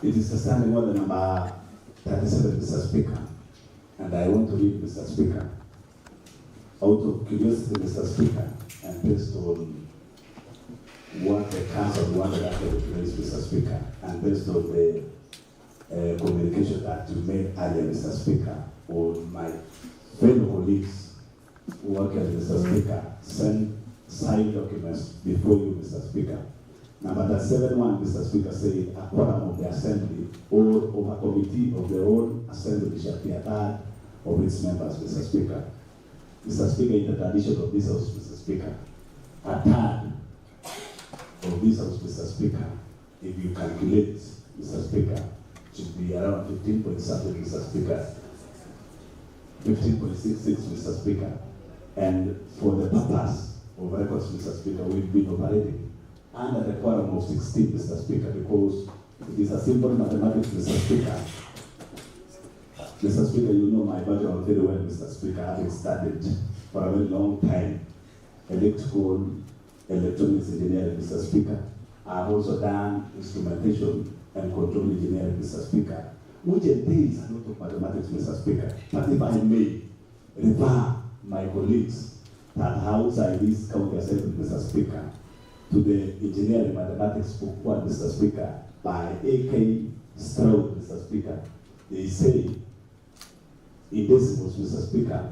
It is the standing order number 37, Mr. Speaker, and I want to read, Mr. Speaker, out of curiosity, Mr. Speaker, and based on what the council wanted after the place, Mr. Speaker, and based on the communication that you made earlier, Mr. Speaker, on my fellow colleagues who work at Mr. Speaker, send signed documents before you, Mr. Speaker. Number 7.1, Mr. Speaker, said a quorum of the assembly or of a committee of their own assembly shall be a third of its members, Mr. Speaker. Mr. Speaker, in the tradition of this House, Mr. Speaker, a third of this House, Mr. Speaker, if you calculate, Mr. Speaker, should be around 15 point something, Mr. Speaker, 15.66, Mr. Speaker. And for the purpose of records, Mr. Speaker, we've been operating under the quorum of 16, Mr. Speaker, because it is a simple mathematics, Mr. Speaker. Mr. Speaker, you know my background very well, Mr. Speaker, having studied for a very long time electronics engineering, Mr. Speaker. I've also done instrumentation and control engineering, Mr. Speaker, which entails a lot of mathematics, Mr. Speaker. But if I may refer my colleagues that are outside this county assembly, Mr. Speaker, to the engineering mathematics book one, Mr. Speaker, by A.K. Stroud, Mr. Speaker. They say, in decimals, Mr. Speaker,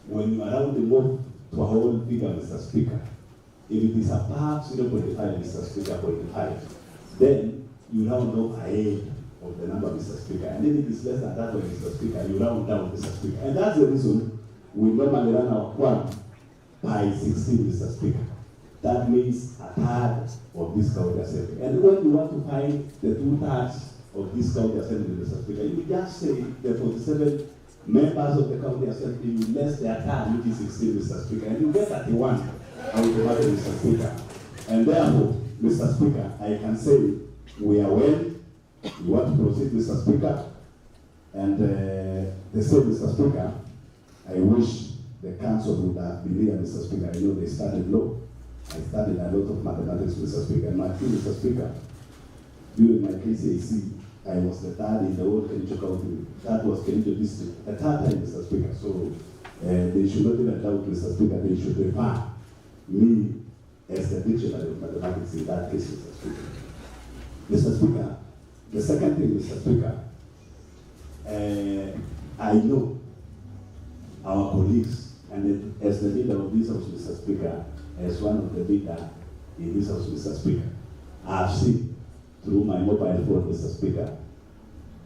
when you round them up to a whole figure, Mr. Speaker, if it is above 0.5, Mr. Speaker, 0.5, then you round up ahead of the number, Mr. Speaker. And if it is less than that, Mr. Speaker, you round down, Mr. Speaker. And that's the reason we normally run our quorum by 16, Mr. Speaker. That means a third of this county assembly. And when you want to find the 2/3 of this county assembly, Mr. Speaker, you just say the 47 members of the county assembly, you less their third, which is 16, Mr. Speaker, and you get 31 automatically, Mr. Speaker. And therefore, Mr. Speaker, I can say we are well. You want to proceed, Mr. Speaker, and they say, Mr. Speaker, I wish the council would have been here, Mr. Speaker. I know they studied law. I studied a lot of mathematics, Mr. Speaker, and my team, Mr. Speaker, during my KCAC, I was the third in the whole Kericho County. That was Kericho District, the third time, Mr. Speaker. So they should not even doubt, Mr. Speaker, they should refer me as the dictionary of mathematics in that case, Mr. Speaker. Mr. Speaker, the second thing, Mr. Speaker, I know our colleagues, and as the leader of this House, Mr. Speaker, as one of the leaders in this House, Mr. Speaker, I have seen through my mobile phone, Mr. Speaker,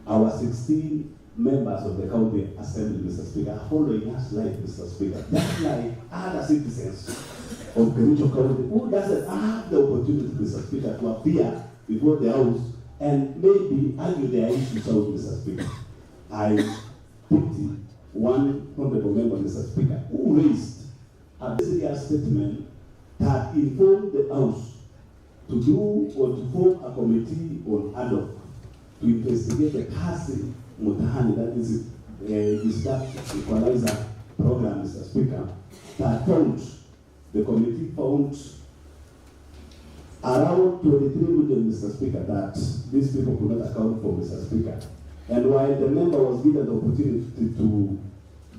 our 16 members of the county assembly, Mr. Speaker, are following us live, Mr. Speaker, just like other citizens of Kericho County who doesn't have the opportunity, Mr. Speaker, to appear before the House and maybe argue their issues out, Mr. Speaker. I pity one honorable member, Mr. Speaker, who raised a very statement that informed the House to do or to form a committee on ad hoc to investigate the Kasi Mutahani, that is that equalizer program, Mr. Speaker, that found, the committee found around 23 million, Mr. Speaker, that these people could not account for, Mr. Speaker. And while the member was given the opportunity to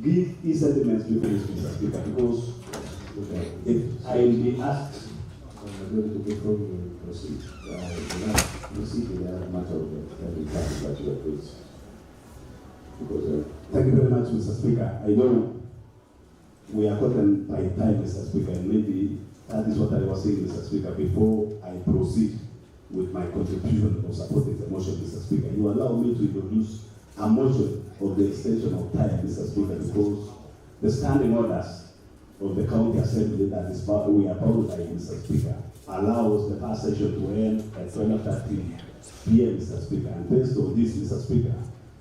give his sentiments before this, Mr. Speaker, because if I will be asked, I'm going to before we proceed, proceed with the matter of the that you have raised. Because thank you very much, Mr. Speaker. I know we are caught by time, Mr. Speaker, and maybe that is what I was saying, Mr. Speaker, before I proceed with my contribution of supporting the motion, Mr. Speaker. You allow me to introduce a motion of the extension of time, Mr. Speaker, because the standing orders of the County Assembly that is we are bound by, Mr. Speaker, allows the past session to end at 12:30 p.m., Mr. Speaker. And based on this, Mr. Speaker,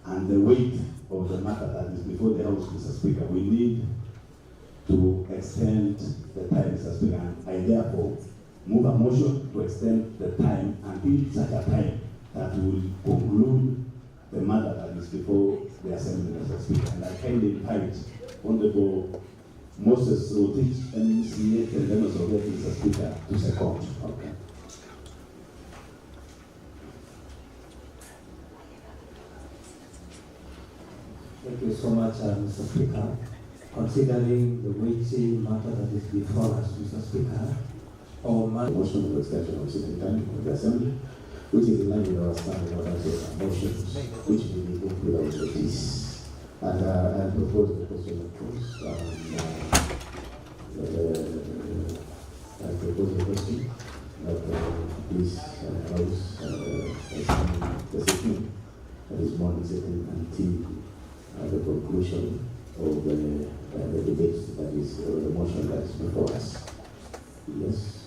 and the weight of the matter that is before the House, Mr. Speaker, we need to extend the time, Mr. Speaker. And I therefore move a motion to extend the time until such a time that will conclude the matter that is before the Assembly, Mr. Speaker. And I kindly invite Honorable Moses Rotich, MCA, and members of the Mr. Speaker, to second. Okay. Thank you so much, Mr. Speaker. Considering the weighty matter that is before us, Mr. Speaker, motion of extension of sitting time of the Assembly, which is in line with our standing orders of motions, which we will move without notice. And I propose the question of course. I propose the question that this House the sitting that is morning sitting until the conclusion of the debate that is the motion that is before us. Yes.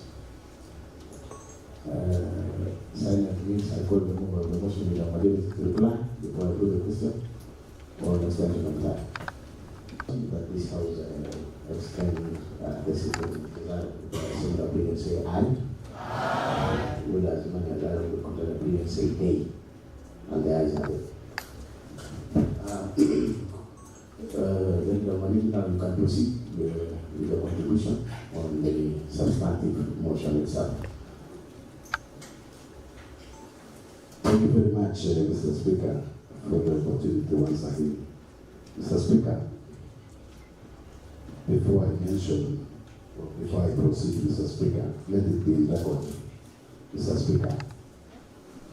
Silent means I call the mover of the motion with a majority to reply before I put the question or an extension of time. That this House extend the sitting similar opinion say aye. Will as many as I will control opinion say nay. And the ayes have it. Then now you can proceed with the contribution on the substantive motion itself. Thank you very much, Mr. Speaker, for the opportunity once again. Mr. Speaker, before I mention, or before I proceed, Mr. Speaker, let it be in record, Mr. Speaker,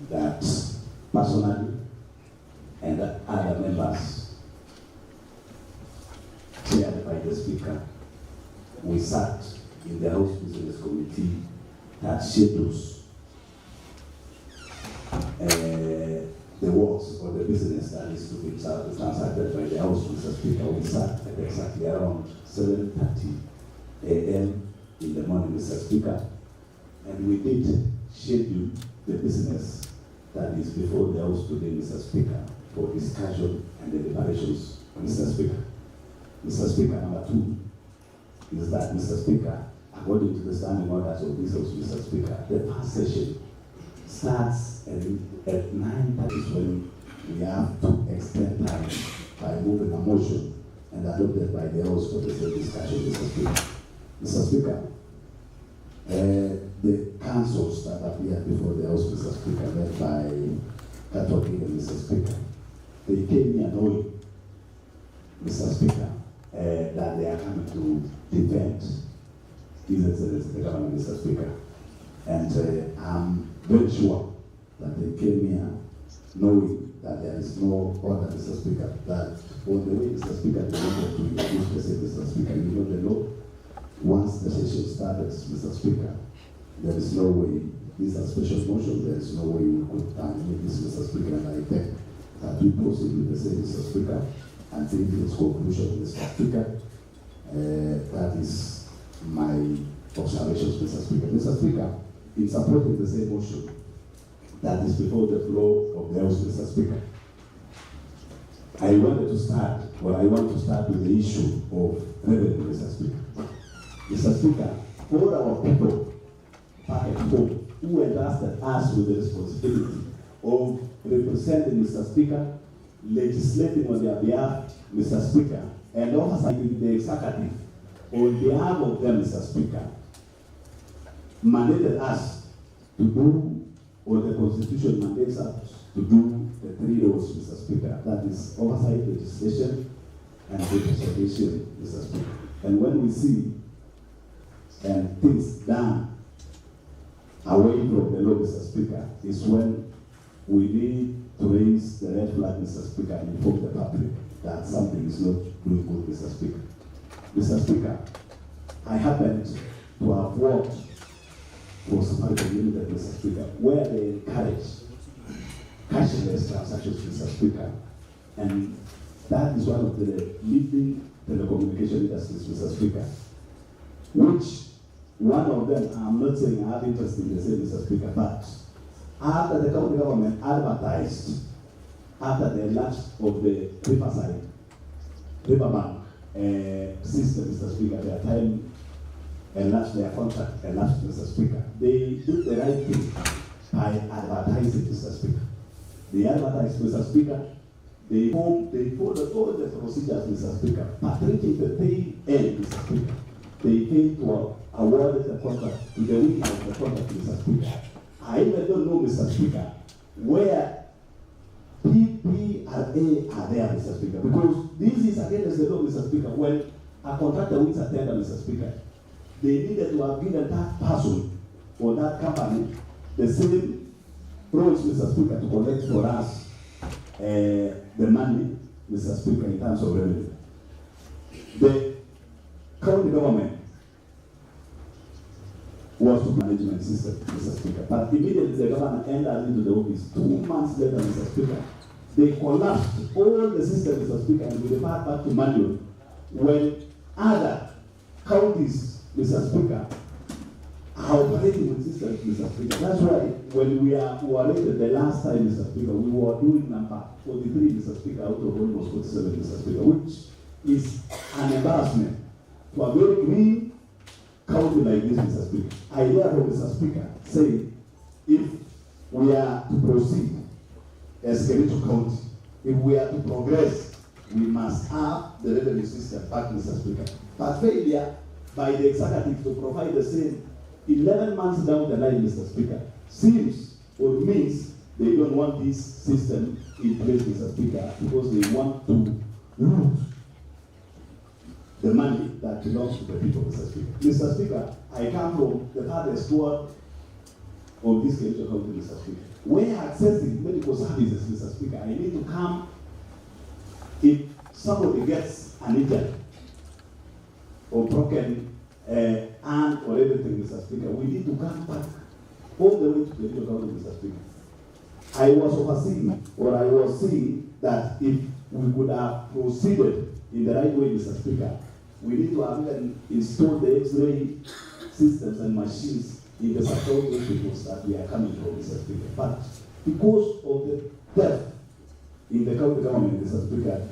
that personally and other members chaired by the Speaker, we sat in the House Business Committee that schedules the works or the business that is to be transacted by the House, Mr. Speaker. We sat at exactly around 7:30 a.m. in the morning, Mr. Speaker, and we did schedule the business that is before the House today, Mr. Speaker, for discussion and deliberations, Mr. Speaker. Mr. Speaker, number 2 is that, Mr. Speaker, according to the standing orders of this House, Mr. Speaker, the past session starts at 9:30 when we have to extend time by moving a motion and adopted by the House for the same discussion, Mr. Speaker. Mr. Speaker, the councils that appeared before the House, Mr. Speaker, led by Kericho and Mr. Speaker, they came here knowing, Mr. Speaker, that they are coming to defend His Excellency the Government, Mr. Speaker. And I'm very sure that they came here knowing that there is no order, Mr. Speaker, that on the way, Mr. Speaker, they wanted to introduce the same, Mr. Speaker. You know the law. Once the session starts, Mr. Speaker, there is no way, this is a special motion, there is no way we could terminate this, Mr. Speaker, and I beg that we proceed with the same, Mr. Speaker, until its conclusion, Mr. Speaker. That is my observations, Mr. Speaker. Mr. Speaker, in supporting the same motion that is before the floor of the House, Mr. Speaker, I want to start with the issue of revenue, Mr. Speaker. Mr. Speaker, all our people back at home who entrusted us with the responsibility of representing, Mr. Speaker, legislating on their behalf, Mr. Speaker, and oversighting the executive on behalf of them, Mr. Speaker, mandated us to do what the Constitution mandates us to do the three roles, Mr. Speaker. That is oversight legislation and representation, Mr. Speaker. And when we see things done away from the law, Mr. Speaker, is when we need to raise the red flag, Mr. Speaker, and inform the public that something is not doing good, Mr. Speaker. Mr. Speaker, I happened to have worked for Samaritan Limited, Mr. Speaker, where they encourage cashless transactions, Mr. Speaker. And that is one of the leading telecommunication industries, Mr. Speaker, which one of them, I'm not saying I have interest in the same, Mr. Speaker, but after the county government advertised, after the launch of the paperbank system, Mr. Speaker, their time elapsed, their contract elapsed, Mr. Speaker. They did the right thing by advertising, Mr. Speaker. They advertised, Mr. Speaker. They followed all the procedures, Mr. Speaker. But reaching the pay end, Mr. Speaker, they failed to award the contract to the winner of the contract, Mr. Speaker. I even don't know, Mr. Speaker, where PPRA are there, Mr. Speaker, because this is against the law, Mr. Speaker. When a contractor wins a tender, Mr. Speaker, they needed to have given that person or that company the same roles, Mr. Speaker, to collect for us the money, Mr. Speaker, in terms of revenue. The county government was to management system, Mr. Speaker. But immediately the governor entered into the office. 2 months later, Mr. Speaker, they collapsed all the system, Mr. Speaker, and we depart back to manual. When other counties, Mr. Speaker, are operating with systems, Mr. Speaker. That's why when we were elected the last time, Mr. Speaker, we were doing number 43, Mr. Speaker, out of almost 47, Mr. Speaker, which is an embarrassment to a very green county like this, Mr. Speaker. I therefore, Mr. Speaker, say if we are to proceed as Kericho County, if we are to progress, we must have the revenue system back, Mr. Speaker. But failure by the executive to provide the same 11 months down the line, Mr. Speaker, seems or means they don't want this system in place, Mr. Speaker, because they want to loot the money that belongs to the people, Mr. Speaker. Mr. Speaker, I come from the hardest ward of this Kericho County, Mr. Speaker. When accessing medical services, Mr. Speaker, I need to come if somebody gets an injury or broken arm or everything, Mr. Speaker, we need to come back all the way to Kericho County, Mr. Speaker. I was overseeing, or I was seeing that if we could have proceeded in the right way, Mr. Speaker, we need to have even installed the X-ray systems and machines in the sub-county hospitals that we are coming from, Mr. Speaker. But because of the depth in the county government, Mr. Speaker,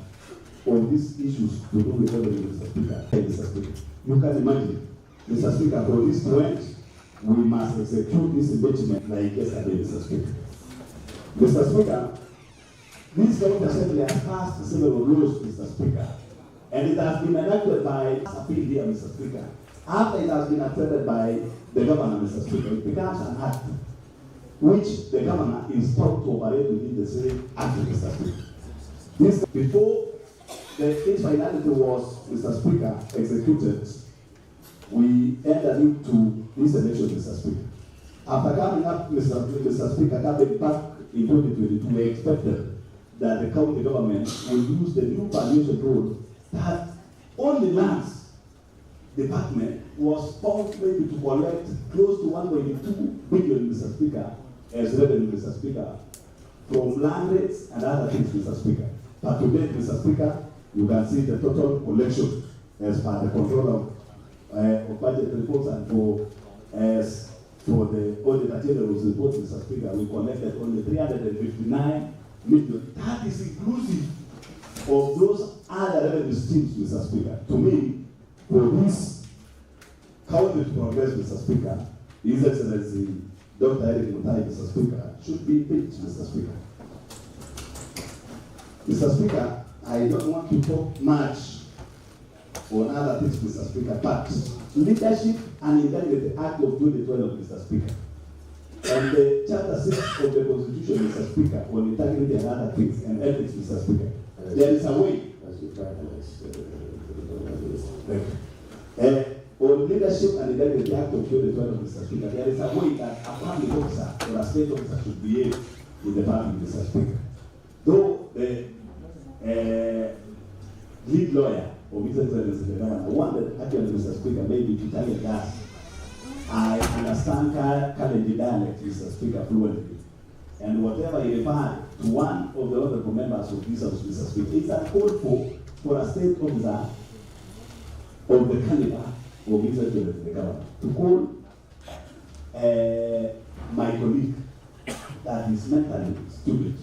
on these issues to do with revenue, Mr. Speaker, you can imagine, Mr. Speaker, for this point, we must execute this impeachment like yesterday, Mr. Speaker. Mr. Speaker, this county assembly has passed several laws, Mr. Speaker, and it has been enacted by appeal here, Mr. Speaker. After it has been accepted by the governor, Mr. Speaker, it becomes an act which the governor is taught to operate within the same act, Mr. Speaker. This before the finality was, Mr. Speaker, executed, we entered into this election, Mr. Speaker. After coming up, Mr. Speaker, coming back in 2022, we expected that the county government will use the new valuation rule that only lands department was found maybe to collect close to 1.2 billion, Mr. Speaker, as revenue, Mr. Speaker, from land rates and other things, Mr. Speaker. But today, Mr. Speaker, you can see the total collection as per the controller of budget reports and for the Auditor General's report, Mr. Speaker, we collected only 359 million. That is inclusive of those other revenue streams, Mr. Speaker. To me, for this county to progress, Mr. Speaker, His Excellency Dr. Eric Mutai, Mr. Speaker, should be picked, Mr. Speaker. Mr. Speaker, I don't want to talk much on other things, Mr. Speaker, but Leadership and Integrity Act of 2012, Mr. Speaker, and the Chapter 6 of the Constitution, Mr. Speaker, on integrity and other things, and ethics, Mr. Speaker. There is a way. On Leadership and Integrity Act of 2012, Mr. Speaker, there is a way that a public officer or a state officer should behave in the public, Mr. Speaker. Though the lead lawyer of His Excellency the Governor wanted, actually, Mr. Speaker, maybe to tell us, I understand Kalenji dialect, Mr. Speaker, fluently. And whatever he referred to one of the honorable members of this House, Mr. Speaker, it's a call for a state officer of the caliber of His Excellency the Governor to call my colleague that is mentally stupid,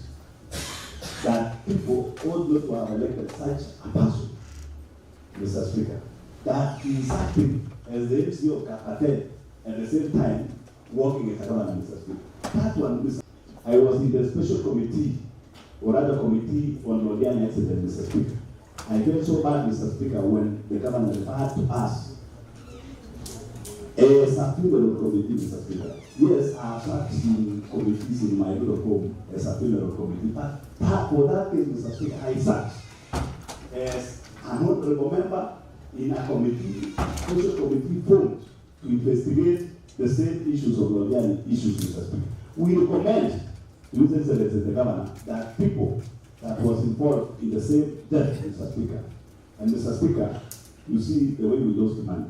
that people ought not to have elected such a person, Mr. Speaker, that he is acting as the MC of Cartel at the same time working as a governor, Mr. Speaker. That one, Mr. I was in the special committee, or other committee on Lodian accident, Mr. Speaker. I felt so bad, Mr. Speaker, when the governor referred to us as a funeral committee, Mr. Speaker. Yes, I have sat in committees in my little home as a funeral committee, but for that case, Mr. Speaker, I sat as an honorable member in a committee, social committee formed to investigate the same issues of Lodian issues, Mr. Speaker. We recommend to His Excellency the Governor that people that was involved in the same death, Mr. Speaker. And Mr. Speaker, you see the way we lost money.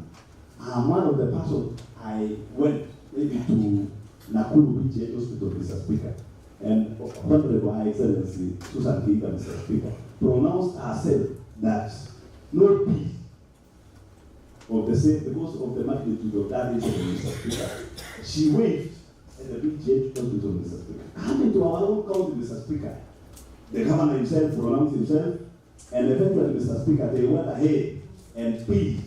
I'm one of the persons I went maybe to Nakuru Beach Hospital, Mr. Speaker, and Honorable High Excellency Susan Kiga, Mr. Speaker, pronounced herself that no peace of the same because of the magnitude of that incident, Mr. Speaker. She waved at the BGH hospital, Mr. Speaker. Coming to our own county, Mr. Speaker, the governor himself pronounced himself, and eventually, Mr. Speaker, they went ahead and paid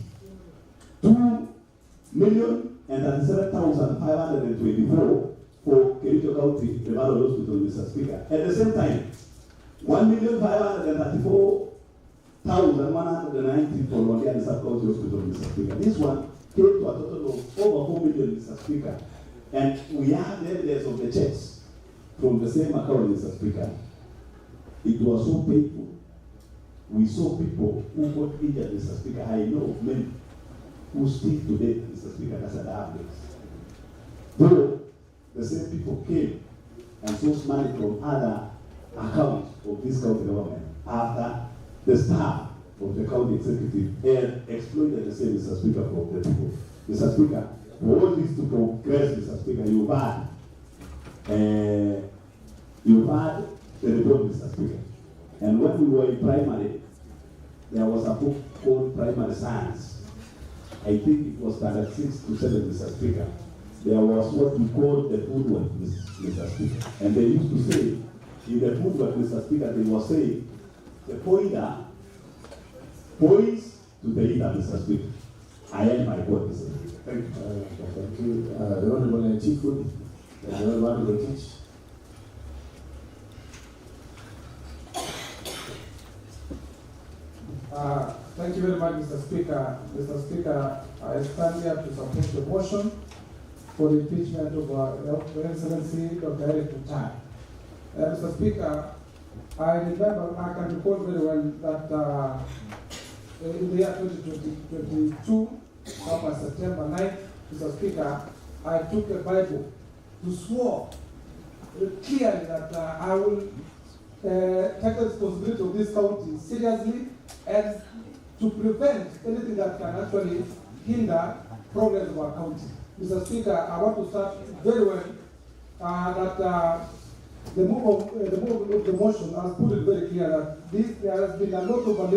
2,037,524 for Kericho County Referral Hospital, Mr. Speaker. At the same time, 1,534,190 for Londiani Sub-County Hospital, Mr. Speaker. This one came to a total of over 4 million, Mr. Speaker. And we have the evidence of the checks from the same account, Mr. Speaker. It was so painful. We saw people who got injured, Mr. Speaker. I know many who still today, Mr. Speaker, as an ambulance. Though the same people came and sourced money from other accounts of this county government after the staff of the county executive had exploited the same, Mr. Speaker, for the people. Mr. Speaker, for all this to progress, Mr. Speaker, you've had the report, Mr. Speaker. And when we were in primary, there was a book called Primary Science. I think it was standard 6 to 7, Mr. Speaker. There was what we call the food web, Mr. Speaker. And they used to say, in the food web, Mr. Speaker, they were saying, the pointer points to the eater, Mr. Speaker. I am my word, Mr. Speaker. Thank you. Thank you. The Honorable Chief Food, the Honorable Teach. Thank you very much, Mr. Speaker. Mr. Speaker, I stand here to support the motion for the impeachment of Your Excellency Dr. Eric Mutai. Mr. Speaker, I can recall very well that in the year 2022, on September 9th, Mr. Speaker, I took a Bible to swear clearly that I will take the responsibility of this county seriously and to prevent anything that can actually hinder progress of our county. Mr. Speaker, I want to start very well that the move of the motion has put it very clear that there has been a lot of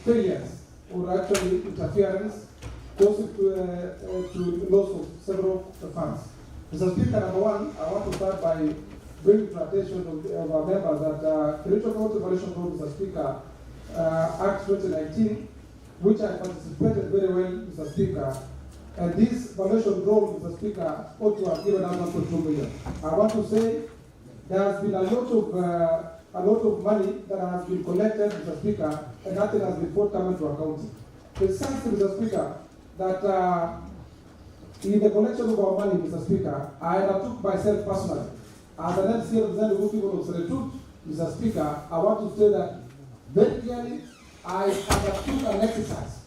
failures or actually interference causing to loss of several funds. Mr. Speaker, number one, I want to start by bringing to attention of our members that Kericho County Violation Law, Mr. Speaker, Act 2019, which I participated very well, Mr. Speaker, and this violation role, Mr. Speaker, ought to have given us 1.2 million. I want to say there has been a lot of money that has been collected, Mr. Speaker, and nothing has been forthcoming to our county. Besides, Mr. Speaker, that in the collection of our money, Mr. Speaker, I undertook myself personally as an MC representing the people of Kericho, Mr. Speaker. I want to say that very clearly, I undertook an exercise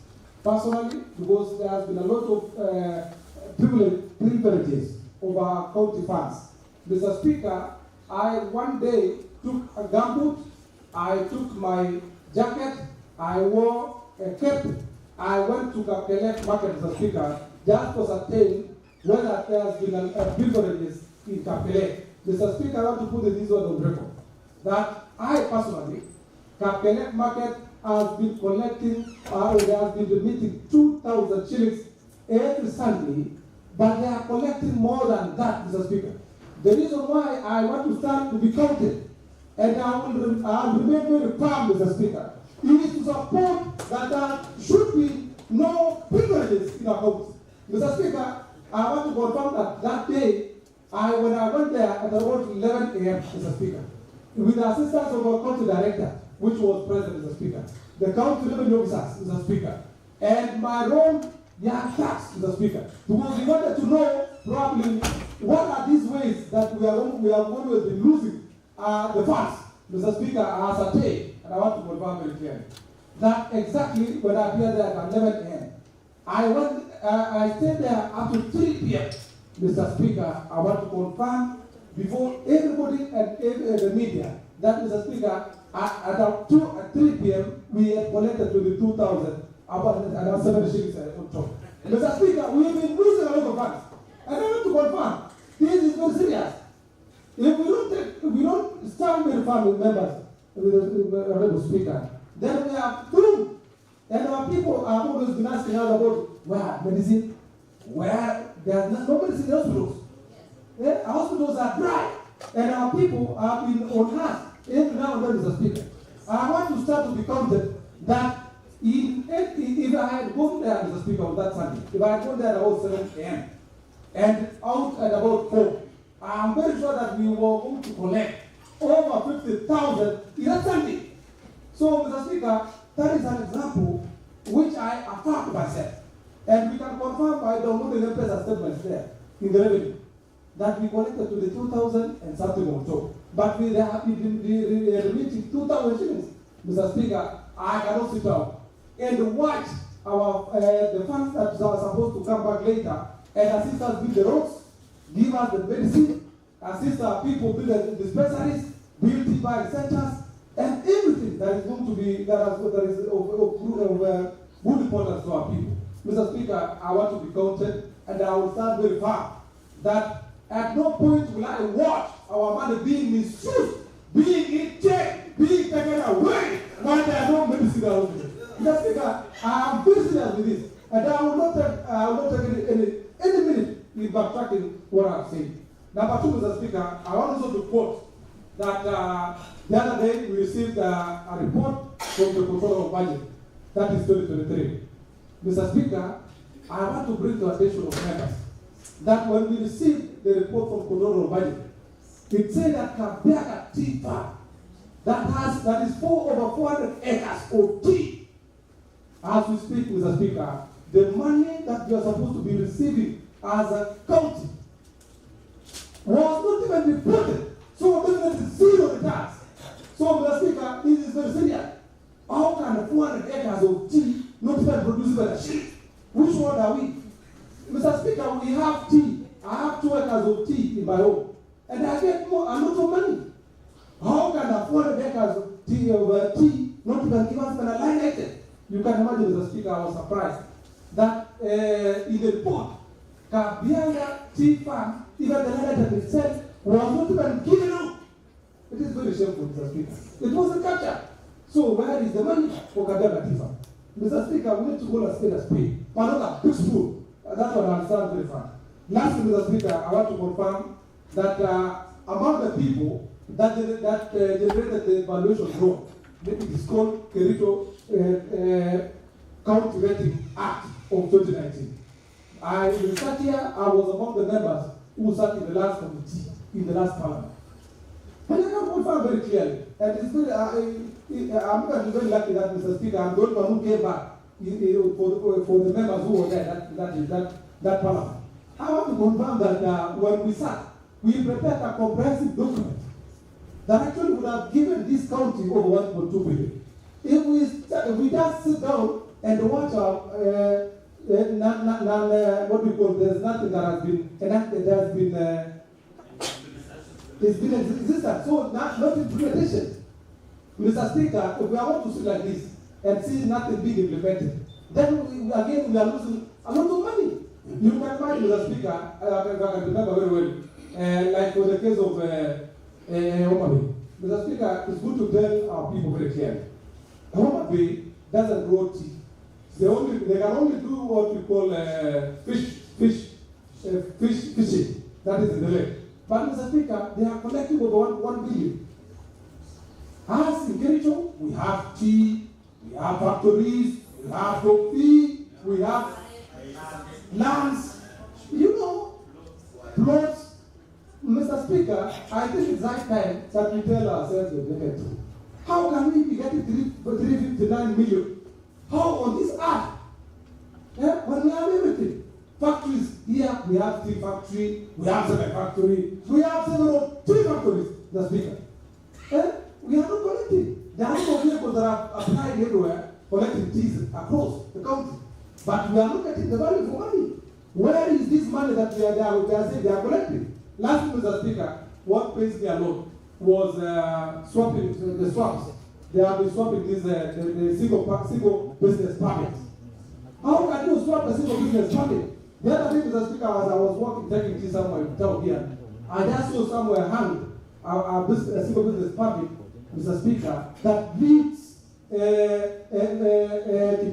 personally because there has been a lot of privileges over our county funds. Mr. Speaker, I one day took a gumboot, I took my jacket, I wore a cap, I went to collect market, Mr. Speaker, just to ascertain whether there has been a privileges in Kapele. Mr. Speaker, I want to put this word on record that I personally, Kapele market has been collecting, there has been remitting 2,000 shillings every Sunday, but they are collecting more than that, Mr. Speaker. The reason why I want to start to be counted, and I will remain very firm, Mr. Speaker, is to support that there should be no privileges in our homes. Mr. Speaker, I want to confirm that day, when I went there at about 11 a.m., Mr. Speaker, with the assistance of our county director, which was present, Mr. Speaker, the county revenue officers, Mr. Speaker, and my own young clerks, Mr. Speaker, because we wanted to know probably what are these ways that we have always been losing the funds, Mr. Speaker, as a day, and I want to confirm very clearly that exactly when I appeared there at 11 a.m., I stayed there up to 3 p.m. Mr. Speaker, I want to confirm before everybody and the media that, Mr. Speaker, at 3 p.m., we had collected 22,000, about 7 shillings on top. Mr. Speaker, we have been losing a lot of funds. And I want to confirm, this is very serious. If we don't stand very firm with members, with the Honorable Speaker, then we are doomed. And our people are always been asking us about where medicine, where there's no medicine in hospitals. Yeah, our hospitals are dry, and our people have been on earth every now and then, Mr. Speaker. I want to start to be counted that if I had gone there, Mr. Speaker, on that Sunday, if I had gone there at about 7 a.m. and out at about 4, I'm very sure that we were going to collect over 50,000 in that Sunday. So, Mr. Speaker, that is an example which I affirm myself. And we can confirm by downloading the press statements there in the revenue that we collected to the 2,000 and something on top. But we have been reaching 2,000 shillings. Mr. Speaker, I cannot sit down and watch the funds that are supposed to come back later and assist us build the roads, give us the medicine, assist our people build the dispensaries, build TBI centers, and everything that is going to be that is of good importance to our people. Mr. Speaker, I want to be counted, and I will stand very firm that at no point will I watch our money being misused, being in check, being taken away when there are no medicine around. Mr. Speaker, I am very serious with this, and I will not take any minute in backtracking what I have said. Number two, Mr. Speaker, I want also to quote that the other day we received a report from the Controller of Budget, that is 2023. Mr. Speaker, I want to bring to attention of members that when we received the report from Controller of Budget, it said that Kabiaga tea farm that is over 400 acres of tea. As we speak, Mr. Speaker, the money that you are supposed to be receiving as a county was not even reported. So definitely zero returns. So, Mr. Speaker, this is very serious. How can 400 acres of tea not even produce by a sheep? Which one are we? Mr. Speaker, we have tea. I have 2 acres of tea in my home. And I get a lot of money. How can 400 acres of tea not even give us a line item? You can imagine, Mr. Speaker, I was surprised that in the report, Kabiaga Tea Farm, even the line item itself, was not even given out. It is very shameful, Mr. Speaker. It wasn't captured. So where is the money for Kabiaga Tea Farm? Mr. Speaker, we need to call a spade. But not a big spoon. That's what I understand very fine. Lastly, Mr. Speaker, I want to confirm that among the people that generated the evaluation drone, it is called Kericho County Rating Act of 2019. In that year, I was among the members who sat in the last committee, in the last parliament. And I can confirm very clearly, and it's very, I'm going to be very lucky that, Mr. Speaker, I'm the only one who came back for the members who were there, that parliament. I want to confirm that when we sat, we prepared a comprehensive document that actually would have given this county over 1.2 billion. If we just sit down and watch what we call, there's nothing that has been enacted, there has been it's been existent, so not implementation. Mr. Speaker, if we are going to sit like this and see nothing being implemented, then we are losing a lot of money. You can imagine, Mr. Speaker, I can remember very well, like for the case of Homabay. Mr. Speaker, it's good to tell our people very clearly. Homabay doesn't grow tea. They can only do what we call fishing. That is in the lake. But Mr. Speaker, they are collecting over 1 billion. As in Kericho, we have tea, we have factories, we have coffee, we have lands, plots. Mr. Speaker, I think it's high time that we tell ourselves the truth. How can we be getting 359 million? How on this earth? When we have everything. Factories, here we have steel factory, we have cement factory, we have three factories, Mr. Speaker. We are not collecting. There are no vehicles that are applied everywhere, collecting teas across the country. But we are not getting the value for money. Where is this money that we are saying they are collecting? Last week, Mr. Speaker, what pains me a lot was swapping the swaps. They have been swapping this the single business permit. How can you swap a single business permit? The other thing, Mr. Speaker, as I was walking, taking tea somewhere in town here, I just saw somewhere hang a single business permit, Mr. Speaker, that leads the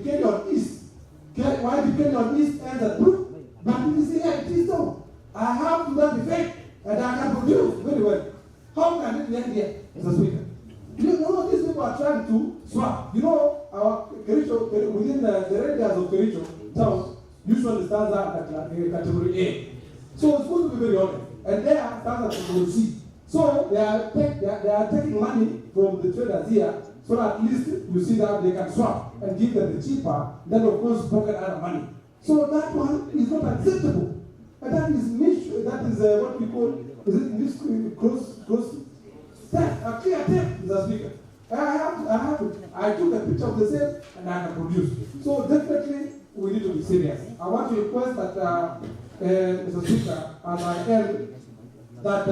Kericho East. Why the Kericho East ends at Brook? But it is here, it is so. I have to that effect, and I can produce very well. How can it end here, Mr. Speaker? You know, these people are trying to swap. Our Kericho, within the radius of Kericho town, usually stands at category A. So it's going to be very honest. And they are stands at category C. So they are taking money from the traders here, so that at least you see that they can swap and give them the cheaper, then of course pocket other money. So that one is not acceptable. And that is what we call, cross theft, a clear theft, Mr. Speaker. I took a picture of the same and I can produce. So definitely we need to be serious. I want to request that, Mr. Speaker, as I end, that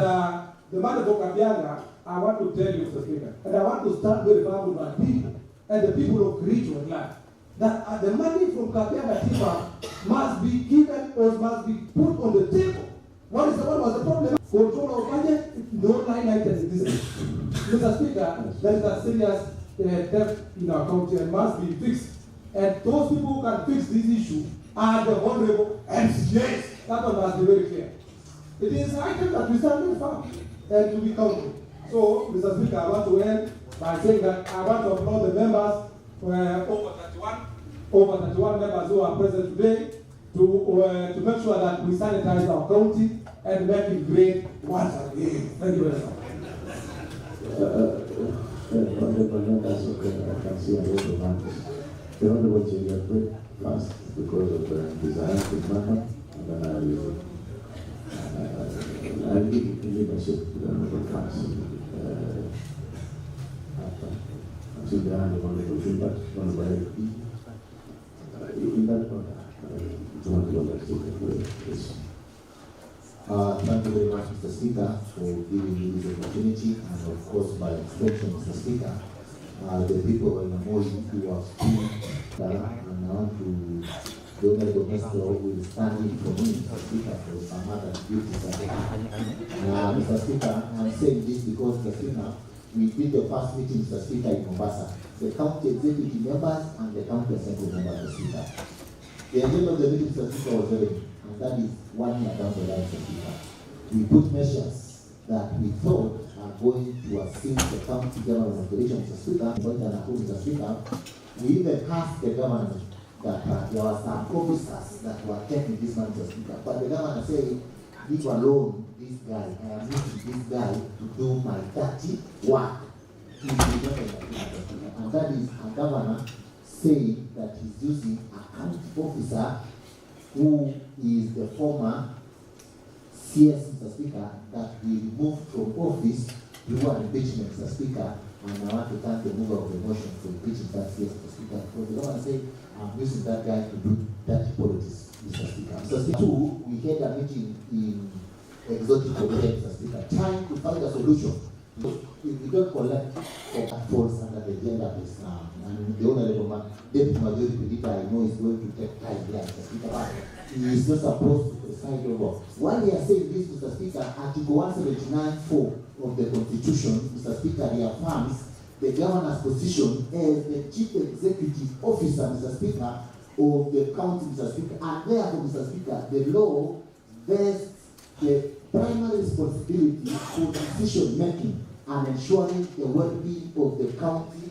the matter for Kabianga, I want to tell you, Mr. Speaker, and I want to start very firm with my people and the people of Kericho at large, that the money from Kabianga Timber must be given or must be put on the table. What was the problem? Control of budget, no line items exist. Mr. Speaker, there is a serious debt in our country and must be fixed. And those people who can fix this issue are the honorable MCAs. That one must be very clear. It is an item that we stand very firm and to be counted. So, Mr. Speaker, I want to end by saying that I want to applaud the members, over 31 members who are present today, to make sure that we sanitize our county and make it great once again. Thank you very much. I can see a lot of hands. The Honorable Chair, first because of the desire to matter, and then I'll give leadership to the Honorable Council. To the Honorable Gilbert, Honorable in that order, Thank you very much, Mr. Speaker, for giving me this opportunity, and of course, by extension, Mr. Speaker, the people in Moi who are still and now to the Honorable Minister will stand in for me, Mr. Speaker, for some other duties. Mr. Speaker, I'm saying this because, Mr. Speaker, we did the first meeting, Mr. Speaker, in Mombasa. the county executive members and the county assembly members, Mr. Speaker. The agenda of the meeting, Mr. Speaker, was ready, and that is 1 year down the line, Mr. Speaker. We put measures that we thought are going to assist the county government operation, Mr. Speaker, Mr. Speaker. We even asked the government that there were some officers that were taking this man, Mr. Speaker, but the government said, leave alone this guy. I am using this guy to do my dirty work. And that is a governor saying that he's using a county officer who is the former CS, Mr. Speaker, that we removed from office through an impeachment, Mr. Speaker, and I want to thank the mover of the motion for impeaching that CS, Mr. Speaker, because the governor said, I'm using that guy to do dirty politics, Mr. Speaker. Mr. Speaker, two, we had a meeting in exotic Korea, Mr. Speaker, trying to find a solution. If we don't collect that falls under the gender based and the honorable deputy majority leader, I know is going to take time there, Mr. Speaker, but he is not supposed to preside over. While we are saying this, Mr. Speaker, Article 179(4) of the Constitution, Mr. Speaker, reaffirms the governor's position as the chief executive officer, Mr. Speaker, of the county, Mr. Speaker, and therefore, Mr. Speaker, the law vests the primary responsibility for decision making and ensuring the well-being of the county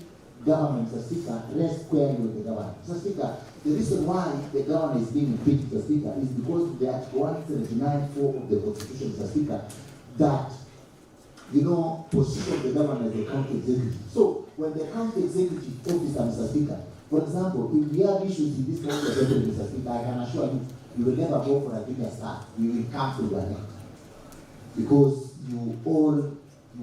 government, Mr. Speaker, rests squarely with the government. Mr. Speaker, the reason why the government is being impeached, Mr. Speaker, is because the Article 179(4) of the Constitution, Mr. Speaker, that, position the government as the county executive. So, when the county executive officer, Mr. Speaker, for example, if we have issues in this county assembly, Mr. Speaker, I can assure you, you will never go for a junior staff. You will come to your neck. Because you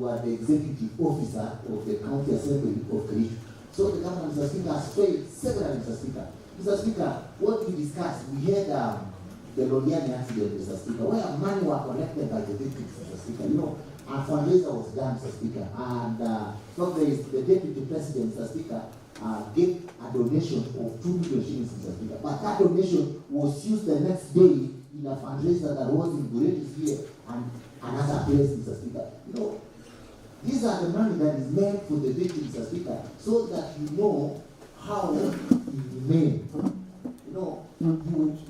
are the executive officer of the county assembly of Kericho. So the government, Mr. Speaker, has failed several, Mr. Speaker. Mr. Speaker, what we discussed, we had the Lodiani accident, Mr. Speaker, where money were collected by the victims, Mr. Speaker. A fundraiser was done, Mr. Speaker, and the deputy president, Mr. Speaker, gave a donation of 2 million shillings, Mr. Speaker. But that donation was used the next day in a fundraiser that was in Kericho here and another place, Mr. Speaker. These are the money that is meant for the victims, Mr. Speaker, so that you know how it remain.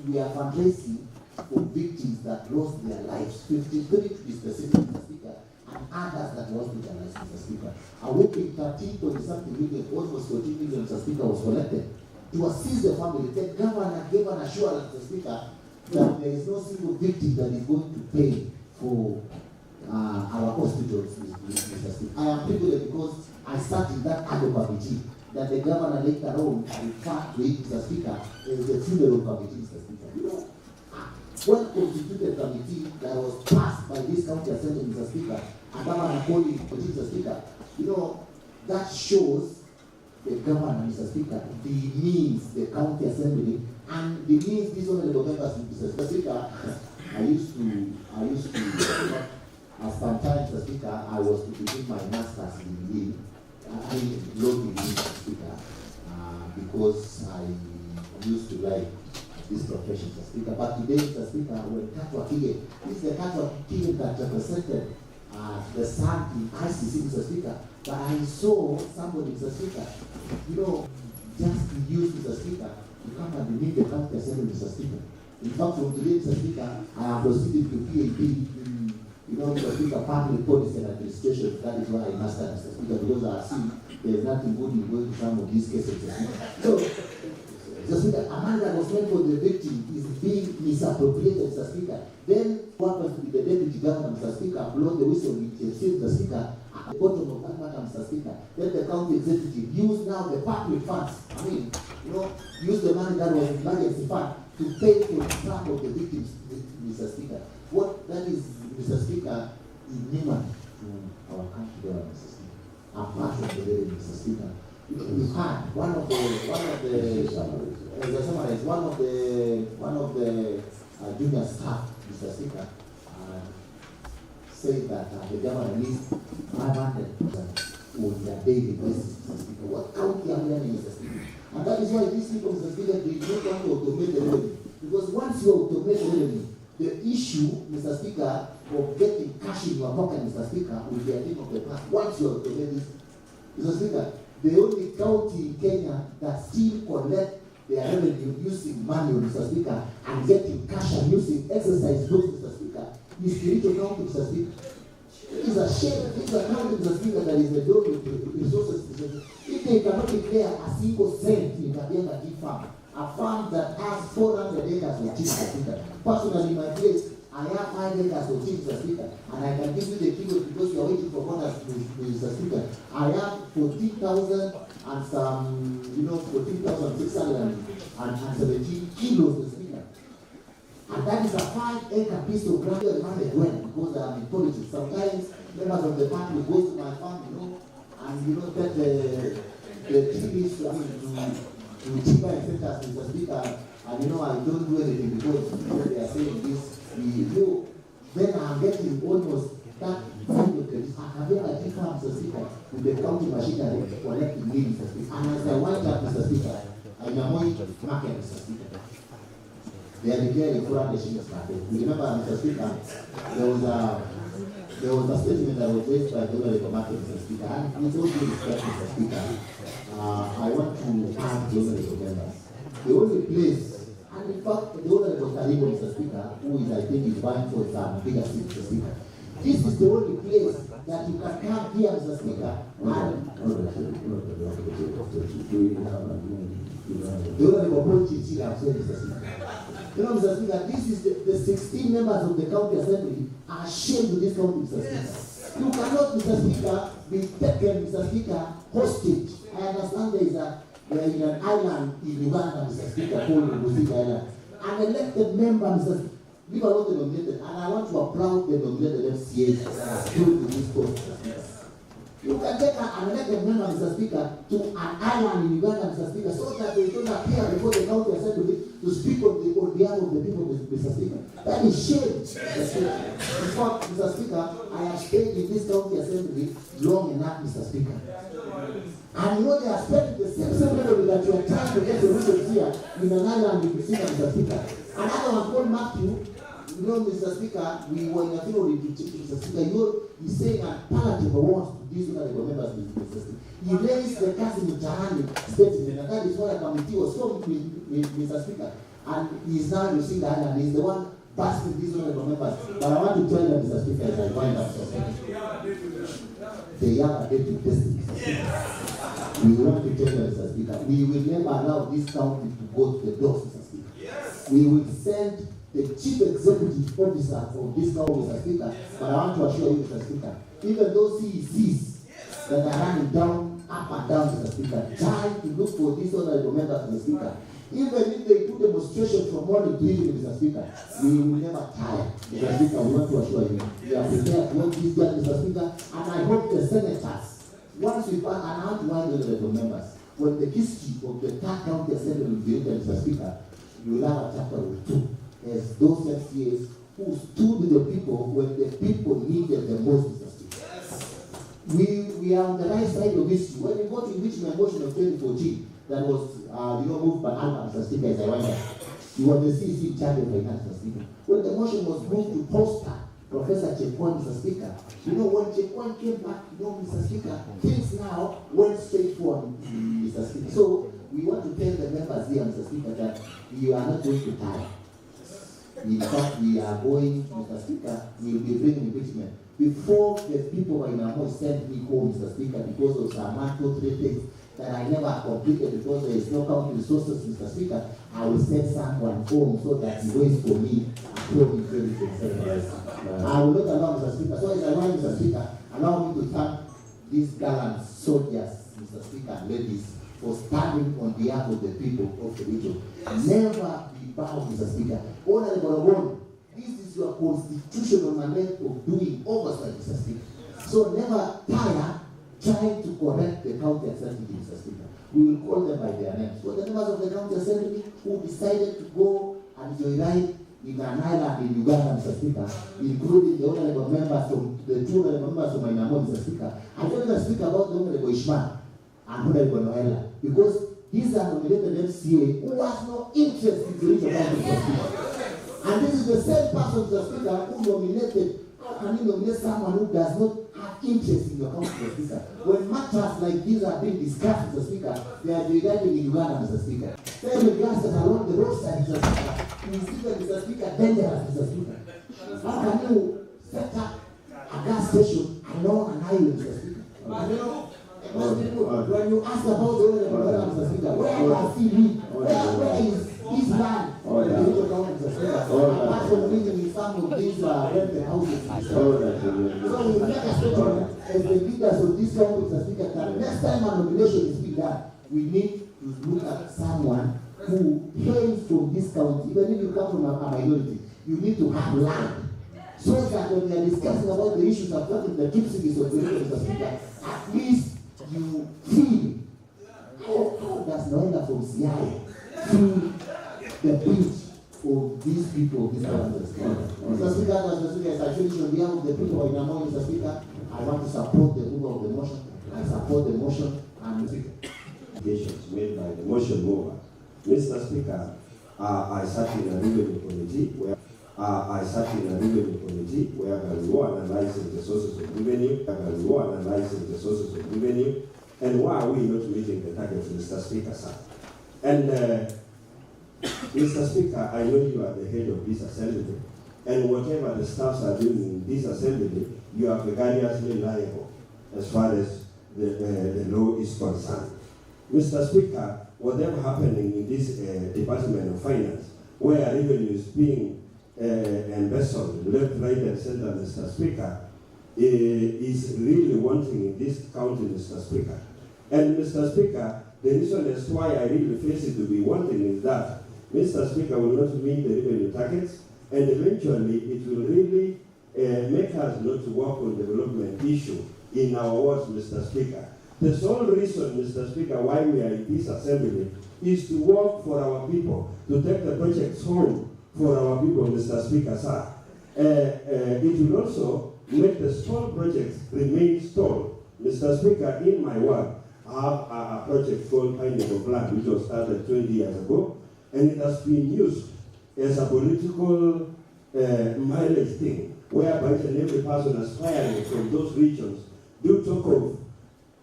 We are fundraising for victims that lost their lives, 53 to be specific, Mr. Speaker, and others that lost their lives, Mr. Speaker. A whopping 13.something million, almost 14 million, Mr. Speaker, was collected to assist the family. The governor gave an assurance, Mr. Speaker, that there is no single victim that is going to pay for our hospitals, Mr. Speaker. I am privileged because I sat in that ad hoc committee that the governor later on referred to it, Mr. Speaker, as the funeral committee, Mr. Speaker. Well-constituted committee that was passed by this county assembly, Mr. Speaker, and governor called it, Mr. Speaker. That shows the governor, Mr. Speaker, the means the county assembly and the means these honorable members, Mr. Speaker. I used to sometimes, Mr. Speaker, I was to begin my master's degree. I love degree, Mr. Speaker, because I used to like this profession, Mr. Speaker. But today, Mr. Speaker, when Katwa Kige, this is the Katwa Kige that represented the son in ICC, Mr. Speaker. But I saw somebody, Mr. Speaker, just to use Mr. Speaker to come and lead the county assembly, Mr. Speaker. In fact, from today, Mr. Speaker, I am proceeding to PhD in, Mr. Speaker, public policy and administration. That is why I mastered, Mr. Speaker, because I see there is nothing good in going to some of these cases, Mr. Speaker. So, Mr. Speaker, a man that was meant for the victim is being misappropriated, Mr. Speaker. Then, what was the deputy governor, Mr. Speaker, blow the whistle with the Mr. Speaker, at the bottom of that matter, Mr. Speaker. Then the county executive use now the public funds. Use the money that was in emergency fund to pay for some of the victims, Mr. Speaker. What that is, Mr. Speaker, inhuman to our country government, Mr. Speaker. Apart from the very, Mr. Speaker. We've had one of the junior staff, Mr. Speaker, said that the government needs 500% on their daily basis, Mr. Speaker. What county are we in, Mr. Speaker? And that is why these people, Mr. Speaker, they don't want to automate the revenue. Because once you automate the revenue, the issue, Mr. Speaker, of getting cash in your pocket, Mr. Speaker, will be a thing of the past. Once you automate this, Mr. Speaker, the only county in Kenya that still collect their revenue using manual, Mr. Speaker, and getting cash and using exercise books, Mr. Speaker, is Kericho County, Mr. Speaker. It is a shame. It is a county, Mr. Speaker, that is the door with resources. If they cannot declare a single cent in Kabianga tea farm, a farm that has 400 acres of tea, Mr. Speaker. Personally, in my place, I have 5 acres of tea, Mr. Speaker, and I can give you the figures because you are waiting for orders, Mr. Speaker. I have 14,000 and some, 14,617 kilos, Mr. Speaker. And that is a 5-acre piece of ground when, because I'm in politics. Sometimes members of the party will go to my farm, and get the trees, to timber and centers, Mr. Speaker, and I don't do anything because they are saying this, then I'm getting almost that kind of credit. I can get a different, Mr. Speaker, with the county machinery collecting me, Mr. Speaker. And as I wind up, Mr. Speaker, I am going to market, Mr. Speaker. They are declaring foreign nations market. You remember, Mr. Speaker, there was a statement that was raised by the Honorable Market, Mr. Speaker, and with all due respect, Mr. Speaker, I want to ask the Honorable members. The only place, and in fact, the Honorable Kericho, Mr. Speaker, who is, I think, is vying for some bigger seat, Mr. Speaker, this is the only place that you can come here, Mr. Speaker, and the Honorable Ponchi, I'm sorry, Mr. Speaker. Mr. Speaker, this is the 16 members of the county assembly are ashamed of this county, Mr. Speaker. You cannot, Mr. Speaker, be taken, Mr. Speaker, hostage. I understand there is an island in Uganda, Mr. Speaker, called Musik Island. An elected member, Mr. Speaker, leave alone the nominated, and I want to applaud the nominated FCA to this court, Mr. Speaker. You can take an elected member, Mr. Speaker, to an island in Uganda, Mr. Speaker, so that they don't appear before the county assembly to speak on behalf of the people, Mr. Speaker. That is shame, Mr. Speaker. In fact, Mr. Speaker, I have stayed in this county assembly long enough, Mr. Speaker. And they are spending the same level that you are trying to get the results here in an island in Mr. Speaker. Another one called Matthew. Mr. Speaker, we were in a field with Mr. Speaker. He's saying a palliative awards to these honorable members, Mr. Speaker. He raised the Kasim Mutahani statement, and that is why a committee was formed with Mr. Speaker. And he is now using the island. He's the one passing these honorable members. But I want to tell you, Mr. Speaker, as I wind up, they have a date to destiny, Mr. Speaker. We want to tell you, Mr. Speaker, we will never allow this county to go to the doors, Mr. Speaker. Yes. We will send the chief executive officer of this county, Mr. Speaker, but I want to assure you, Mr. Speaker, even those CECs that are running down, up and down, Mr. Speaker, trying to look for these honorable members, Mr. Speaker, even if they do demonstration from morning to evening, Mr. Speaker, we will never tire. Mr. Speaker, we want to assure you, we are prepared to work this year, Mr. Speaker, and I hope the senators, once we pass, and I want to warn the honorable members, when the history of the third county assembly will be written, Mr. Speaker, you will have a chapter or two. As those FCAs who stood with the people when the people needed the most, Mr. Speaker. Yes. We are on the right side of issue. When we got to impeachment motion of 2014, that was moved by Alma, Mr. Speaker, as I went there. He was the CC charge of finance, Mr. Speaker. When the motion was moved to poster Professor Chekwan, Mr. Speaker, when Chekwan came back, Mr. Speaker, things now went straight forward, Mr. Speaker. So we want to tell the members here, Mr. Speaker, that we are not going to tire. In fact, we are going, Mr. Speaker, we will be bringing impeachment. Before the people in Amo sent me home, Mr. Speaker, because of some 1, 2, 3 things that I never completed because there is no county resources, Mr. Speaker, I will send someone home so that he waits for me at home in 2027. I will not allow, Mr. Speaker. So as I want, Mr. Speaker, allow me to thank these gallant soldiers, Mr. Speaker, and ladies, for standing on behalf of the people of the region. Never be bound, Mr. Speaker. Honorable One, this is your constitutional mandate of doing oversight, Mr. Speaker. So never tire trying to correct the county assembly, Mr. Speaker. We will call them by their names. So the members of the county assembly who decided to go and joyride in an island in Uganda, Mr. Speaker, including the honorable members from the 2 honorable members of Mainamo, Mr. Speaker. I don't even speak about the honorable Ishmael and honorable Noella, because these are nominated MCA who has no interest in the region of Mr. Speaker. And this is the same person, Mr. Speaker, who nominated. How can you nominate someone who does not have have interest in your county, Mr. Speaker. When matters like these are being discussed, Mr. Speaker, they are regarding in Uganda, Mr. Speaker. Then we gas that along the roadside, Mr. Speaker, is even, Mr. Speaker, dangerous, Mr. Speaker. How can you set up a gas station along an island, Mr. Speaker? When you ask about the oil, Mr. Speaker, where does he live? Where is his land? Apart from living in some of these rented houses. So we make a statement as the leaders of this country, Mr. Speaker, that next time a nomination is being done, we need to look at someone who hails from this county. Even if you come from a minority, you need to have land. So that when we are discussing about the issues affecting the deep cities of the region, Mr. Speaker, at least you feel how does Noenda from Siaya feel the beat of these people, these governments. Mr. Speaker, as I finish on behalf of the people of Inamoi, Mr. Speaker, I want to support the mover of the motion. I support the motion and the Applications made by the motion mover. Mr. Speaker, I sat in a revenue committee where we were analyzing the sources of revenue, and why are we not meeting the targets, Mr. Speaker, sir? And Mr. Speaker, I know you are the head of this assembly, and whatever the staffs are doing in this assembly, you are vicariously liable as far as the law is concerned. Mr. Speaker, whatever happening in this Department of Finance, where revenue is being embezzled left, right, and center, Mr. Speaker, is really wanting in this county, Mr. Speaker. And Mr. Speaker, the reason as why I really face it to be wanting is that Mr. Speaker will not meet the revenue targets, and eventually it will really make us not to work on development issue in our wards, Mr. Speaker. The sole reason, Mr. Speaker, why we are in this assembly is to work for our people, to take the projects home for our people, Mr. Speaker, sir. It will also make the stalled projects remain stalled. Mr. Speaker, in my ward, I have a project called Pineapple Plant, which was started 20 years ago, and it has been used as a political mileage thing, whereby each and every person aspiring from those regions do talk of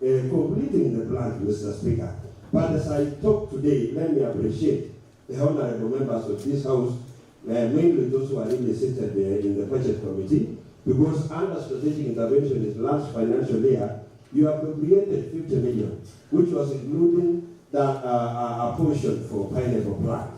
completing the plant, Mr. Speaker. But as I talk today, let me appreciate the honorable members of this House, mainly those who are really seated in the budget committee, because under strategic intervention in the last financial year, you appropriated 50 million, which was including a portion for Pineapple Plant.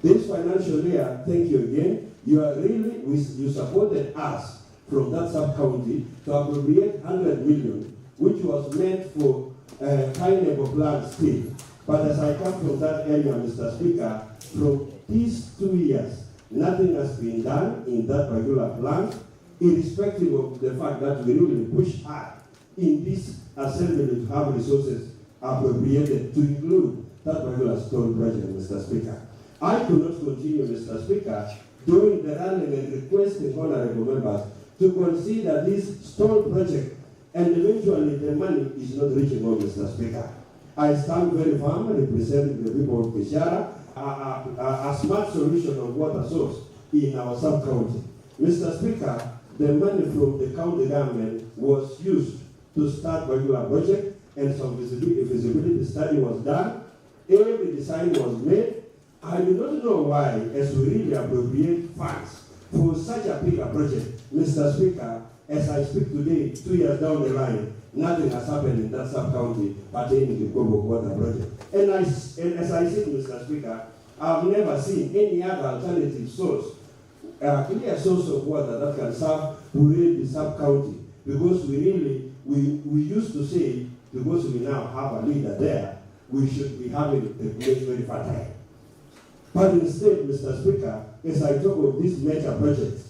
This financial year, thank you again, you supported us from that sub-county to appropriate 100 million, which was meant for Pineapple Plant still. But as I come from that area, Mr. Speaker, from these 2 years, nothing has been done in that particular plant, irrespective of the fact that we really push hard in this assembly to have resources appropriated to include that particular stone project, Mr. Speaker. I could not continue, Mr. Speaker, doing the running and requesting honorable members to consider this stone project, and eventually the money is not reaching home, Mr. Speaker. I stand very firm representing the people of Kishara, a smart solution of water source in our sub-county. Mr. Speaker, the money from the county government was used to start regular project, and some feasibility study was done. Every design was made. I do not know why, as we really appropriate funds for such a big project, Mr. Speaker, as I speak today, 2 years down the line, nothing has happened in that sub-county pertaining to Kobo water project. And as I said, Mr. Speaker, I've never seen any other alternative source, a clear source of water that can serve the sub-county, because we used to say, because we now have a leader there, we should be having the place very fertile. But instead, Mr. Speaker, as I talk of this major project,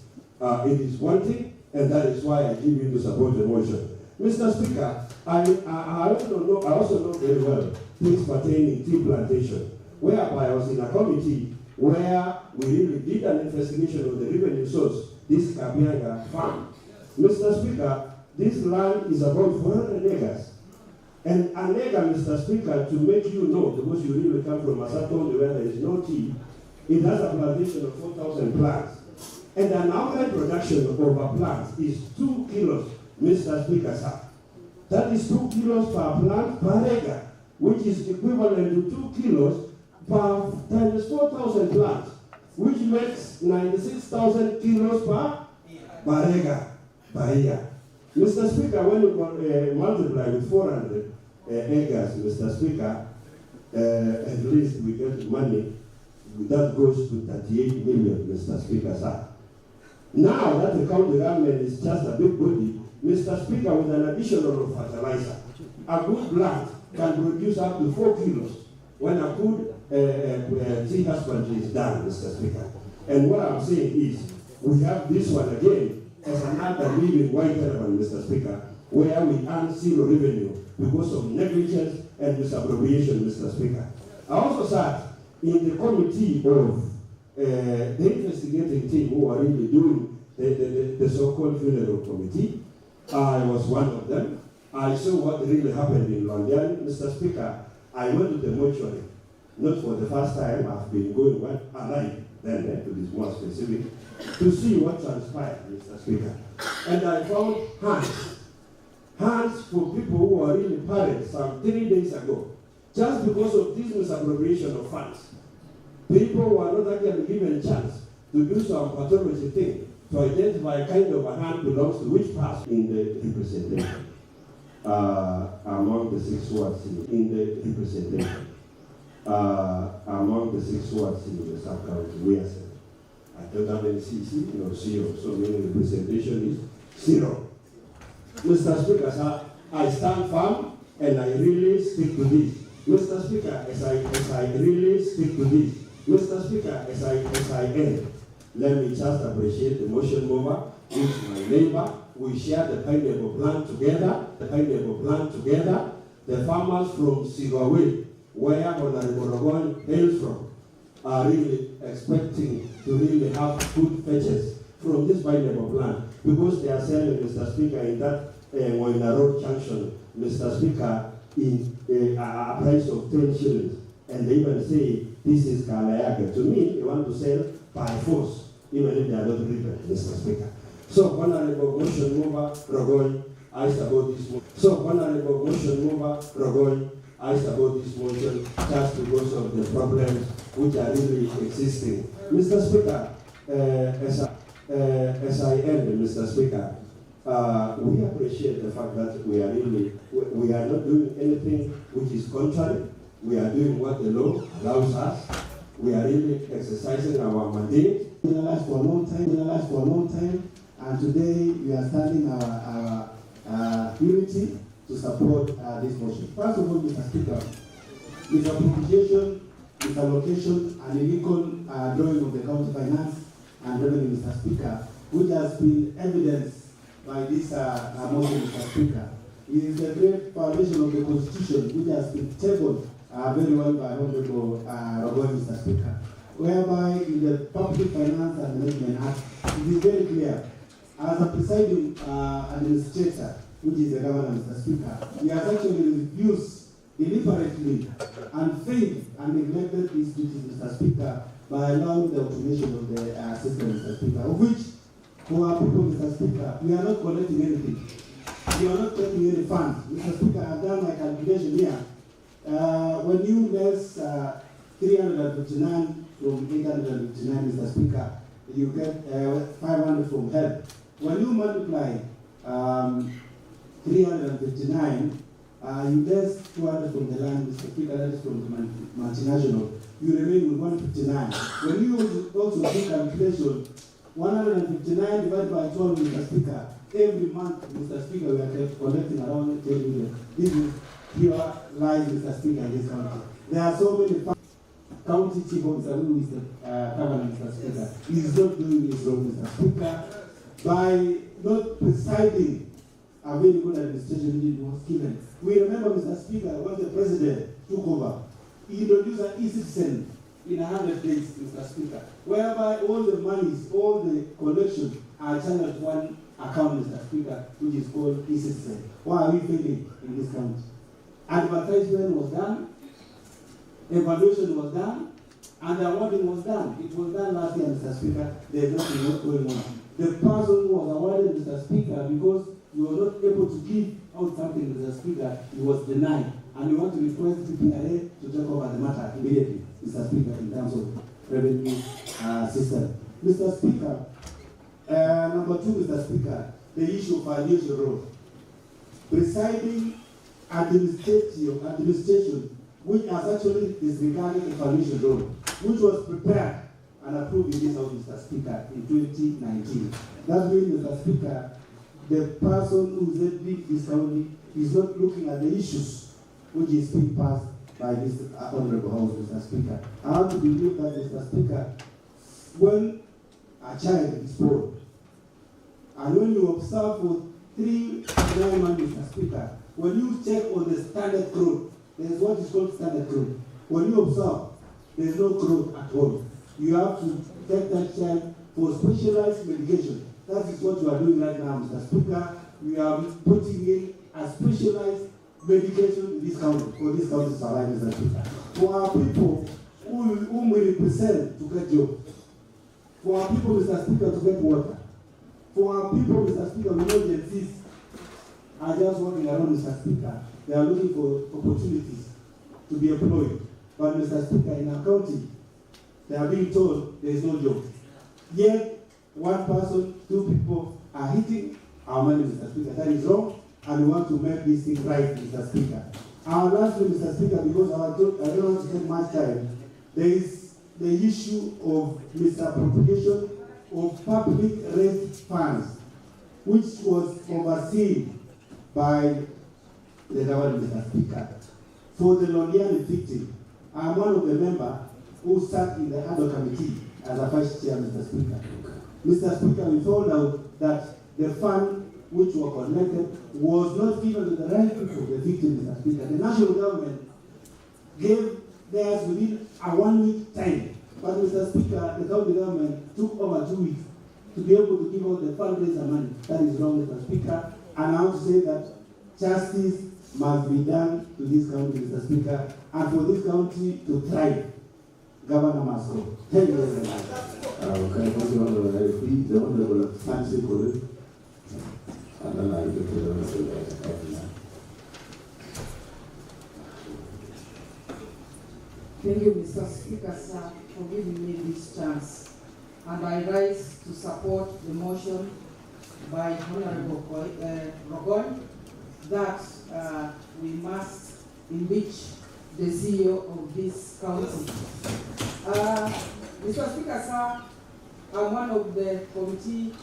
it is wanting, and that is why I give you to support the motion. Mr. Speaker, I also know very well things pertaining tea plantation, whereby I was in a committee where we really did an investigation of the revenue source, this Kabianga farm. Mr. Speaker, this land is about 400 acres. And an acre, Mr. Speaker, to make you know, because you really come from a county where there is no tea, it has a plantation of 4,000 plants. And an average production of a plant is 2 kilos, Mr. Speaker, sir. That is 2 kilos per plant per acre, which is equivalent to 2 kilos per times 4,000 plants, which makes 96,000 kilos per acre per year. Mr. Speaker, when you multiply with 400 acres, Mr. Speaker, at least we get money that goes to 38 million, Mr. Speaker, sir. Now that the county government is just a big body, Mr. Speaker, with an additional fertilizer, a good plant can produce up to 4 kilos when a good tea husbandry is done, Mr. Speaker. And what I'm saying is, we have this one again as another living white elephant, Mr. Speaker, where we earn zero revenue because of negligence and misappropriation, Mr. Speaker. I also sat in the committee of the investigating team who are really doing the so-called funeral committee. I was one of them. I saw what really happened in London, Mr. Speaker. I went to the mortuary, not for the first time. I've been going alive then, to be more specific, to see what transpired, Mr. Speaker. And I found hands for people who are really parents some 3 days ago, just because of this misappropriation of funds. People were not actually given a chance to do some pathology thing to identify kind of a hand belongs to which part in the representation among the 6 wards in the representation among the 6 wards in the sub-county. We are saying, I don't have any CC, zero. So meaning representation is 0. Mr. Speaker, sir, I stand firm and I really stick to this. Mr. Speaker, as I really stick to this. Mr. Speaker, as I end, let me just appreciate the motion mover, which is my neighbor. We share the pineapple plant together, The farmers from Sigaway, where Honorable Rogon hails from, are really expecting to really have good fetches from this pineapple plant because they are selling, Mr. Speaker, in that Moina Road Junction, Mr. Speaker, in a price of 10 shillings. And they even say, this is Kalayaga. To me, they want to sell by force, even if they are not ripen, Mr. Speaker. So, Honorable Motion Mover, Rogoy, I support this motion. I support this motion just because of the problems which are really existing. Mr. Speaker, as I end, Mr. Speaker, we appreciate the fact that we are not doing anything which is contrary. We are doing what the law allows us. We are really exercising our mandate. We are for a long time, and today we are standing our unity to support this motion. First of all, Mr. Speaker, misappropriation, misallocation, and illegal drawing of the county finance and revenue, Mr. Speaker, which has been evidenced by this motion, Mr. Speaker. It is a great violation of the Constitution, which has been tabled very well by Honorable Rogon, Mr. Speaker, whereby in the Public Finance and Management Act, it is very clear, as a presiding administrator, which is the governor, Mr. Speaker, he has actually refused deliberately and failed and neglected his duties, Mr. Speaker, by allowing the automation of the system, Mr. Speaker, of which, for our people, Mr. Speaker, we are not collecting anything. We are not taking any funds. Mr. Speaker, I've done my calculation here. When you less 359 from 859, Mr. Speaker, you get 500 from help. When you multiply 359, you less 200 from the land, Mr. Speaker, that is from the multinational, you remain with 159. When you also do calculation, 159 divided by 12, Mr. Speaker, every month, Mr. Speaker, we are collecting around 10 million. This is pure lies, Mr. Speaker, in this country. There are so many county chief officers who is the governor, Mr. Speaker. He is not doing his role, Mr. Speaker, by not presiding a very good administration he was given. We remember, Mr. Speaker, when the president took over, he introduced an e-citizen in 100 days, Mr. Speaker, whereby all the monies, all the collections are channeled to one account, Mr. Speaker, which is called e-citizen. Why are we failing in this country? Advertisement was done, evaluation was done, and the awarding was done. It was done last year, Mr. Speaker. There is nothing going on. the person who was awarded, Mr. Speaker, because you were not able to give out something, Mr. Speaker, he was denied. And we want to request PPRA to take over the matter immediately, Mr. Speaker, in terms of revenue system. Mr. Speaker, number two, Mr. Speaker, the issue of Aviation Road. Presiding administration, which has actually disregarded the Foundation Road, which was prepared and approved in this House, Mr. Speaker, in 2019. That means, Mr. Speaker, the person who is leading this county is not looking at the issues which is being passed by this Honorable House, Mr. Speaker. I want to believe that, Mr. Speaker, when a child is born, and when you observe for 3 to 9 months, Mr. Speaker, when you check on the standard growth, there is what is called standard growth. When you observe, there is no growth at all. You have to take that child for specialized medication. That is what you are doing right now, Mr. Speaker. We are putting in a specialized medication in this county, for this county to survive, Mr. Speaker. For our people whom we represent to get jobs. For our people, Mr. Speaker, to get water. For our people, Mr. Speaker, we know the disease are just walking around, Mr. Speaker. They are looking for opportunities to be employed. But, Mr. Speaker, in our county, they are being told there is no job. Yet, one person, 2 people are hitting our money, Mr. Speaker. That is wrong, and we want to make this thing right, Mr. Speaker. And lastly, Mr. Speaker, because I don't want to take much time, there is the issue of misappropriation of public rent funds, which was overseen by the government, Mr. Speaker. For the Londiani victim, I'm one of the members who sat in the ADO committee as a vice chair, Mr. Speaker. Mr. Speaker, we found out that the fund which were collected was not given to the right people, the victims, Mr. Speaker. The national government gave theirs within a 1-week time. But, Mr. Speaker, the county government took over 2 weeks to be able to give out the fundraiser money. That is wrong, Mr. Speaker. And I want to say that justice must be done to this county, Mr. Speaker, and for this county to thrive. Governor must go. Thank you very much. The Honorable Fancy Kuru, and then I give to the Honorable. Thank you, Mr. Speaker, sir, for giving me this chance. And I rise to support the motion by Honorable Rogon that we must impeach the CEO of this county. Mr. Speaker, sir, I'm one of the committee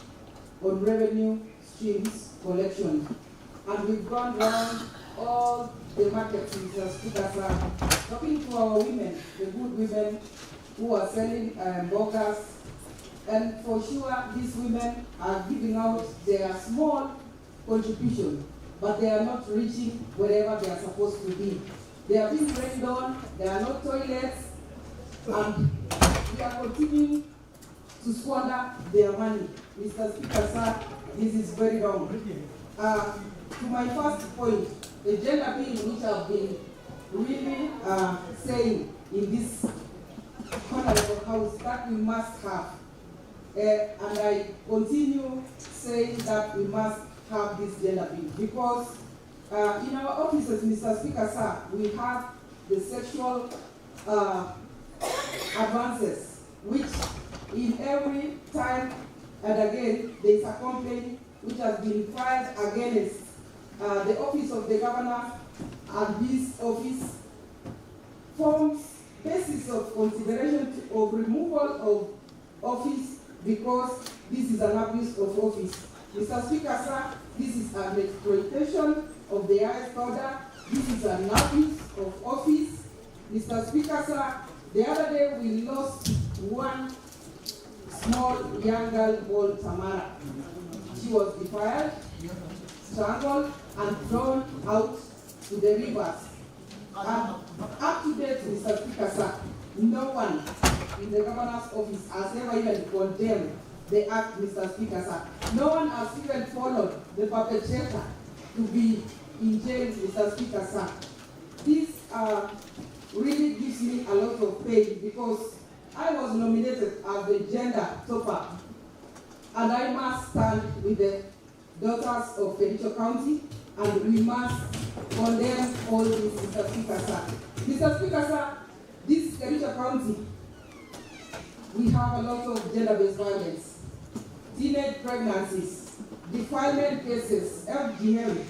on revenue streams collection, and we've gone around all the markets, Mr. Speaker, sir, talking to our women, the good women who are selling burgers, and for sure these women are giving out their small contribution, but they are not reaching wherever they are supposed to be. They are being rained on, there are no toilets, and we are continuing to squander their money. Mr. Speaker, sir, this is very wrong. To my first point, the gender bill which I've been really saying in this honorable house that we must have, and I continue saying that we must have this gender bill because in our offices, Mr. Speaker, sir, we have the sexual advances, which in every time and again there is a complaint which has been filed against the office of the governor, and this office forms basis of consideration of removal of office because this is an abuse of office. Mr. Speaker, sir, this is an exploitation of the highest order. This is an abuse of office. Mr. Speaker, sir, the other day we lost one small young girl called Tamara. She was defiled, strangled, and thrown out to the rivers. And up to date, Mr. Speaker, sir, no one in the governor's office has ever even condemned the act, Mr. Speaker, sir. No one has even followed the perpetrator to be in jail, Mr. Speaker, sir. This really gives me a lot of pain because I was nominated as the gender topper and I must stand with the daughters of Kericho County, and we must condemn all this, Mr. Speaker, sir. Mr. Speaker, sir, this Kericho County, we have a lot of gender-based violence, teenage pregnancies, defilement cases, FGM,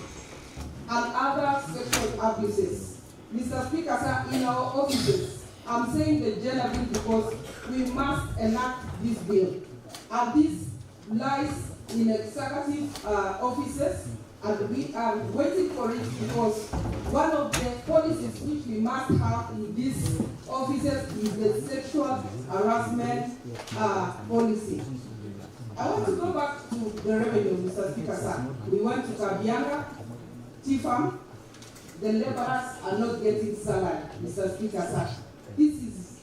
and other sexual abuses. Mr. Speaker, sir, in our offices, I'm saying the gender bill because we must enact this bill. And this lies in executive offices, and we are waiting for it because one of the policies which we must have in these offices is the sexual harassment policy. I want to go back to the revenue, Mr. Speaker, sir. We went to Kabianga, Tifam, the laborers are not getting salary, Mr. Speaker, sir. This is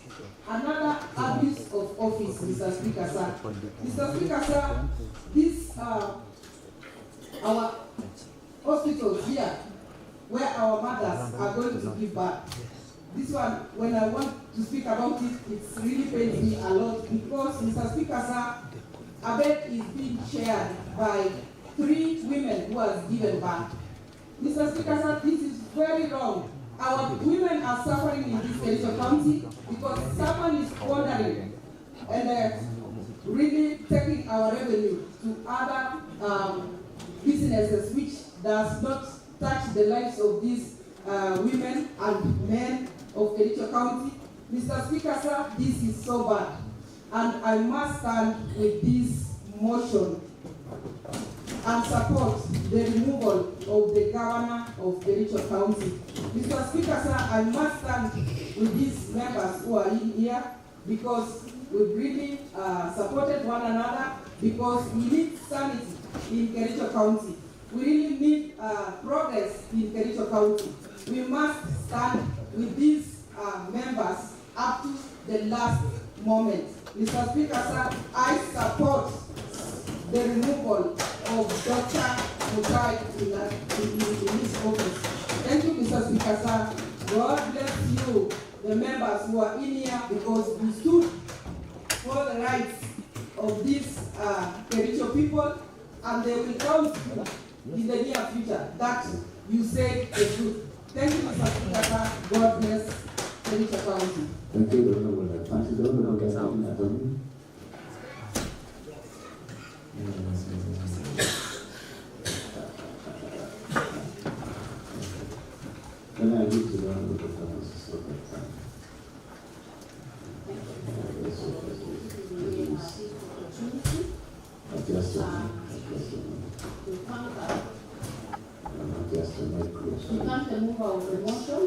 another abuse of office, Mr. Speaker, sir. Mr. Speaker, sir, this, our hospitals here, where our mothers are going to give birth. This one, when I want to speak about it, it's really pains me a lot because, Mr. Speaker, sir, a bed is being shared by 3 women who has given birth. Mr. Speaker, sir, this is very wrong. Our women are suffering in this Kericho County because someone is wandering and really taking our revenue to other businesses which does not touch the lives of these women and men of Kericho County. Mr. Speaker, sir, this is so bad, and I must stand with this motion and support the removal of the governor of Kericho County. Mr. Speaker, sir, I must stand with these members who are in here because we've really supported one another because we need sanity in Kericho County. We really need progress in Kericho County. We must stand with these members up to the last moment. Mr. Speaker, sir, I support the removal of Dr. Mutai in his office. Thank you, Mr. Speaker, sir. God bless you, the members who are in here, because we stood for the rights of these Kericho people, and they will count in the near future that you say the truth. Thank you, Mr. Speaker, sir. God bless Kericho County. Thank you, the Honorable. Thank you, the Honorable Attorney. Then I give to the Honorable Francis of that time. We thank the mover of the motion,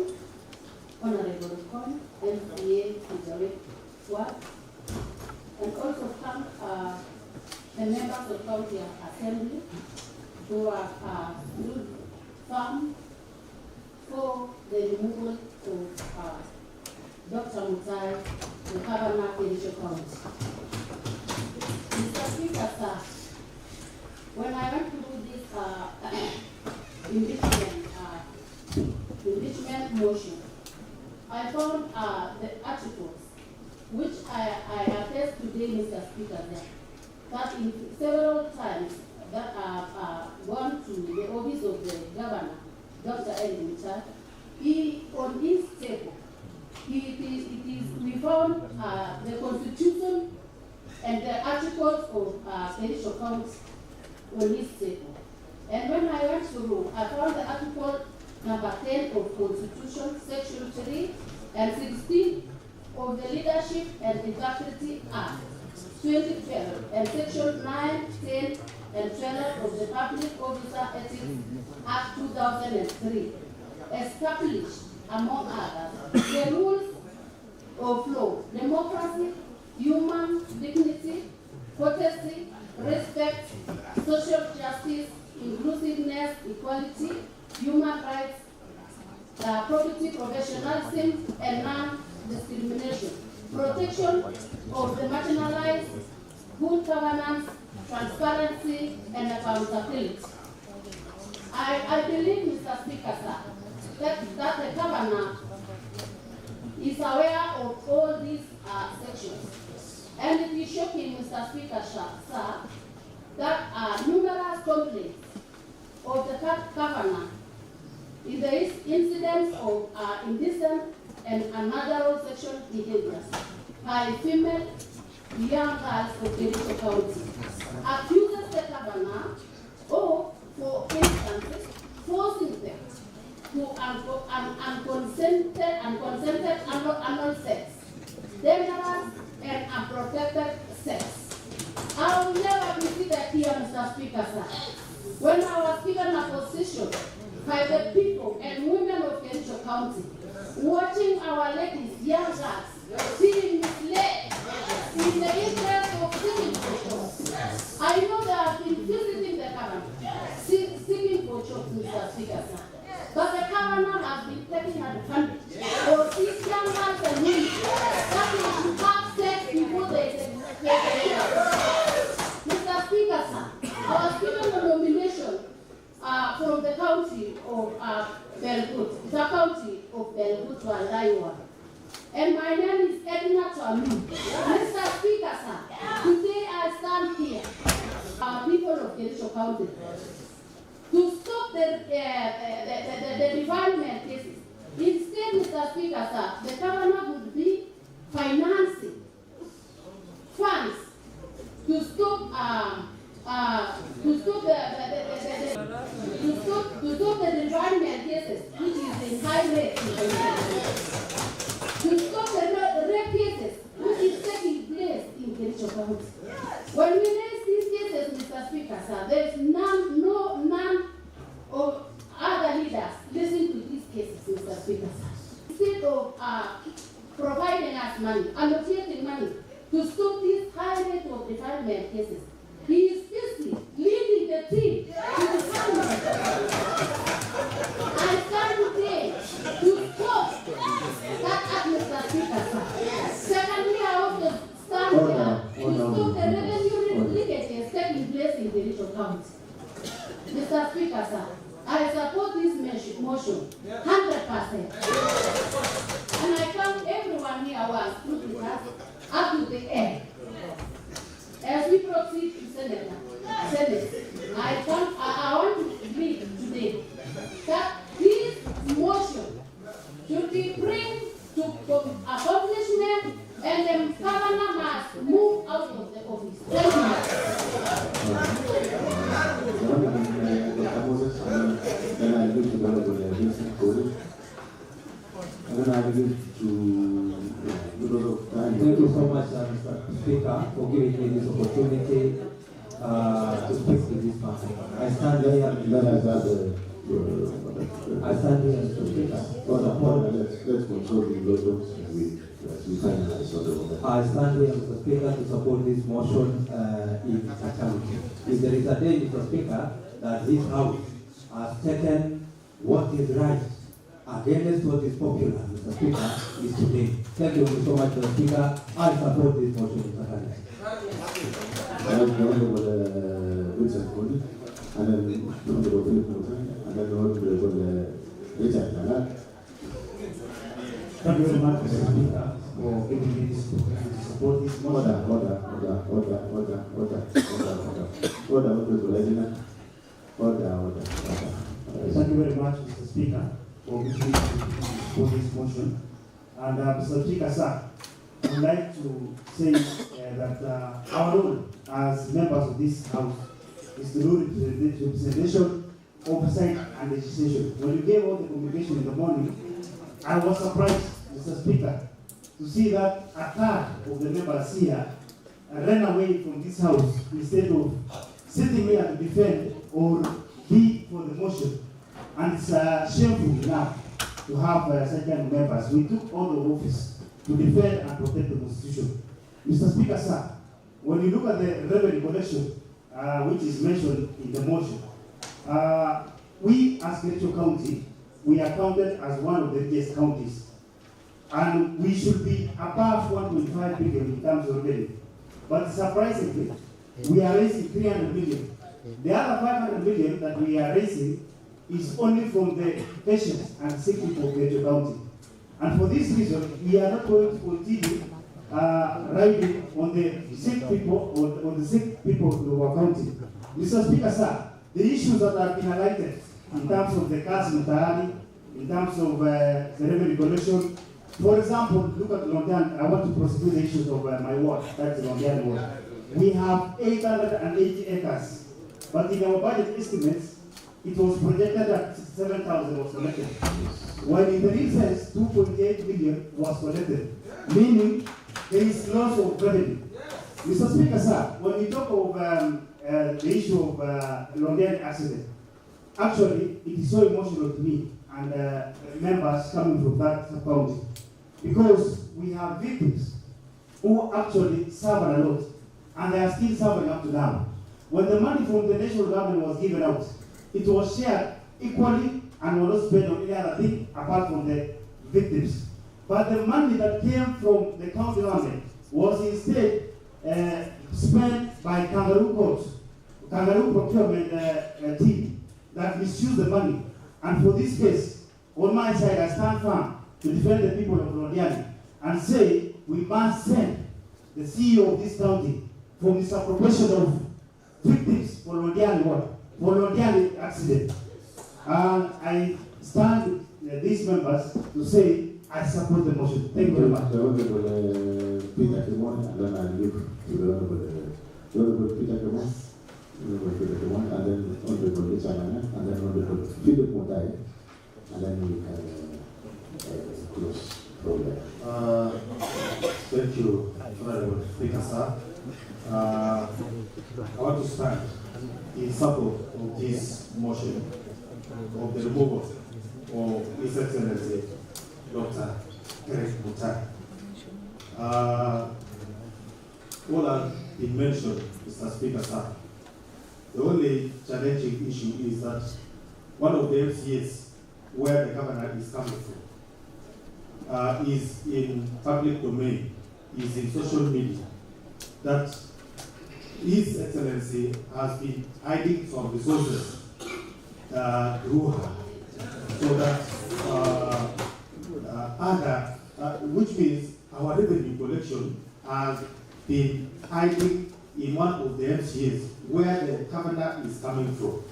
Honorable Con, MCA, Elizabeth Swart, and also thank the members of County Assembly who are stood firm for the removal of Dr. Mutai, the Governor of Kericho County. Mr. Speaker, sir, when I went through this impeachment motion, I found the articles which I attest today, Mr. Speaker, that in several times that I've gone to the office of the governor, Dr. Mutai, on his table, we found the Constitution and the articles of Kericho County on his table. And when I went through, I found the article number 10 of Constitution, Section 3 and 16 of the Leadership and Integrity Act 2012, and Section 9, 10, and 12 of the Public Officer Ethics Act 2003 established, among others, the rules of law, democracy, human dignity, courtesy, respect, social justice, inclusiveness, equality, human rights, property, professionalism, and non-discrimination, protection of the marginalized, good governance, transparency, and accountability. I believe, Mr. Speaker, sir, that the governor is aware of all these sections. And it is shocking, Mr. Speaker, sir, that numerous complaints of the governor in the incidents of indecent and unlawful sexual behaviors by female young girls of Kericho County, accuses the governor of, for instance, forcing them to unconsented anal sex, dangerous and unprotected sex. I will never be that here, Mr. Speaker, sir. When I was given a position by the people and women of Kericho County, watching our ladies, young girls, being misled in the interest of seeking for jobs. I know they have been visiting the government, seeking for jobs, Mr. Speaker, sir. But the governor has been taking advantage of these young girls and women that they should have sex before they Mr. Speaker, sir, I was given a nomination from the county of Belgut, the county of Belgut, Iowa. And my name is Edna Twamu. Mr. Speaker, sir, today I stand here, people of Kericho County, to stop the development cases. Instead, Mr. Speaker, sir, the governor would be financing funds to stop the environment cases, which is in high rate, to stop the rape cases, which is taking place in Kericho County. When we raise these cases, Mr. Speaker, sir, there is none of other leaders listen to these cases, Mr. Speaker, sir. Instead of providing us money, allocating money to stop this high rate of defilement cases, he is busy leading the team to the government. I stand today to stop that act, Mr. Speaker, sir. Secondly, I also stand here to stop the revenue leakages taking place in Kericho County. Mr. Speaker, sir, I support this motion 100%. And I count everyone here who has put with us up to the end. As we proceed to Senate, I want to plead today that this motion should be bring to accomplishment and the governor must move out of the office. Thank Thank you so much, Mr. Speaker, for giving me this opportunity to speak to this matter. I stand here, Mr. Speaker, for support. Let's control the logos as we finalize on the moment. I stand here, Mr. Speaker, to support this motion in totality. If there is a day, Mr. Speaker, that this House has taken what is right against what is popular, Mr. Speaker, is today. Thank you so much, Mr. Speaker. I support this motion in totality. Thank you very much, Mr. Speaker, for giving me this opportunity to support this motion. Thank you very much, Mr. Speaker, for giving me to support this motion. And Mr. Speaker, sir, I would like to say that our role as members of this House is to do representation, oversight, and legislation. When you gave all the communication in the morning, I was surprised, Mr. Speaker, to see that a third of the members here ran away from this House instead of sitting here to defend or be for the motion. And it's shameful enough to have such kind of members. We took all the office to defend and protect the Constitution. Mr. Speaker, sir, when you look at the revenue collection, which is mentioned in the motion, we as Kericho County, we are counted as one of the richest counties. And we should be above 1.5 billion in terms of revenue. But surprisingly, we are raising 300 million. The other 500 million that we are raising is only from the patients and sick people of Kericho County. And for this reason, we are not going to continue riding on the sick people, on the sick people of our county. Mr. Speaker, sir, the issues that have been highlighted in terms of the gas mutahari, in terms of the revenue collection. For example, look at Londian. I want to prosecute the issues of my ward, that's Londian ward. We have 880 acres, but in our budget estimates, it was projected that 67,000 was collected. While in the real sense, 2.8 billion was collected, meaning there is loss of revenue. Mr. Speaker, sir, when we talk of the issue of Londian accident, actually, it is so emotional to me and members coming from that county, because we have victims who actually suffer a lot, and they are still suffering up to now. When the money from the national government was given out, it was shared equally and was not spent on any other thing apart from the victims. But the money that came from the county government was instead spent by kangaroo courts, kangaroo procurement team that misused the money. And for this case, on my side, I stand firm to defend the people of Londiani and say we must send the CEO of this county for misappropriation of victims for Londiani what? For Londiani accident. And I stand with these members to say I support the motion. Thank you very much. The Honorable Peter Kimon, and then I'll give to the Honorable Peter Kimon, and then Honorable Richard, and then Honorable Philip Mutai, and then we can close from there. Thank you, Honorable Speaker, sir. I want to stand in support of this motion of the removal of His Excellency Dr. Kericho. All have been mentioned, Mr. Speaker, sir. The only challenging issue is that one of the MCAs where the governor is coming from is in public domain, is in social media, that His Excellency has been hiding some resources through her, so that which means our revenue collection has been hiding in one of the MCAs where the governor is coming from.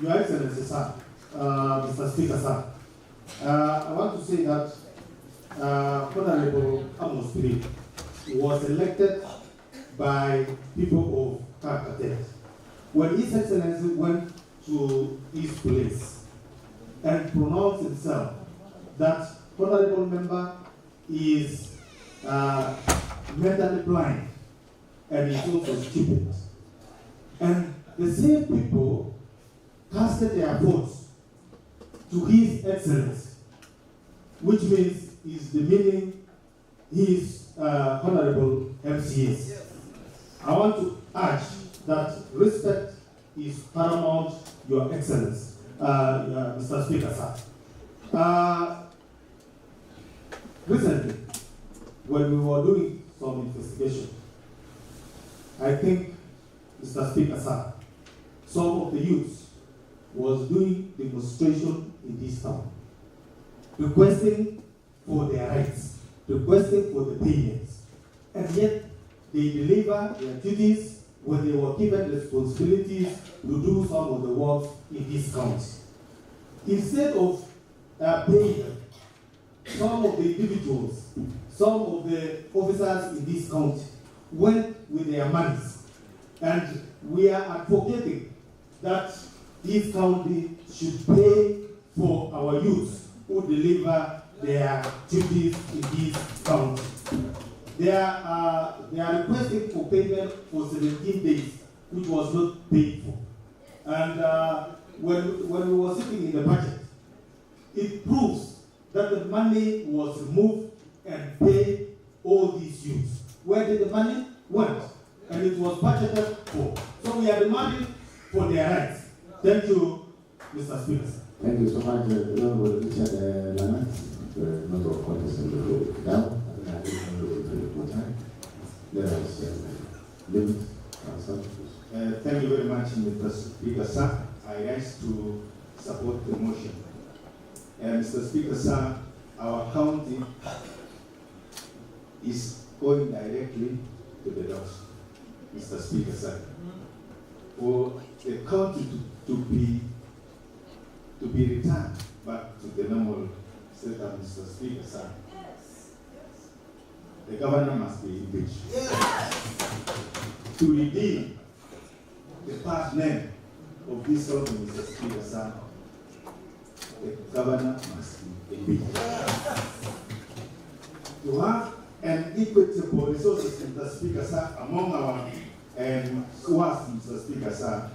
Your Excellency, sir, Mr. Speaker, sir, I want to say that Honorable Amos Philip was elected by people of Kakatet. When His Excellency went to his place and pronounced himself that honorable member is mentally blind and is also stupid, and the same people casted their votes to His Excellency, which means is demeaning his honorable MCAs. I want to urge that respect is paramount, Your Excellency, Mr. Speaker, sir. Recently, when we were doing some investigation, I think, Mr. Speaker, sir, some of the youths was doing demonstration in this town, requesting for their rights, requesting for the payments, and yet they deliver their duties when they were given responsibilities to do some of the work in this county. Instead of paying them, some of the individuals, some of the officers in this county went with their monies, and we are advocating that this county should pay for our youths who deliver their duties in this county. They are requesting for payment for 17 days, which was not paid for. And when we were sitting in the budget, it proves that the money was removed and paid all these youths. Where did the money went? And it was budgeted for. So we are demanding for their rights. Thank you, Mr. Speaker. Thank you so much, Honorable Richard Lanat, the member of Congress and the floor. Now, let us limit ourselves. Thank you very much, Mr. Speaker, sir. I rise to support the motion. Mr. Speaker, sir, our county is going directly to the dogs, Mr. Speaker, sir. For the county to be returned back to the normal setup, Mr. Speaker, sir, the governor must be impeached. To redeem the past name of this county, Mr. Speaker, sir, the governor must be impeached. To have an equitable resources, Mr. Speaker, sir, among our works, Mr. Speaker, sir,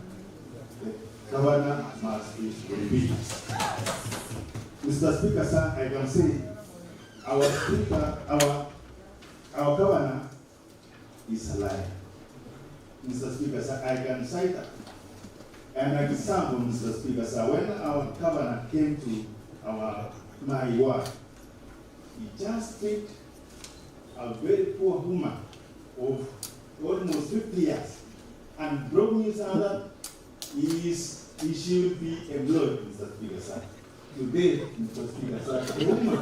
the governor must be impeached. Mr. Speaker, sir, I can say our speaker, our governor is alive. Mr. Speaker, sir, I can cite an example, Mr. Speaker, sir, when our governor came to my ward, he just picked a very poor woman of almost 50 years and brought me that he should be employed, Mr. Speaker, sir. Today, Mr. Speaker, sir, the woman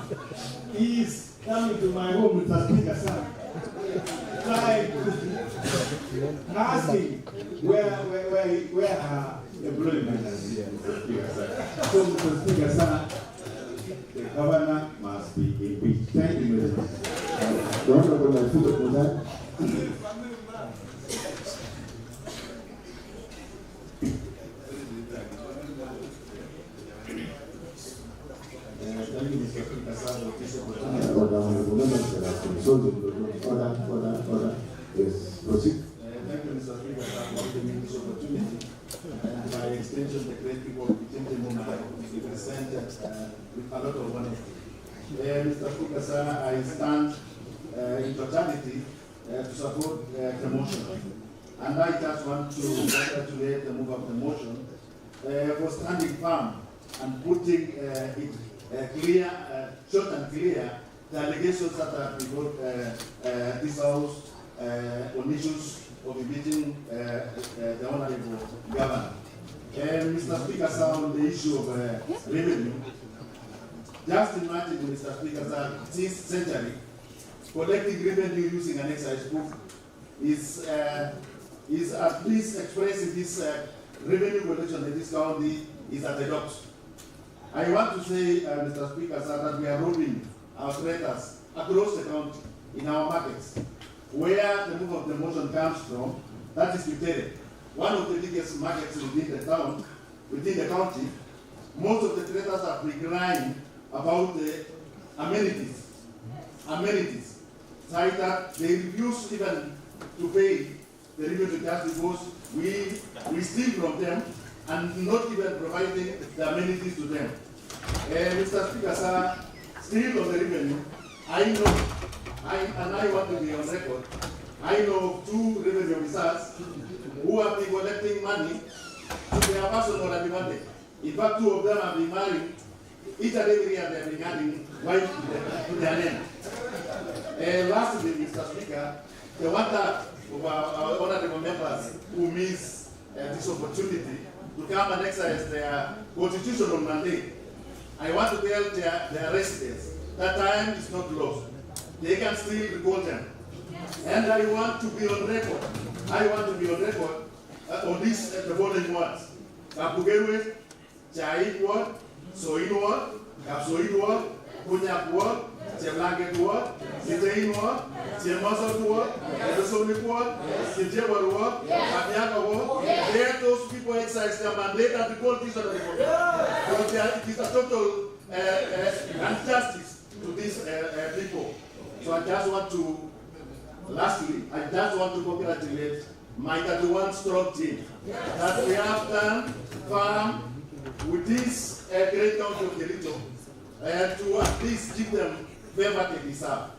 is coming to my home, Mr. Speaker, sir, trying asking where her employment is, Mr. Speaker, sir. So, Mr. Speaker, sir, the governor must be impeached. Thank you very much. The Honorable Nafuta Kuzan. Thank you, Mr. Speaker, sir, for this opportunity. Order. Yes, proceed. Thank you, Mr. Speaker, for giving me this opportunity. And by extension, the great people of the we presented with a lot of honesty. Mr. Speaker, sir, I stand in totality to support the motion. And I just want to congratulate the mover of the motion for standing firm and putting it clear, short and clear, the allegations that are before this House on issues of impeaching the Honorable Governor. Mr. Speaker, sir, on the issue of revenue, just imagine, Mr. Speaker, sir, this century, collecting revenue using an excise book is at least expressing this revenue collection in this county is at the docks. I want to say, Mr. Speaker, sir, that we are robbing our traders across the county in our markets. Where the move of the motion comes from, that is Kericho, one of the biggest markets within the town, within the county. Most of the traders have been crying about the amenities. So that they refuse even to pay the revenue just because we steal from them and not even providing the amenities to them. Mr. Speaker, sir, still on the revenue, I know, I want to be on record, I know of 2 revenue officers who have been collecting money to their personal advantage. In fact, 2 of them have been married. Each and every year they have been adding wife to their name. Lastly, Mr. Speaker, the one-third of our honorable members who miss this opportunity to come and exercise their constitutional mandate, I want to tell their residents that time is not lost. They can still recall them. And I want to be on record. On this, the following words. Kapugerwe, Chai word, Soin word, Kapsoin word, Kunyak word, Cheblanket word, Sitayin word, Chemasot word, Edosonic word, Sijewer word, Kapiaka word. Let those people exercise their mandate and recall this on the report. Because it is a total injustice to these people. So I just want to, lastly, congratulate my 31 strong team that we have done firm with this great county of Kericho to at least give them favor they deserve.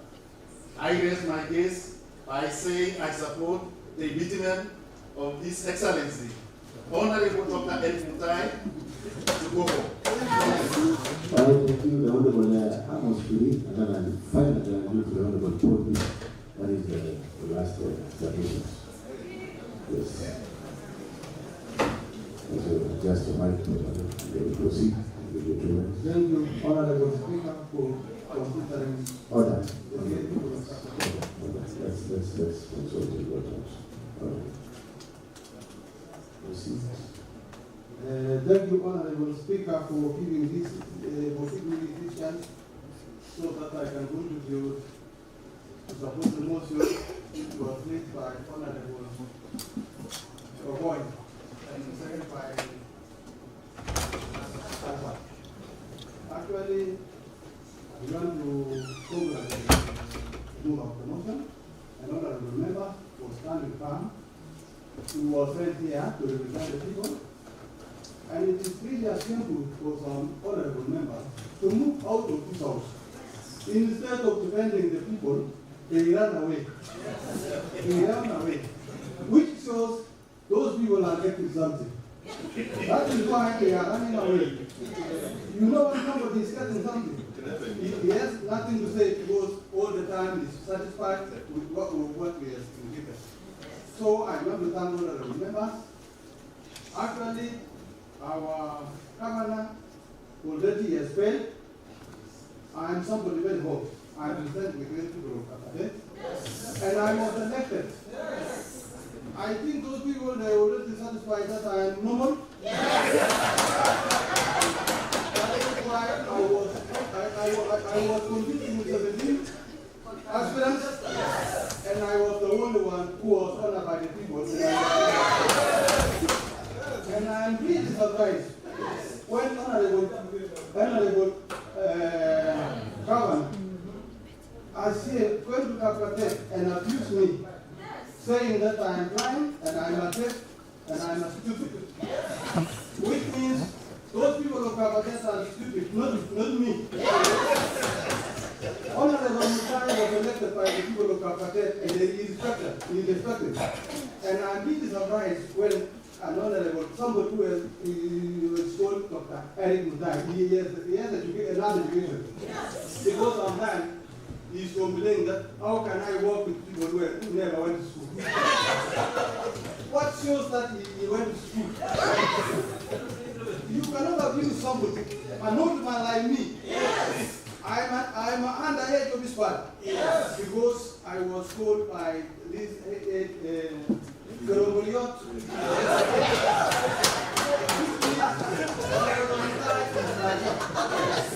I raise my case by saying I support the impeachment of this excellency, Honorable Dr. El Mutai, to go home. Thank you, the Honorable Amos Puri, and then I'll finally do to the Honorable Puri. That is the last submission. Yes. So just a mic, they will proceed. Thank you, Honorable Speaker, for considering Order. Let's consult the voters. Thank you, Honorable Speaker, for giving me this chance so that I can contribute to support the motion which was made by Honorable Roy and seconded by Alpha. Actually, I want to congratulate the mover of the motion and honorable member for standing firm, who was sent here to represent the people. And it is really a shameful for some honorable members to move out of this house. Instead of defending the people, they run away. They run away. Which shows those people are getting something. That is why they are running away. You know when somebody is getting something, he has nothing to say because all the time is satisfied with what we have been given. So I want to thank honorable members. Actually, our governor already has failed. I am somebody very hot. I represent the great people of Kapate. Yes. And I was elected. Yes. I think those people, they are already satisfied that I am normal. Yes. That is why I was competing with 17 aspirants. Yes. And I was the only one who was honored by the people. And I am really surprised when honorable governor, as he went to Kapate and accused me, saying that I am blind and I am a deaf and I am a stupid. Which means those people of Kapate are stupid, not me. Honorable Mutai was elected by the people of Kapate and he is respected. And I am really surprised when an honorable, somebody who was called Dr. Eric Mutai, he has another education. Because of that, he's complaining that how can I work with people who never went to school? What shows that he went to school? You cannot abuse somebody, an old man like me. Yes. I'm an underage of this part. Yes. Because I was told by this Kericho. You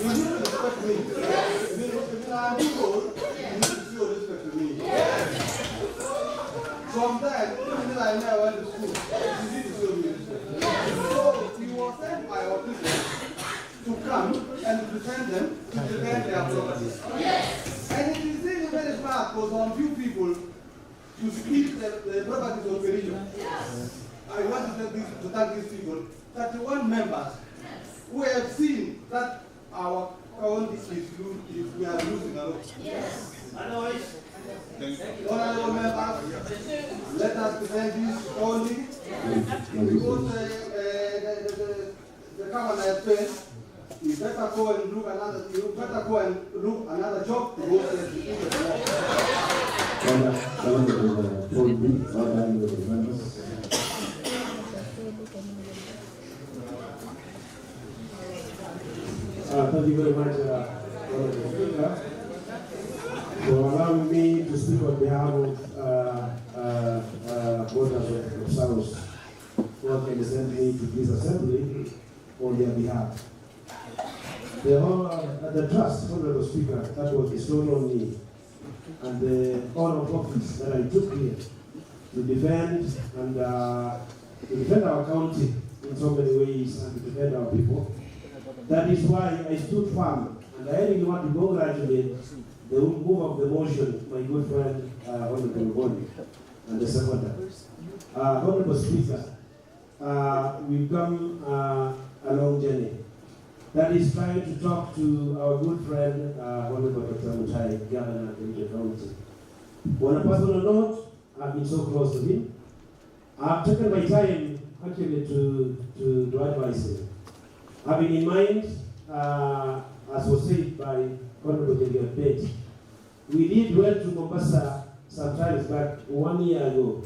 need to respect me. When I'm old, you need to show respect to me. From that, even I never went to school, you need to show me respect. So he was sent by our people to come and to defend them, to defend their properties. And it is really very smart for some few people to steal the properties of Kericho. I want to thank these people, 31 members, who have seen that our county is we are losing a lot. Otherwise, honorable members, let us defend this only because the governor has failed. You better go and look another. You better go and look another job to go and do Thank you very much, Honorable Speaker, for allowing me to speak on behalf of voters of South who have sent me to this assembly on their behalf. The trust, Honorable Speaker, that was bestowed on me, and the honor of office that I took here to defend and to defend our county in so many ways and to defend our people. That is why I stood firm, and I really want to congratulate the move of the motion, my good friend, Honorable Boni, and the secretary. Honorable Speaker, we've come a long journey. That is trying to talk to our good friend, Honorable Dr. Mutai, Governor of Kericho County. On a personal note, I've been so close to him. I've taken my time actually to advise him. I've been in mind, as was said by Honorable David Pate, we did well to Mombasa sometimes back 1 year ago,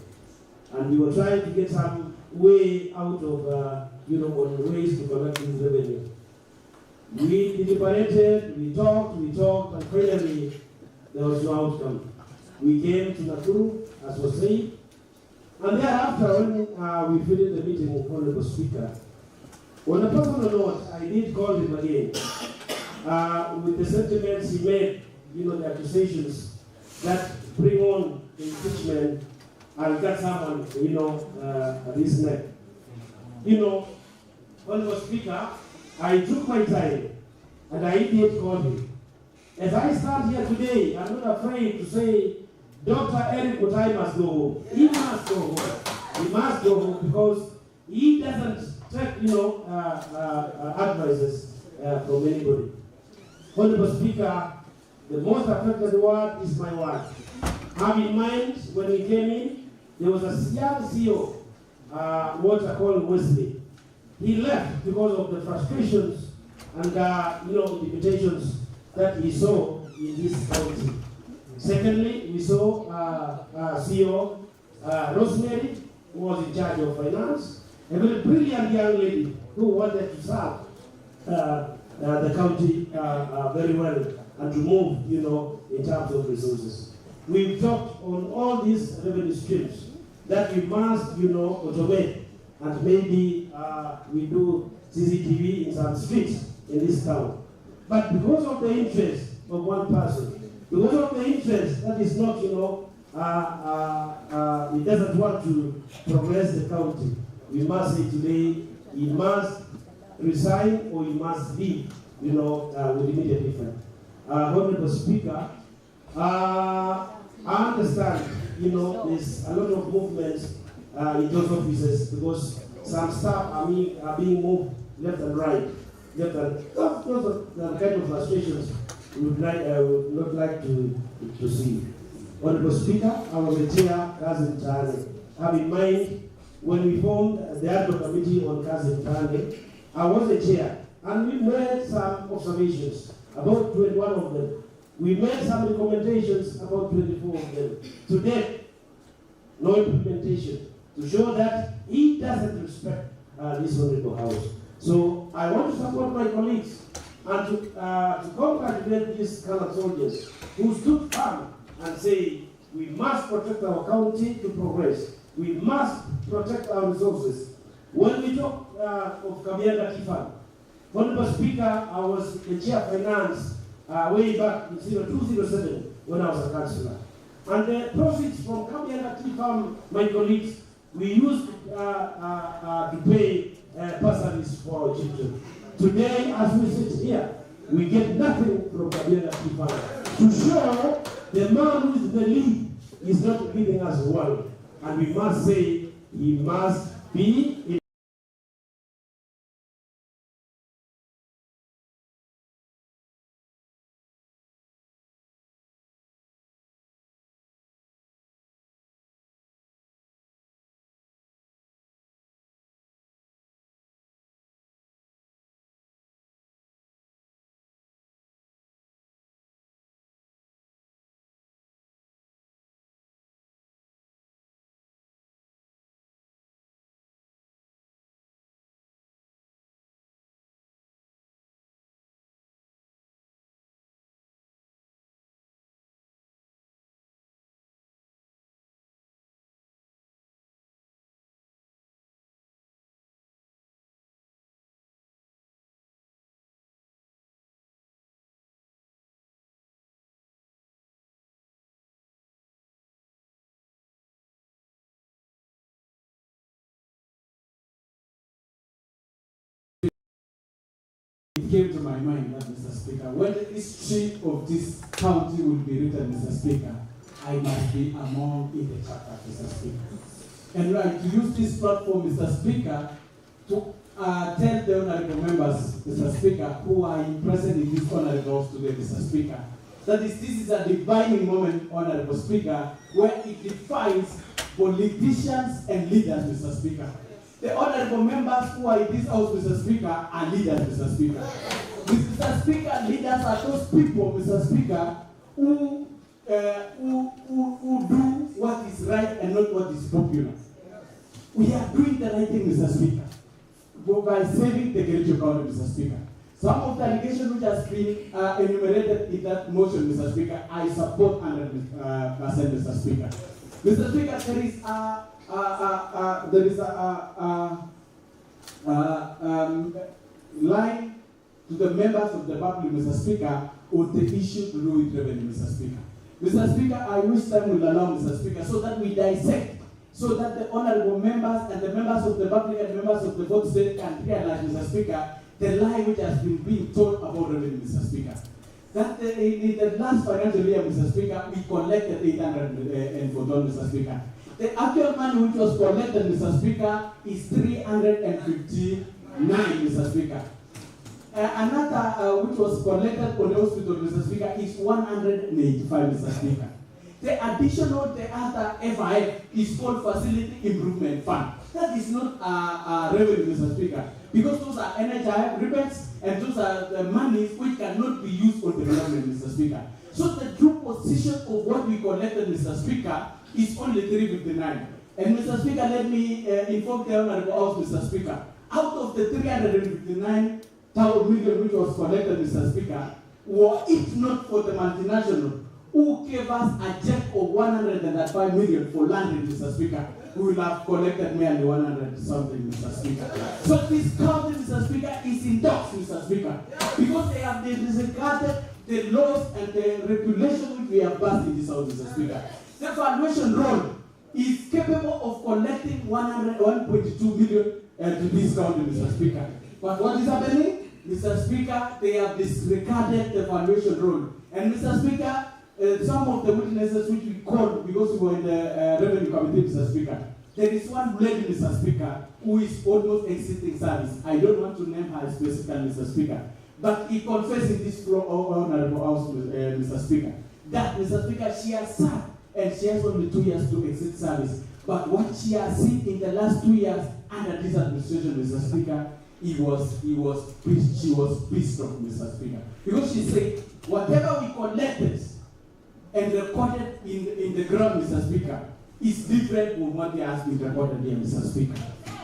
and we were trying to get some way out of, on ways to collect this revenue. We deliberated, we talked, and finally there was no outcome. We came to Nakuru, as was said, and thereafter, when we finished the meeting, Honorable Speaker, on a personal note, I did call him again with the sentiments he made, the accusations that bring on the impeachment and got someone, at his neck. Honorable Speaker, I took my time and I did call him. As I stand here today, I'm not afraid to say Dr. Eric Mutai must go home. He must go home. He must go home because he doesn't take, advices from anybody. Honorable Speaker, the most affected word is my word. Have in mind, when we came in, there was a young CEO, what I call Wesley. He left because of the frustrations and, limitations that he saw in this county. Secondly, we saw CEO Rosemary, who was in charge of finance, a very brilliant young lady who wanted to serve the county very well and to move, in terms of resources. We've talked on all these revenue streams that we must, automate, and maybe we do CCTV in some streets in this town. But because of the interest of one person, because of the interest that is not, he doesn't want to progress the county, we must say today, he must resign or he must leave, with immediate effect. Honorable Speaker, I understand, there's a lot of movements in those offices because some staff are being moved left and right. Those are the kind of frustrations we would not like to see. Honorable Speaker, I was a chair, Cousin Tane. Have in mind, when we formed the ad hoc committee on Cousin Tane, I was a chair, and we made some observations, about 21 of them. We made some recommendations, about 24 of them. To date, no implementation, to show that he doesn't respect this honorable house. So I want to support my colleagues and to congratulate these colored soldiers who stood firm and say, we must protect our county to progress. We must protect our resources. When we talk of Kabianga Tifan, Honorable Speaker, I was the chair of finance way back in 2007 when I was a councillor. And the profits from Kabianga Tifan, my colleagues, we used to pay bursaries for our children. Today, as we sit here, we get nothing from Kabianga Tifan. To show the man who is in the lead is not giving us one. And we must say, he must be in It came to my mind that, Mr. Speaker, when the history of this county will be written, Mr. Speaker, I must be among in the chapter, Mr. Speaker. And like to use this platform, Mr. Speaker, to tell the honorable members, Mr. Speaker, who are present in this honorable house today, Mr. Speaker, that this is a defining moment, honorable Speaker, where it defines politicians and leaders, Mr. Speaker. The honorable members who are in this house, Mr. Speaker, are leaders, Mr. Speaker. Mr. Speaker, leaders are those people, Mr. Speaker, who do what is right and not what is popular. We are doing the right thing, Mr. Speaker, by saving the Kericho County, Mr. Speaker. Some of the allegations which has been enumerated in that motion, Mr. Speaker, I support 100%, Mr. Speaker. Mr. Speaker, there is a line to the members of the public, Mr. Speaker, on the issue to do with revenue, Mr. Speaker. Mr. Speaker, I wish time will allow, Mr. Speaker, so that we dissect, so that the honorable members and the members of the public and members of the vote state can realize, Mr. Speaker, the lie which has been being told about revenue, Mr. Speaker. That in the last financial year, Mr. Speaker, we collected 804, Mr. Speaker. The actual money which was collected, Mr. Speaker, is 359, Mr. Speaker. Another which was collected on the hospital, Mr. Speaker, is 185, Mr. Speaker. The additional, the other FIF is called Facility Improvement Fund. That is not revenue, Mr. Speaker, because those are NHI rebates and those are the monies which cannot be used for development, Mr. Speaker. So the true position of what we collected, Mr. Speaker, is only 359. And Mr. Speaker, let me inform the Honorable House, Mr. Speaker. Out of the 359 million which was collected, Mr. Speaker, were it not for the multinational who gave us a check of 105 million for land, Mr. Speaker, we will have collected merely 100 something, Mr. Speaker. So this county, Mr. Speaker, is in dogs, Mr. Speaker, because they have disregarded the laws and the regulations which we have passed in this house, Mr. Speaker. The valuation role is capable of collecting 1.2 million to this county, Mr. Speaker. But what is happening? Mr. Speaker, they have disregarded the valuation role. And Mr. Speaker, some of the witnesses which we called because we were in the revenue committee, Mr. Speaker, there is one lady, Mr. Speaker, who is almost exiting service. I don't want to name her specifically, Mr. Speaker, but he confessed in this floor, Honorable House, Mr. Speaker, that, Mr. Speaker, she has served and she has only 2 years to exit service. But what she has seen in the last 2 years under this administration, Mr. Speaker, she was pissed off, Mr. Speaker, because she said whatever we collected and recorded in the ground, Mr. Speaker, is different from what has been recorded here, Mr. Speaker.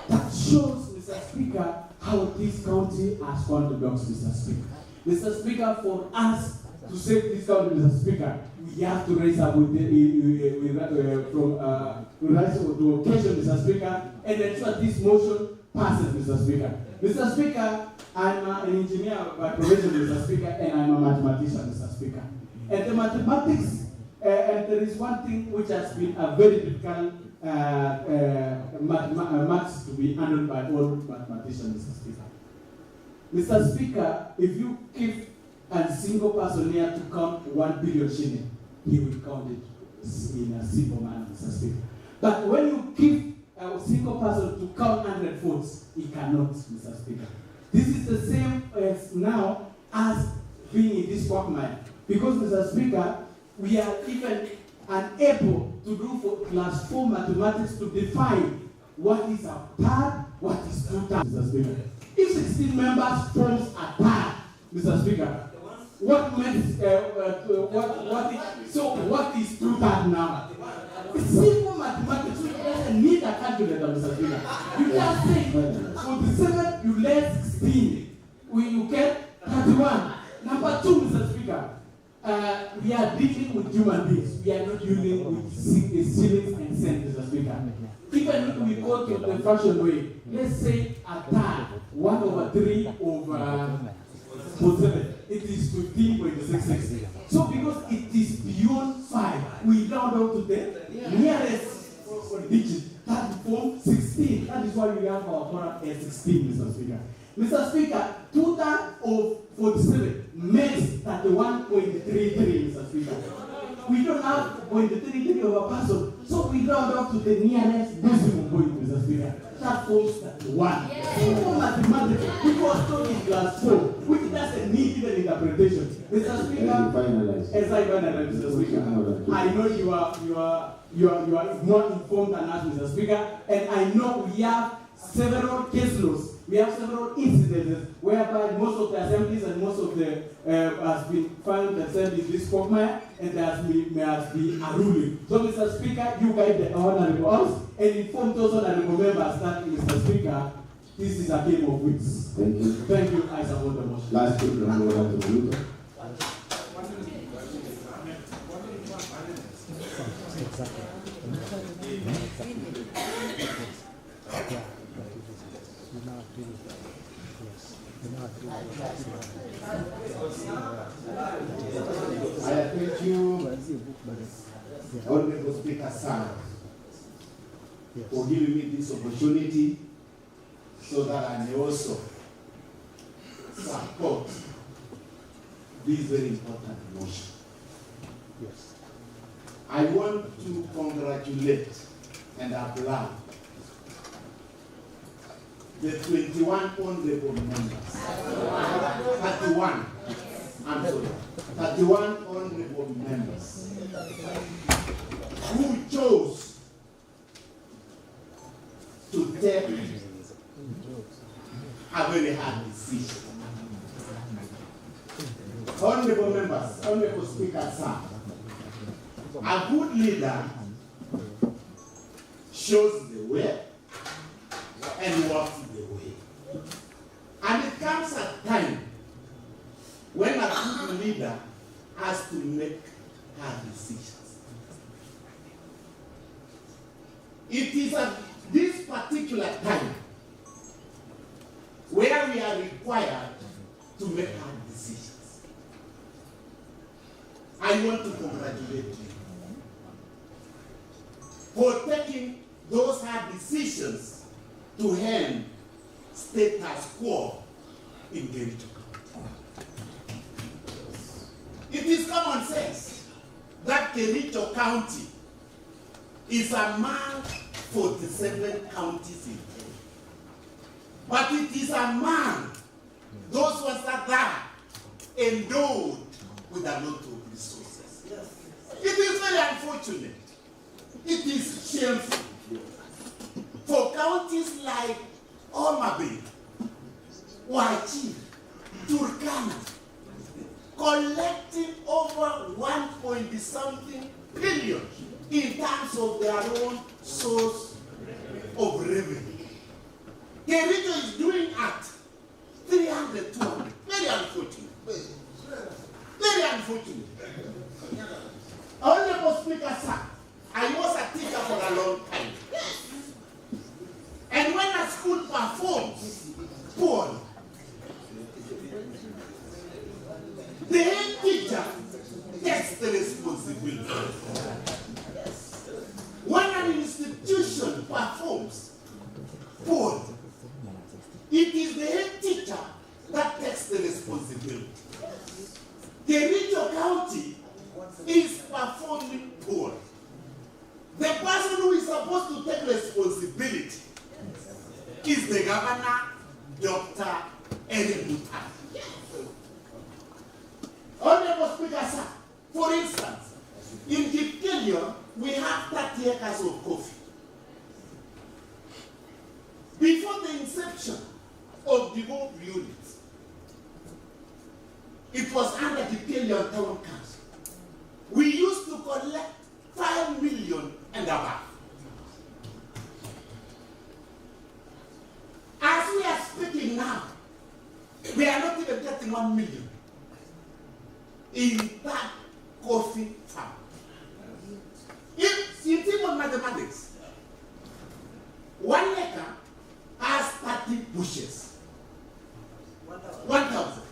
That shows, Mr. Speaker, how this county has gone to dogs, Mr. Speaker. Mr. Speaker, for us to save this county, Mr. Speaker, we have to raise up with rise to occasion, Mr. Speaker, and ensure this motion passes, Mr. Speaker. Mr. Speaker, I'm an engineer by profession, Mr. Speaker, and I'm a mathematician, Mr. Speaker. And the mathematics, and there is one thing which has been a very difficult maths to be handled by all mathematicians, Mr. Speaker. Mr. Speaker, if you give a single person here to count 1 billion shilling, he will count it in a simple manner, Mr. Speaker. But when you give a single person to count 100 votes, he cannot, Mr. Speaker. This is the same as now as being in this quagmire. Because, Mr. Speaker, we are even unable to do for class 4 mathematics to define what is a third, what is 2 thirds, Mr. Speaker. If 16 members forms a third, Mr. Speaker, what makes what is 2 thirds now? It's simple mathematics. You doesn't need a calculator, Mr. Speaker. You just say 47, you less 16, you get 31. Number 2, Mr. Speaker. We are dealing with human beings. We are not dealing with shillings and cents, Mr. Speaker. Even if we go to the fashion way, let's say a third, 1/3 of 47, it is 15.66. So because it is beyond 5, we round out to the nearest digit, that form 16. That is why we have our product at 16, Mr. Speaker. Mr. Speaker, 2/3 of 47 makes 31.33, Mr. Speaker. We don't have 0.33 of a person, so we round up to the nearest decimal point, Mr. Speaker. That forms 1. Simple mathematics, which was taught in class 4, which doesn't need even interpretation. Mr. Speaker, as I finalize, Mr. Speaker, I know you are more informed than us, Mr. Speaker, and I know we have several case laws. We have several incidences whereby most of the assemblies and most of the has been found themselves in this quagmire, and there has been a ruling. So, Mr. Speaker, you guide the honorable house and inform those honorable members that, Mr. Speaker, This is a game of wits. Thank you. Thank you. I support the motion. Last speaker, hand over to Ruto. I thank you, Honorable Speaker Sir, for giving me this opportunity so that I may also support this very important motion. Yes. I want to congratulate and applaud the 21 honorable members. 31. I'm sorry. 31 honorable members who chose to take a very hard decision. Honorable members, Honorable Speaker, sir, a good leader shows the way and walks the way. And it comes a time when a good leader has to make hard decisions. It is at this particular time where we are required to make hard decisions. I want to congratulate you for taking those hard decisions to end status quo in Kericho. It is common sense that Kericho County is among 47 counties in Kenya. But it is among those ones that are endowed with a lot of resources. It is very unfortunate. It is shameful for counties like Homa Bay, Wajir, Turkana, collecting over 1.something billion in terms of their own source of revenue. Kericho is doing at 300 to 100. Very unfortunate. Very unfortunate. Honorable Speaker, sir, I was a teacher for a long time. And when a school performs poorly, the head teacher takes the responsibility. When an institution performs poorly, it is the head teacher that takes the responsibility. Kericho County is performing poorly. The person who is supposed to take responsibility is the governor, Dr. Eric Mutai. Honorable Speaker, sir, for instance, in Kericho, we have 30 acres of coffee. Before the inception of the whole unit, it was under the Kericho Town Council. We used to collect 5 million and above. As we are speaking now, we are not even getting 1 million in that coffee farm. It's even mathematics. 1 acre has 30 bushes. 1,000.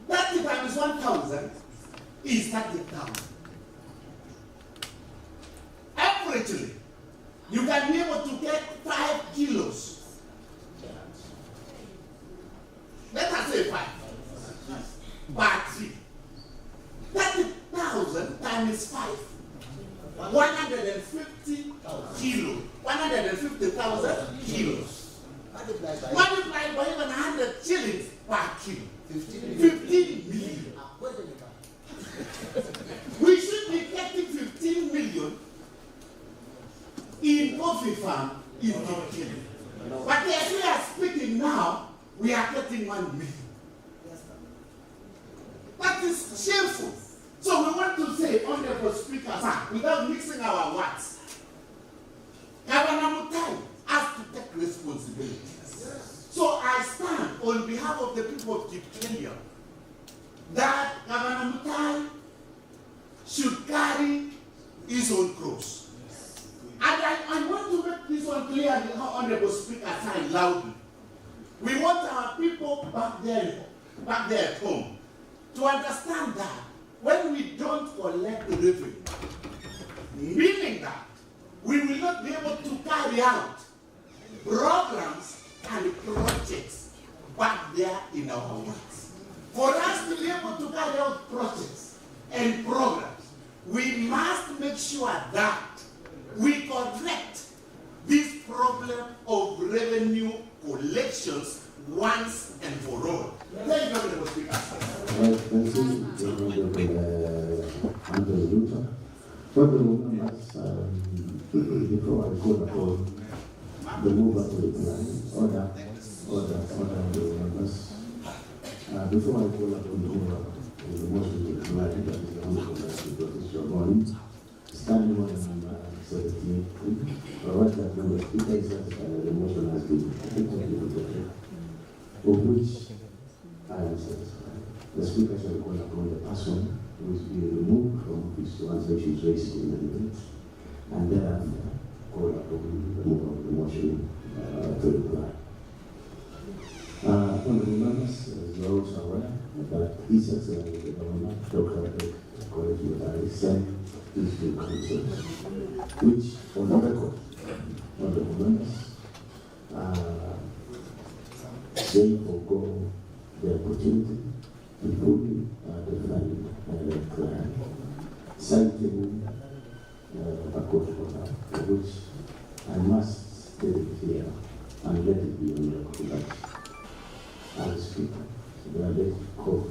30 times 1,000 is 30,000. Averagely, you can be able to get 5 kilos. Let us say 5. But 30,000 times 5. 150 kilos. 150,000 kilos. Multiplied by even 100 shillings per kilo. 15 million. We should be getting 15 million in coffee farm in Kenya. But as we are speaking now, we are getting 1 million. That is shameful. So we want to say, Honorable Speaker, sir, without mixing our words, Governor Mutai has to take responsibility. on behalf of the people of Kericho that Governor Mutai should carry his own cross. And I want to make this one clear, Honorable Speaker, sign loudly. We want our people back there at home to understand that when we don't collect the revenue, meaning that we will not be able to carry out programs and projects back there in our wards. For us to be able to carry out projects and programs, we must make sure that we correct this problem of revenue collections once and for all. Thank you, Mr. Speaker. Thank you, Honorable members, before I call upon the mover to reply, order the members. Before I call upon the mover to the motion to reply, that is the Honorable Professor Bond, standing on number 78, provide that number speaker is satisfied that the motion has been completed, of which I am satisfied. The speaker shall call upon the person who is being removed from office to answer issues raised in the debate, and thereafter call upon the mover of the motion to reply. Honorable members, as you are also aware that His Excellency the Governor, Dr. Kericho, sent these two councils, which on the record, honorable members, they forego the opportunity to fully defend citing a court order, which I must state it here and let it be on record that as Speaker, the court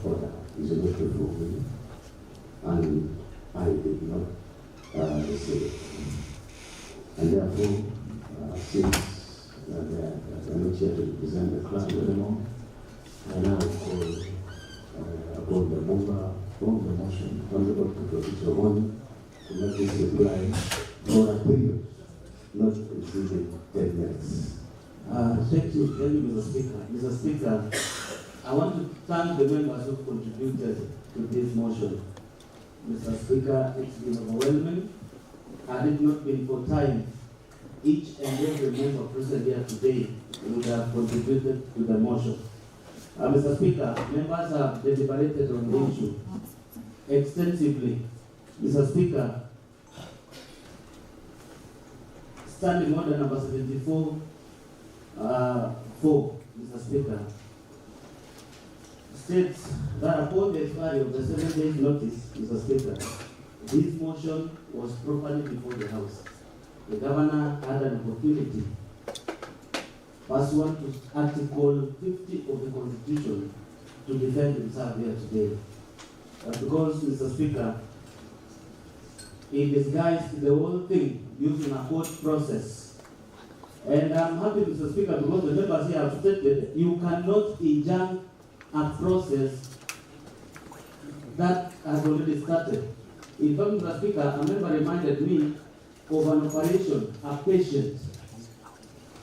order is a matter for me, and I did not say it. And therefore, since they are not here to represent the club anymore, I now call upon the mover from the motion, Honorable Professor One, to make this reply for a period not exceeding 10 minutes. Thank you, Mr. Speaker. Mr. Speaker, I want to thank the members who contributed to this motion. Mr. Speaker, it's been overwhelming. Had it not been for time, each and every member present here today would have contributed to the motion. Mr. Speaker, members have deliberated on the issue extensively. Mr. Speaker, standing order number 74, 4, Mr. Speaker, states that upon the expiry of the 7 days notice, Mr. Speaker, this motion was properly before the House. The Governor had an opportunity, pursuant to Article 50 of the Constitution, to defend himself here today. Because, Mr. Speaker, he disguised the whole thing using a court process. And I'm happy, Mr. Speaker, because the members here have stated you cannot injunct a process that has already started. In fact, Mr. Speaker, a member reminded me of an operation, a patient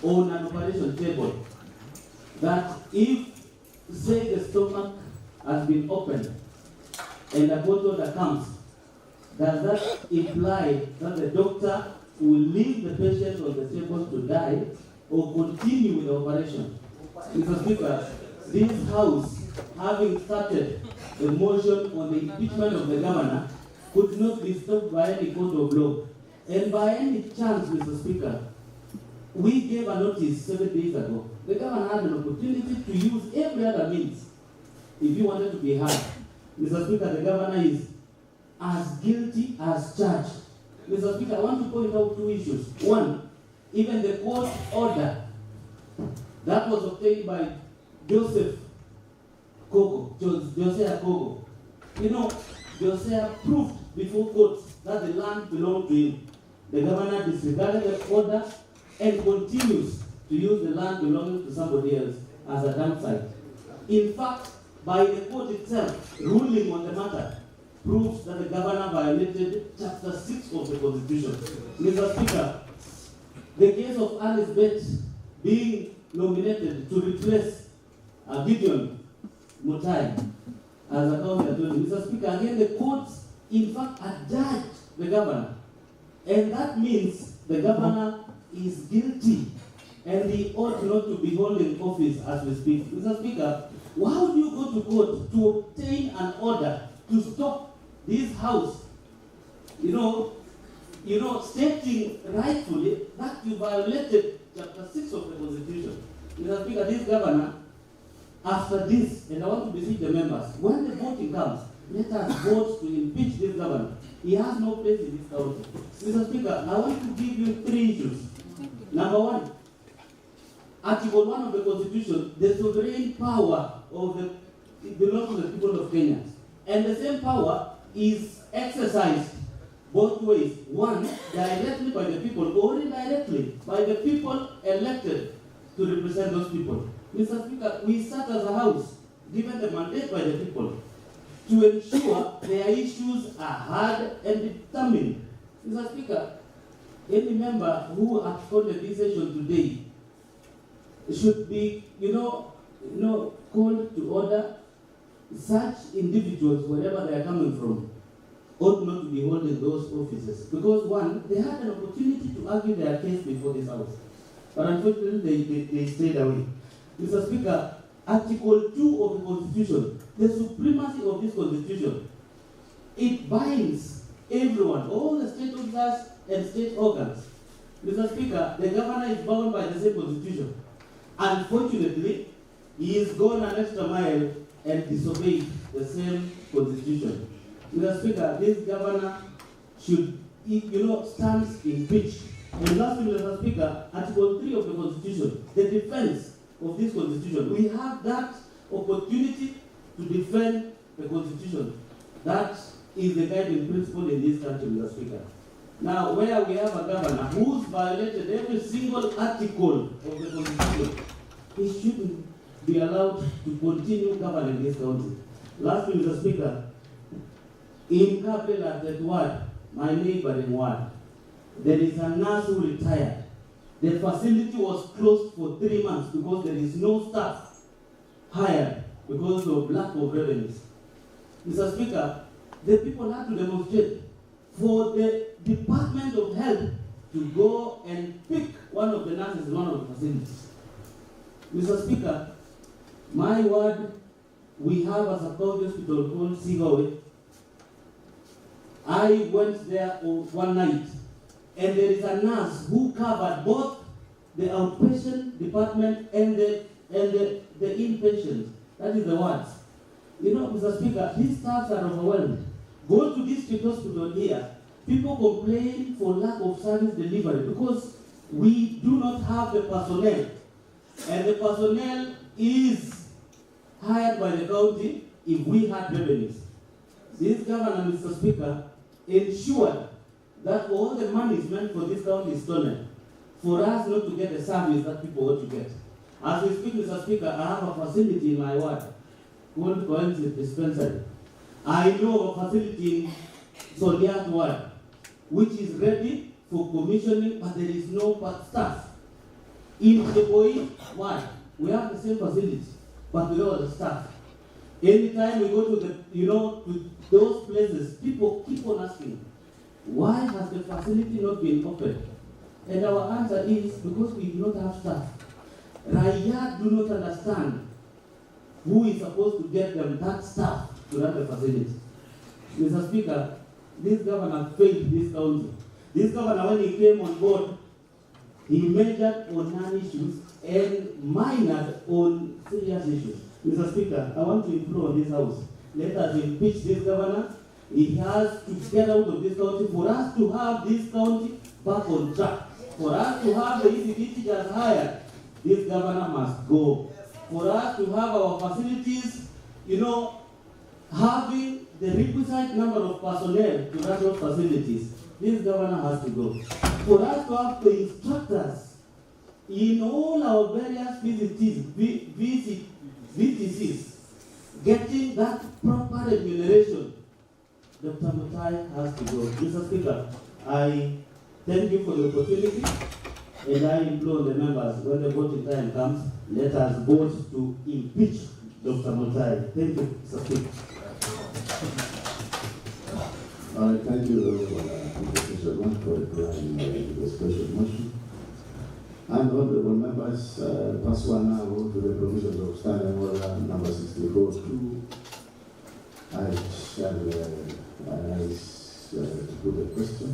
on an operation table, that if, say, the stomach has been opened and a court order comes, does that imply that the doctor will leave the patient on the table to die or continue with the operation? Mr. Speaker, this House, having started the motion on the impeachment of the Governor, could not be stopped by any court of law. And by any chance, Mr. Speaker, we gave a notice 7 days ago. The Governor had an opportunity to use every other means if he wanted to be heard. Mr. Speaker, the Governor is as guilty as charged. Mr. Speaker, I want to point out two issues. One, even the court order that was obtained by Joseph Kogo, Josiah Kogo. You know, Josiah proved before court that the land belonged to him. The Governor disregarded the order and continues to use the land belonging to somebody else as a dump site. In fact, by the court itself, ruling on the matter proves that the Governor violated Chapter 6 of the Constitution. Mr. Speaker, the case of Alice Bett being nominated to replace Gideon Mutai as a county attorney. Mr. Speaker, again, the courts, in fact, adjudged the governor. And that means the governor is guilty and he ought not to be holding office as we speak. Mr. Speaker, why would you go to court to obtain an order to stop this house, stating rightfully that you violated Chapter 6 of the Constitution? Mr. Speaker, this governor, after this, and I want to beseech the members, when the voting comes, let us vote to impeach this governor. He has no place in this county. Mr. Speaker, I want to give you 3 issues. Number 1, Article 1 of the Constitution, the sovereign power it belongs to the people of Kenya. And the same power is exercised both ways. 1, directly by the people, or indirectly by the people elected to represent those people. Mr. Speaker, we sat as a house, given the mandate by the people, to ensure their issues are heard and determined. Mr. Speaker, any member who absconded this session today should be, called to order. Such individuals, wherever they are coming from, ought not to be holding those offices. Because 1, they had an opportunity to argue their case before this house. But unfortunately, they stayed away. Mr. Speaker, Article 2 of the Constitution, the supremacy of this Constitution, it binds everyone, all the state officers and state organs. Mr. Speaker, the governor is bound by the same Constitution. Unfortunately, he has gone an extra mile and disobeyed the same Constitution. Mr. Speaker, this governor should, stand impeached. And lastly, Mr. Speaker, Article 3 of the Constitution, the defense of this Constitution. We have that opportunity to defend the Constitution. That is the guiding principle in this country, Mr. Speaker. Now, where we have a governor who's violated every single article of the Constitution, he shouldn't be allowed to continue governing this country. Lastly, Mr. Speaker, in Kapela, that ward, my neighboring ward, there is a nurse who retired. The facility was closed for 3 months because there is no staff hired because of lack of revenues. Mr. Speaker, the people had to demonstrate for the Department of Health to go and pick one of the nurses in one of the facilities. Mr. Speaker, my ward, we have a sub-county hospital called Sigawe. I went there one night, and there is a nurse who covered both the outpatient department and the inpatient. That is the wards. Mr. Speaker, these staffs are overwhelmed. Go to district hospital here. People complain for lack of service delivery because we do not have the personnel. And the personnel is hired by the county if we had revenues. This governor, Mr. Speaker, ensured that all the money is meant for this county is stolen, for us not to get the service that people ought to get. As we speak, Mr. Speaker, I have a facility in my ward called Coensis Dispensary. I know a facility in Soliat ward which is ready for commissioning, but there is no staff. In the Boy ward, we have the same facility, but without the staff. Anytime we go to to those places, people keep on asking, why has the facility not been opened? And our answer is because we do not have staff. Raya do not understand who is supposed to get them that staff to run the facility. Mr. Speaker, this governor failed this county. This governor, when he came on board, he majored on non-issues and minored on serious issues. Mr. Speaker, I want to implore this House, let us impeach this governor. He has to get out of this county for us to have this county back on track. For us to have the ECD teachers hired, this governor must go. For us to have our facilities, having the requisite number of personnel to run those facilities, this governor has to go. For us to have the instructors in all our various VTCs, getting that proper remuneration, Dr. Mutai has to go. Mr. Speaker, I thank you for the opportunity. And I implore the members, when the voting time comes, let us vote to impeach Dr. Mutai. Thank you, Mr. Speaker. All right, thank you, Professor One, for replying the special motion. And honorable members, pass one now to the provisions of standing order number 64-2. I shall arise to put a question,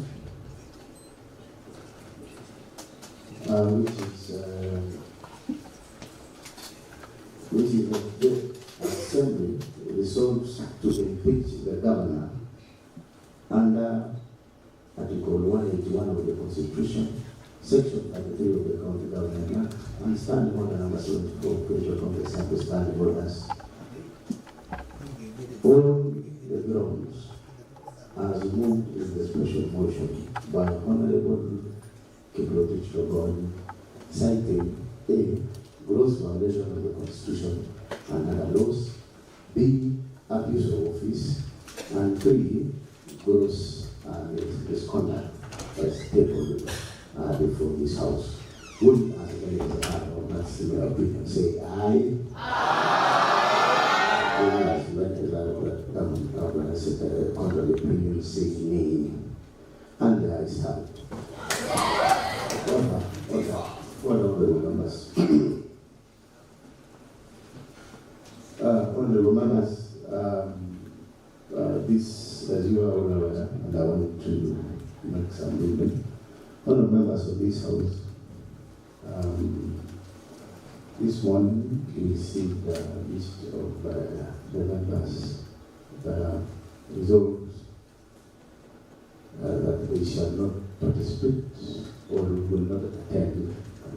which is that the Assembly resolves to impeach the governor under Article 181 of the Constitution, Section 33 of the County Government Act, and Standing Order number 74 of Kericho Congress and Standing Orders. All the grounds as moved in the special motion by Honorable Kiprotich Logon, citing A, gross violation of the Constitution and other laws, B, abuse of office, and 3, gross misconduct as tabled before this House. Would as many as or not similar opinion say aye? Aye. As many as are contrary opinion say nay. And the ayes have it. Honorable members. Honorable members, this, as you are all aware, and I want to make some movement. Honorable members of this House, this morning we received a list of the members resolved that they shall not participate or will not attend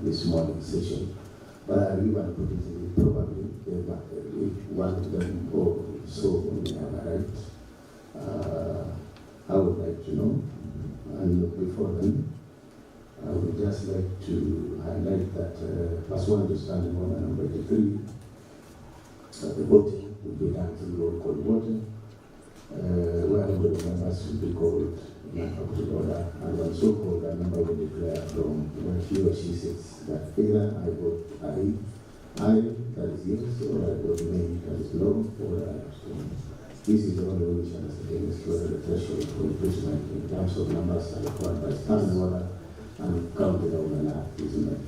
this morning session. But I really want to put it in probably if one of them or so may have arrived. I would like to know, and before then, I would just like to highlight that plus one to standing order number 83, the voting will be done through roll call voting, where the members will be called in appropriate order, and when so called, a member will declare from where he or she sits that either I vote aye, that is yes, or I vote nay, that is no, or I abstain. This is the only way we shall ascertain whether the threshold for impeachment in terms of numbers are required by standing order and counted on act is met.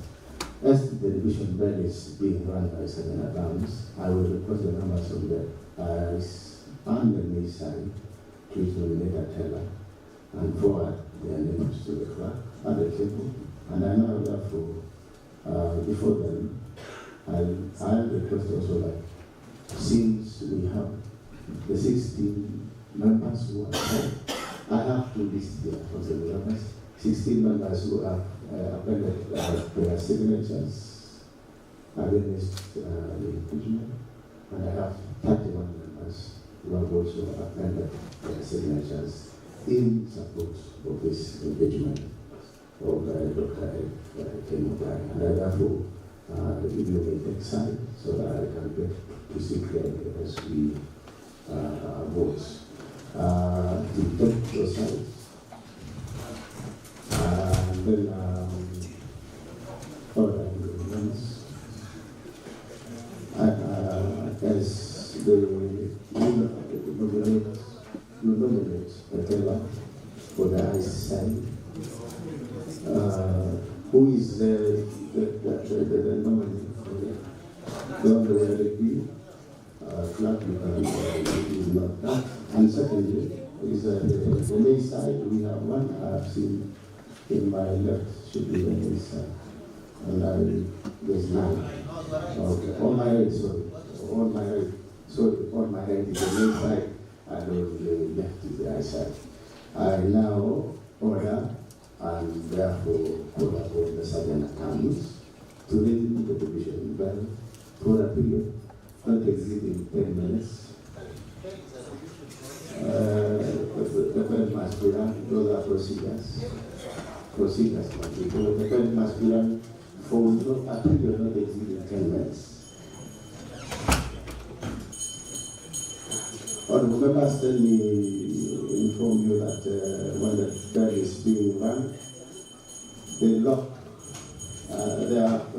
As the division bell is being run by 7 accounts, I will request the members of the ayes and the nay side to nominate a teller and forward their names to the clerk at the table. And I now therefore, before them, I'll request also that since we have the 16 members who are there, I have to list their members. 16 members who have appended their signatures against the impeachment, and I have 31 members who have also appended their signatures in support of this impeachment of Dr. Kemutai. And I therefore give you a next side so that I can get to see clearly as we vote. To take your side. And then, as the nominate the teller for the ayes side, who is the nominee for the honorable clerk is not that. And secondly, is the nay side. We have one I have seen in my left should be the nay side. And there's none. Okay. On my right, sorry. On my right. Sorry, on my right is the nay side, and on the left is the aye side. I now order and therefore call upon the sergeant accounts to ring the division bell for a period not exceeding 10 minutes. The bell must be run, those are procedures. Procedures must be followed. The bell must be run for a period not exceeding 10 minutes. Honorable members, let me inform you that when the bell is being run, the lock They have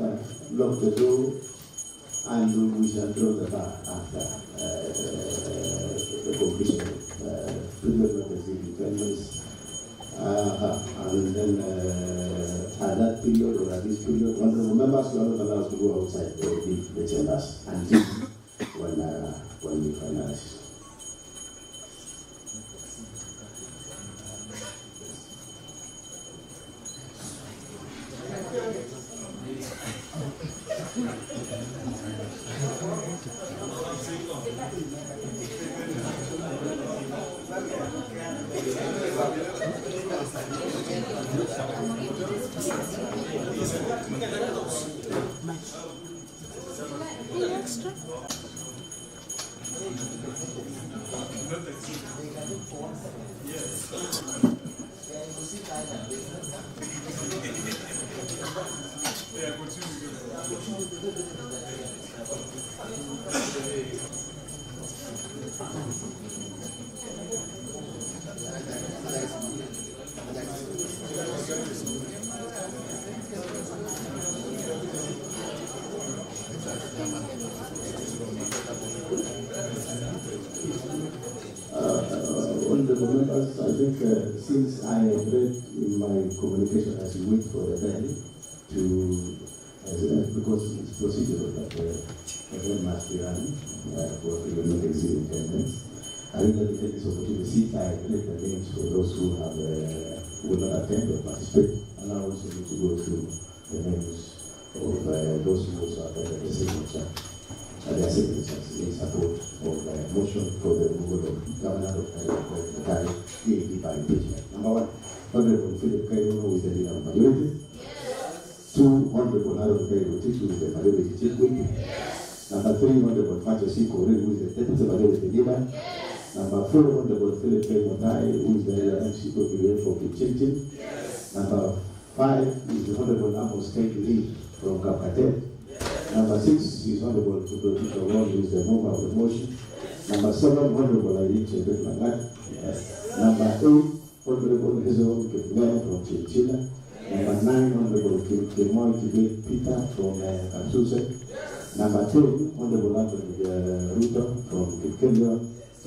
locked the door, and we shall draw the bar after the completion of previous notice in 10 minutes. And then at that period or at this period, honorable members are not allowed to go outside the chambers until when we finalize. Honorable members, I think since I have read in my communication as we wait for the bell to, because it's procedural that the bell must be run for the not exceeding 10 minutes. I think that we take this opportunity, since I have read the names for those who have will not attend or participate, allow us to go through the names of those who also attended the signature. Their signatures in support of the motion for the removal of Governor of Kericho EAP by impeachment. Number one, Honorable Philip Kericho, who is the leader of majority. Yes. 2, Honorable Harold Kericho, who is the majority chief whip. Yes. Number 3, Honorable Facho Siko, who is the deputy majority leader. Yes. Number 4, Honorable Philip Kericho, who is the MC for Kichinchin. Yes. Number 5 is the Honorable Amos Kericho from Kapkate. Number 6 is Honorable Dr. Wong, who is the mover of the motion. Number 7, Honorable Irene Chebet. Yes. Number 8, Honorable Hazel Kipner from Chinchilla. Number 9, Honorable Kimoy Kibet Peter from Kapsuse. Number 10, Honorable Anthony Ruto from Kikenya.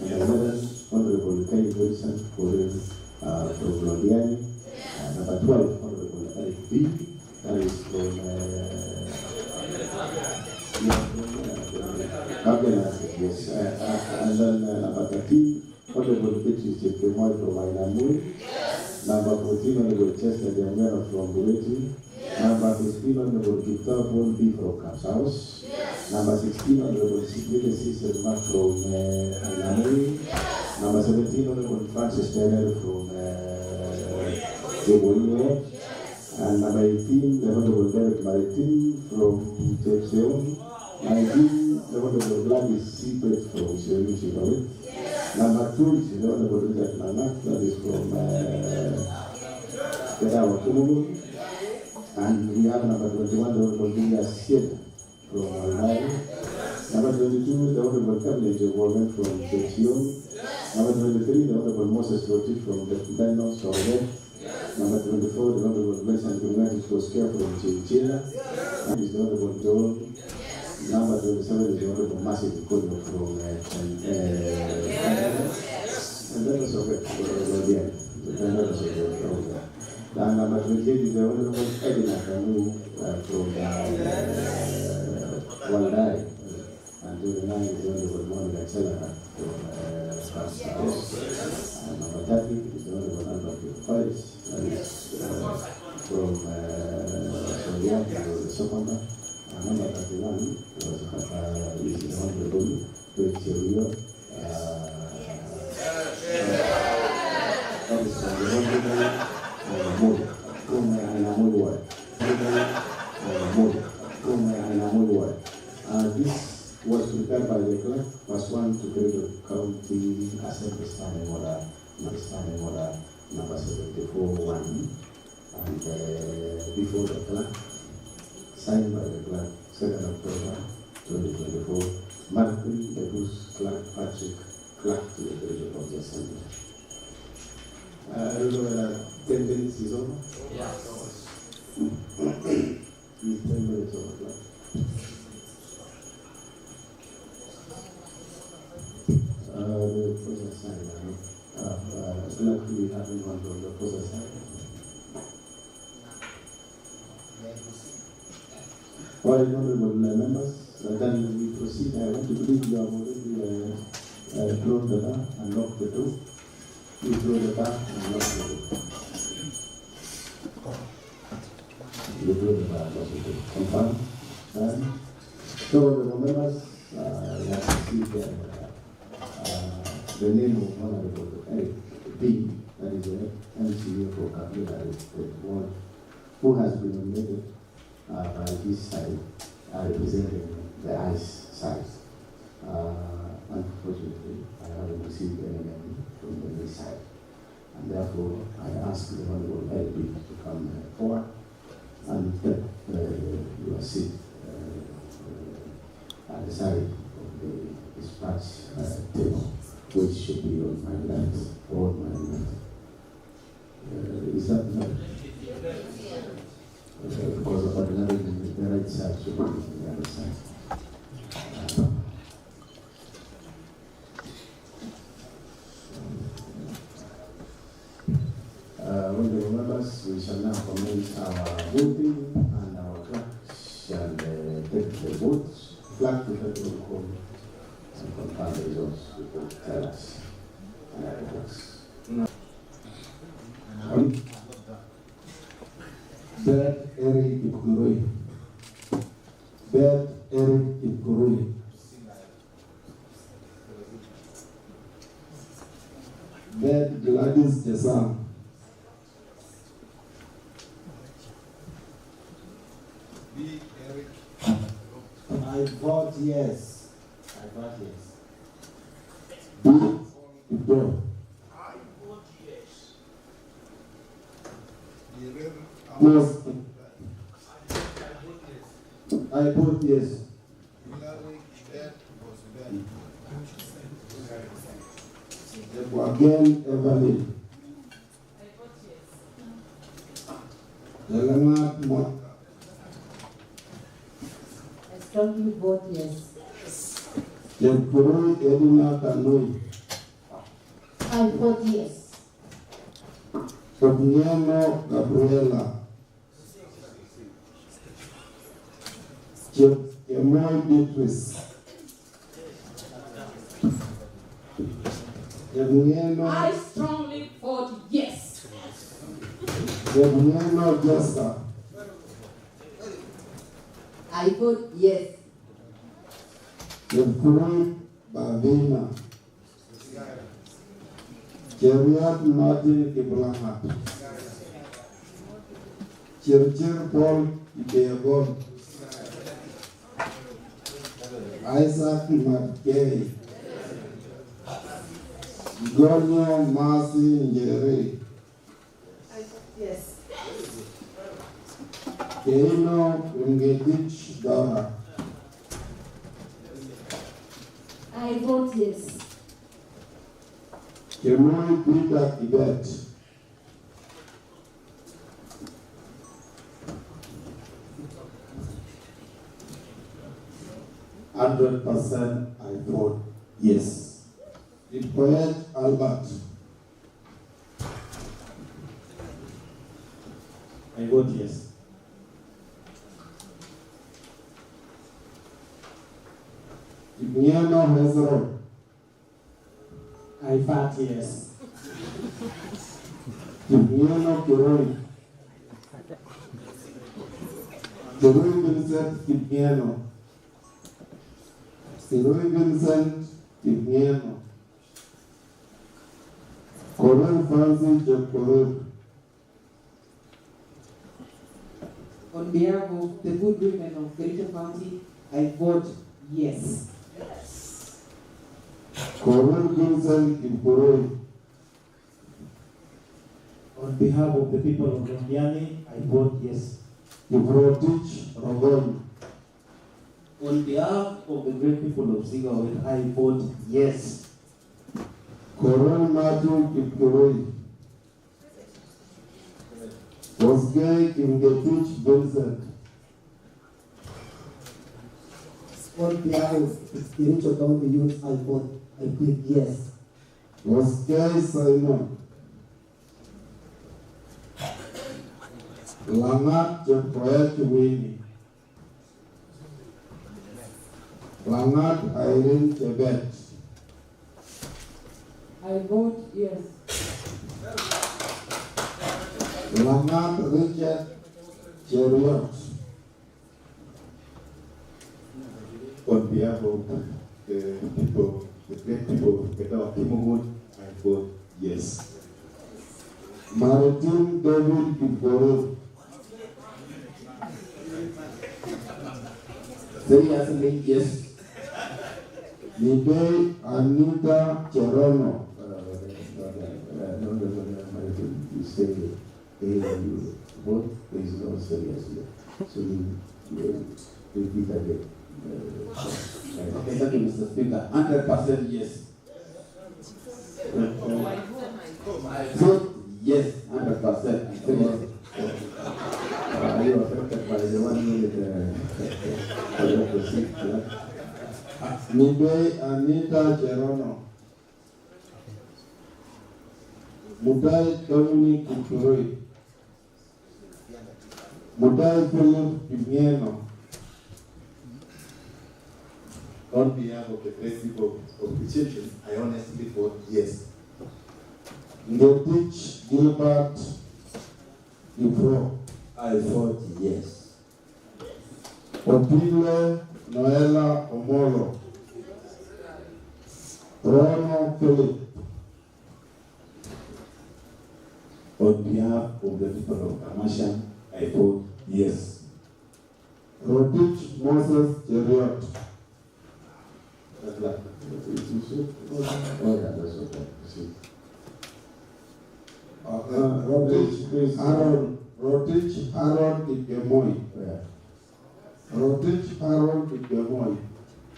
Number 11, Honorable Kenny Wilson from Londiani. Number 12, Honorable Eric B. That is from yes. And then number 13, Honorable Petrus Chepkemoy from Ainamui. Number 14, Honorable Chester Jamena from Bureti. Number 15, Honorable Victor B from Kapsaus. Number 16, Honorable Sibley Sister Mark from Ainamui. Number 17, Honorable Francis Taylor from Jeboine. And number 18, the Honorable Derek Maritin from Tepseon. 19, the Honorable Gladys Seabed from Sierra Leone. Number 2 is the Honorable Richard Lanak, that is from Kedawa Kumugu. And we have number 21, the Honorable Julia Siena from Almari. Number 22, the Honorable Cabinet Government from Tepseon. Number 23, the Honorable Moses Roti from the Dano Sorget. Number 24, the Honorable Vincent United Scare from Chinchilla. And is the Honorable John. Number 27 is the Honorable Massive Kono from and then also and number 28 is the Honorable Edina Kanu from Waldai. And 29 is the Honorable Monica Chelana from and number 30 is the Honorable Albert Paris. That is from the Sokonda. And number 31 is the Honorable Kericho. That is from the Honorable this was prepared by the clerk, was one to Kericho County Assembly Standing Order, number 74-1, and before the clerk, signed by the clerk, 2nd October 2024, Martin Lebus Clerk Patrick, clerk to the Kericho County Assembly. I don't know whether attendance is over. Yes. He's 10 minutes over clock. The process sign, luckily we haven't gone to the process sign. All right, honorable members, then we proceed. I want to believe you have already closed the door and locked the door. You close the door and lock the door. You close the door and lock the door. Confirm? So, honorable members, you have received the name of Honorable Eric B, that is the MCA for Kapila, who has been nominated by this side, representing the ICE side. Unfortunately, I haven't received any name from the this side. And therefore, I ask the Honorable Eric B to come forward and take your seat at the side of the dispatch table, which should be on my left or my left. Is that right? Because ordinarily the right side should be on the other side. Honorable members, we shall now commence our voting, and our clerk shall take the votes. Clerk to take the roll and confirm the results before tell us the votes. Bert Eric Ipkurui. Bert Eric Ipkurui. Bert Gladys Jesam. B. Eric. I vote yes. I vote yes. B. Ibdo. I vote yes. Yes. I vote yes. Again, Evelyn. I vote yes. Jalamat Mo. I strongly vote yes. Jempuru Edina Kanui. I vote yes. Sobiano Gabriela. Emoy Beatrice. I strongly vote yes. Jemiano Jessa. I vote yes. Jempuru Babina. Jeriat Martin Ibrahim. Chirchir Paul Ideagon. Isaac Matkey. Gorno Masi Njeri. Yes. Keino Ungetich Dora. I vote yes. Kemoy Peter Ibet. I vote yes. The poet Albert. I vote yes. Ibniano Hezron. I vote yes. Ibniano Kiroi. Kiroi Vincent Ibniano. Kiroi Vincent Ibniano. Colonel Francis Jacques. On behalf of the good women of Kericho County, I vote yes. Colonel Vincent Ipuroi. On behalf of the people of Rondiani, I vote yes. Ibrotich Rogon. On behalf of the great people of Zigawe, I vote yes. Colonel Matthew Ipuroi. Osgay Kimgetich Vincent. on behalf of Kericho County Youth, I plead yes. Oscar Simon. Langat Jepoet Winnie. Langat Irene Tebet. I vote yes. Langat Richard Cheriot. On behalf of the people, the great people of Kericho, I vote yes. Martin David Kipkoro. Seriously, yes. Nibe Anita Cherono. You say you vote, there is no serious here. So you repeat again. Okay, thank you, Mr. Speaker. 100% yes. Vote yes, 100%. Are you affected by the 1 minute Nibe Anita Cherono. Mutai Dominic Kipkoro. Mutai Philip Kimieno. On behalf of the great people of the children, I honestly vote yes. Ngetich Gilbert Ifro. I vote yes. Otile Noela Omolo. Rono Philip. On behalf of the people of Kamasha, I vote yes. Rotich Moses Cheriot. That's like, oh, yeah, that's okay. See. Rotich Aaron Igemoy. Rotich Aaron Igemoy.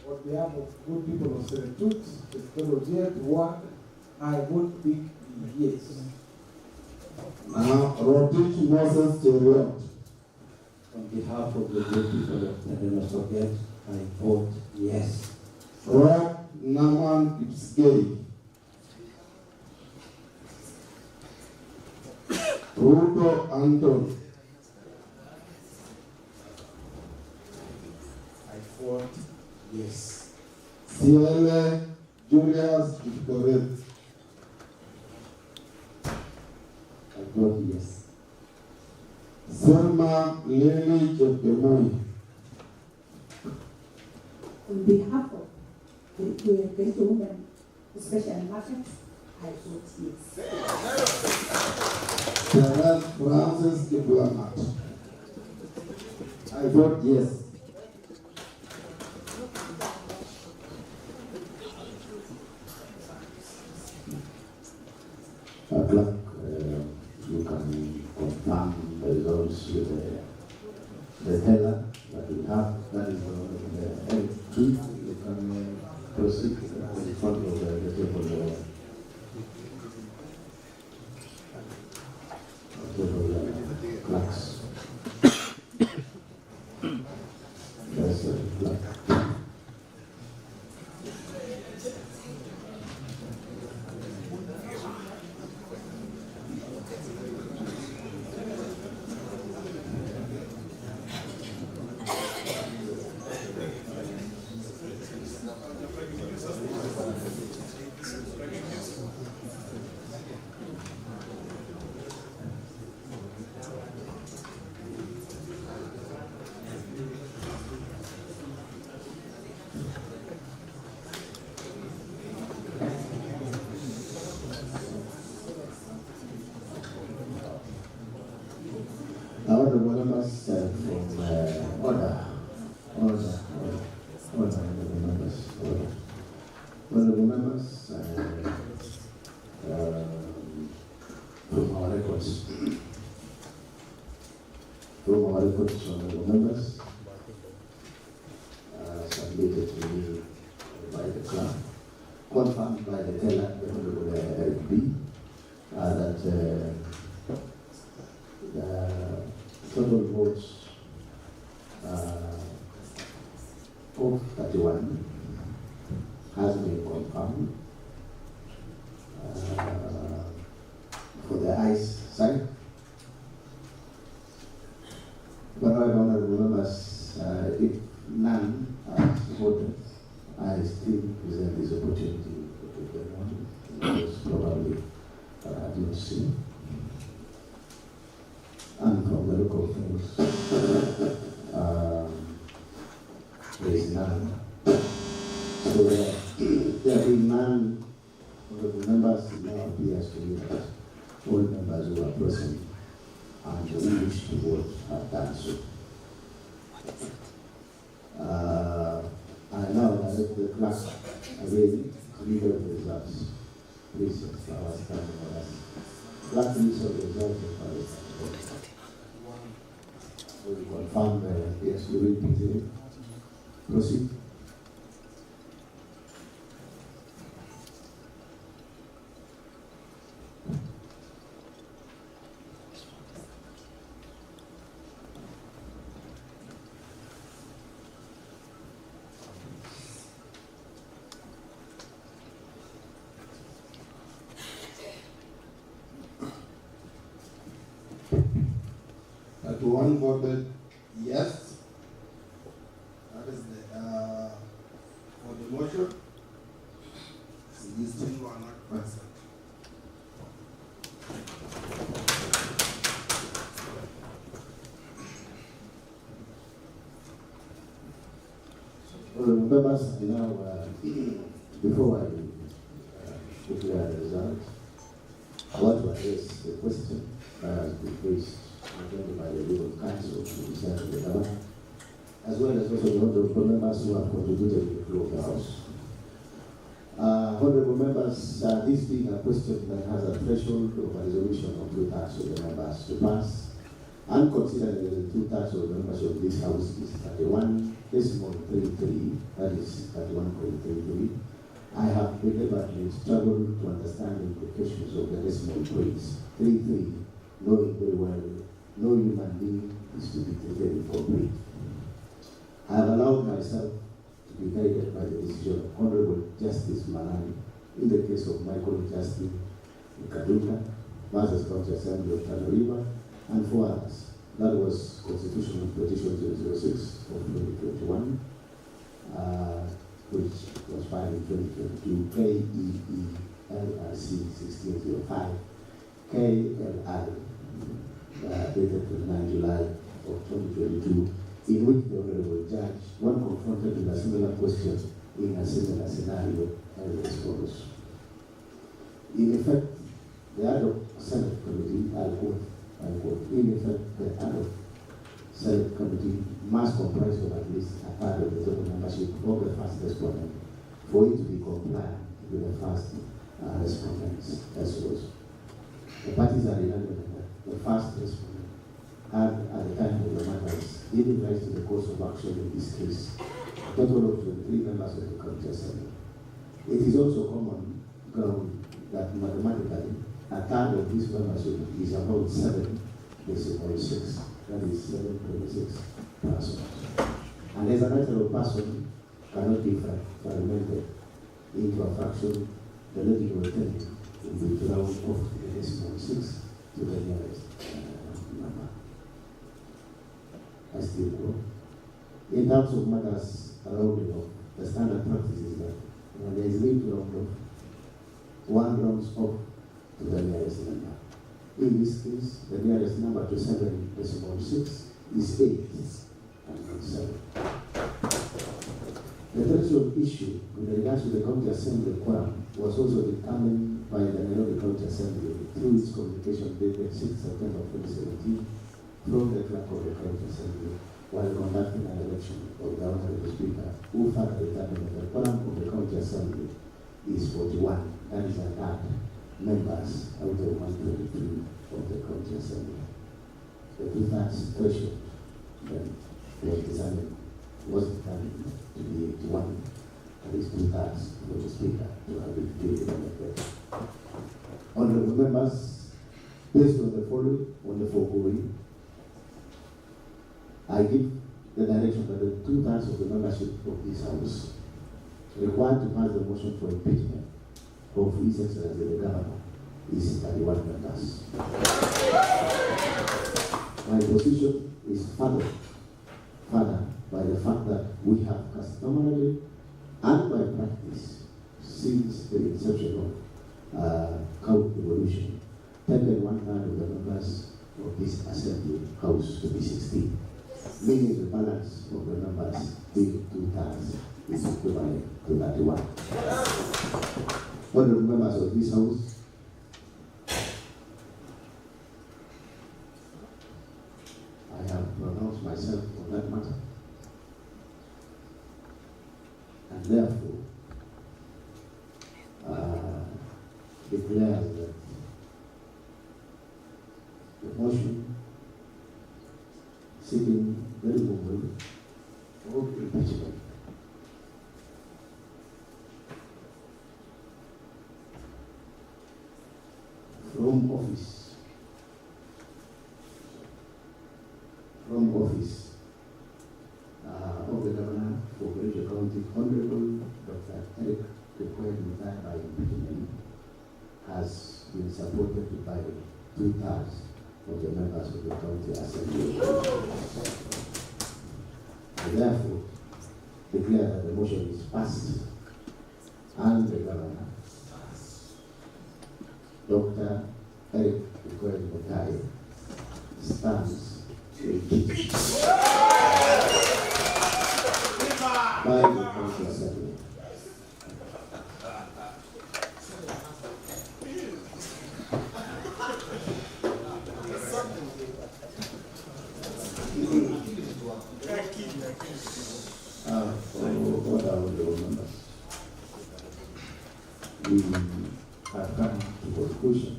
On behalf of good people of Seretut, the Project One, I vote big yes. Rotich Moses Cheriot. On behalf of the good people of Nadena Socket, I vote yes. Rob Naman Kipsgay. Ruto Anton. I vote yes. Ciele Julius Victoret. I vote yes. Selma Lily Chepkemoi. On behalf of the Kericho Women Special Markets, I vote yes. Terence Francis Kiblangat. I vote yes. Clerk, you can confirm the results with the teller that we have. That is the L2. You can proceed in front of the table. Clerks. Yes, clerk. Honorable members from order, honorable members from our records, honorable members, submitted to me by the clerk, confirmed by the teller, the Honorable Eric B, that the total votes of 31 has been confirmed for the ICE side. But however, honorable members, if none are voted, I still present this opportunity to take one, because probably didn't see. And from the local things, there is none. So there being none, honorable members, it now appears to me that all members who are present and who wish to vote have done so. I now direct the clerk again to read out the results. Please, our standing orders. Clerk, please, of the results of our we confirm yes, you will be proceed. One voted yes. That is the for the motion. These two are not present. Members, now before I declare the result, I want to address the question that has been raised by the legal counsel to the Senate of the government, as well as also the honorable members who have contributed to the floor of the House. Honorable members, this being a question that has a threshold of a resolution of 2/3 of the members to pass, and considering that the 2/3 of the members of this House is 31.33, that is 31.33, I have deliberately struggled to understand the implications of the decimal points 33, knowing very well no human being is to be treated incomplete. I have allowed myself to be guided by the decision of Honorable Justice Malani in the case of Michael Justin Kaduna versus County Assembly of Tana River and 4 others. That was Constitutional Petition 006 of 2021, which was filed in 2022, KEELRC 1605, KLR. Dated 29 July of 2022, in which the Honorable Judge, when confronted with a similar question in a similar scenario, held as follows. In effect, the ad hoc Senate Committee, unquote, in effect, the ad hoc Senate Committee must comprise of at least a third of the total membership of the first respondent for it to be compliant with the first respondent's SOS. The parties are unanimous. The first respondent had, at the time of the matters, giving rise to the course of action in this case, a total of 23 members of the County Assembly. It is also common ground that mathematically, a third of this membership is about 7.6, that is 7.6 persons. And as a matter of person cannot be fragmented into a fraction, the logical thing will be to round off the decimal 6 to the nearest number. I still go. In terms of matters rounding off, the standard practice is that when there is need to round off, one rounds off to the nearest number. In this case, the nearest number to 7.6 is 8 and not 7. The threshold issue with regards to the County Assembly quorum was also determined by the Nairobi County Assembly through its communication dated 6 September 2017 from the clerk of the County Assembly while conducting an election of the Honorable Speaker, who further determined that the quorum of the County Assembly is 41, that is a third members out of 122 of the County Assembly. The 2/3 threshold then was determined to be 81, at least 2/3 for the Speaker to have been duly elected. Honorable members, based on the foregoing, I give the direction that the 2/3 of the membership of this House required to pass the motion for impeachment of His Excellency the Governor is 31 members. My position is further by the fact that we have customarily and by practice since the inception of county evolution taken 1/3 of the members of this assembly house to be 16, meaning the balance of the members being 2/3 is equivalent to 31. Honorable members of this house, I have pronounced myself on that matter, and therefore declare that the motion seeking the removal of impeachment from office of the Governor for Kericho County, Honorable Dr. Eric Kericho by impeachment has been supported by 2/3 of the members of the County Assembly. I therefore declare that the motion is passed and the Governor, Dr. Eric Kericho, stands impeached by the County Assembly. What are the members? We have come to conclusion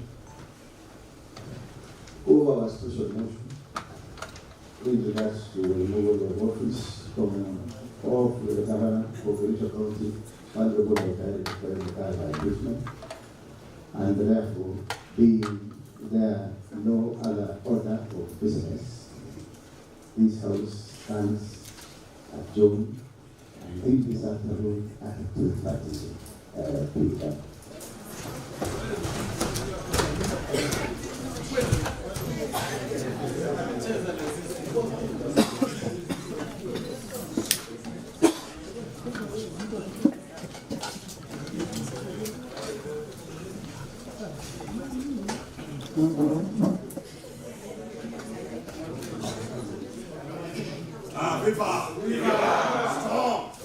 over our special motion in regards to removal of office from of the Governor for Kericho County, Honorable Dr. by impeachment, and therefore being there no other order of business, this House stands adjourned and this afternoon at 2:30 p.m. Viva! Viva! Strong!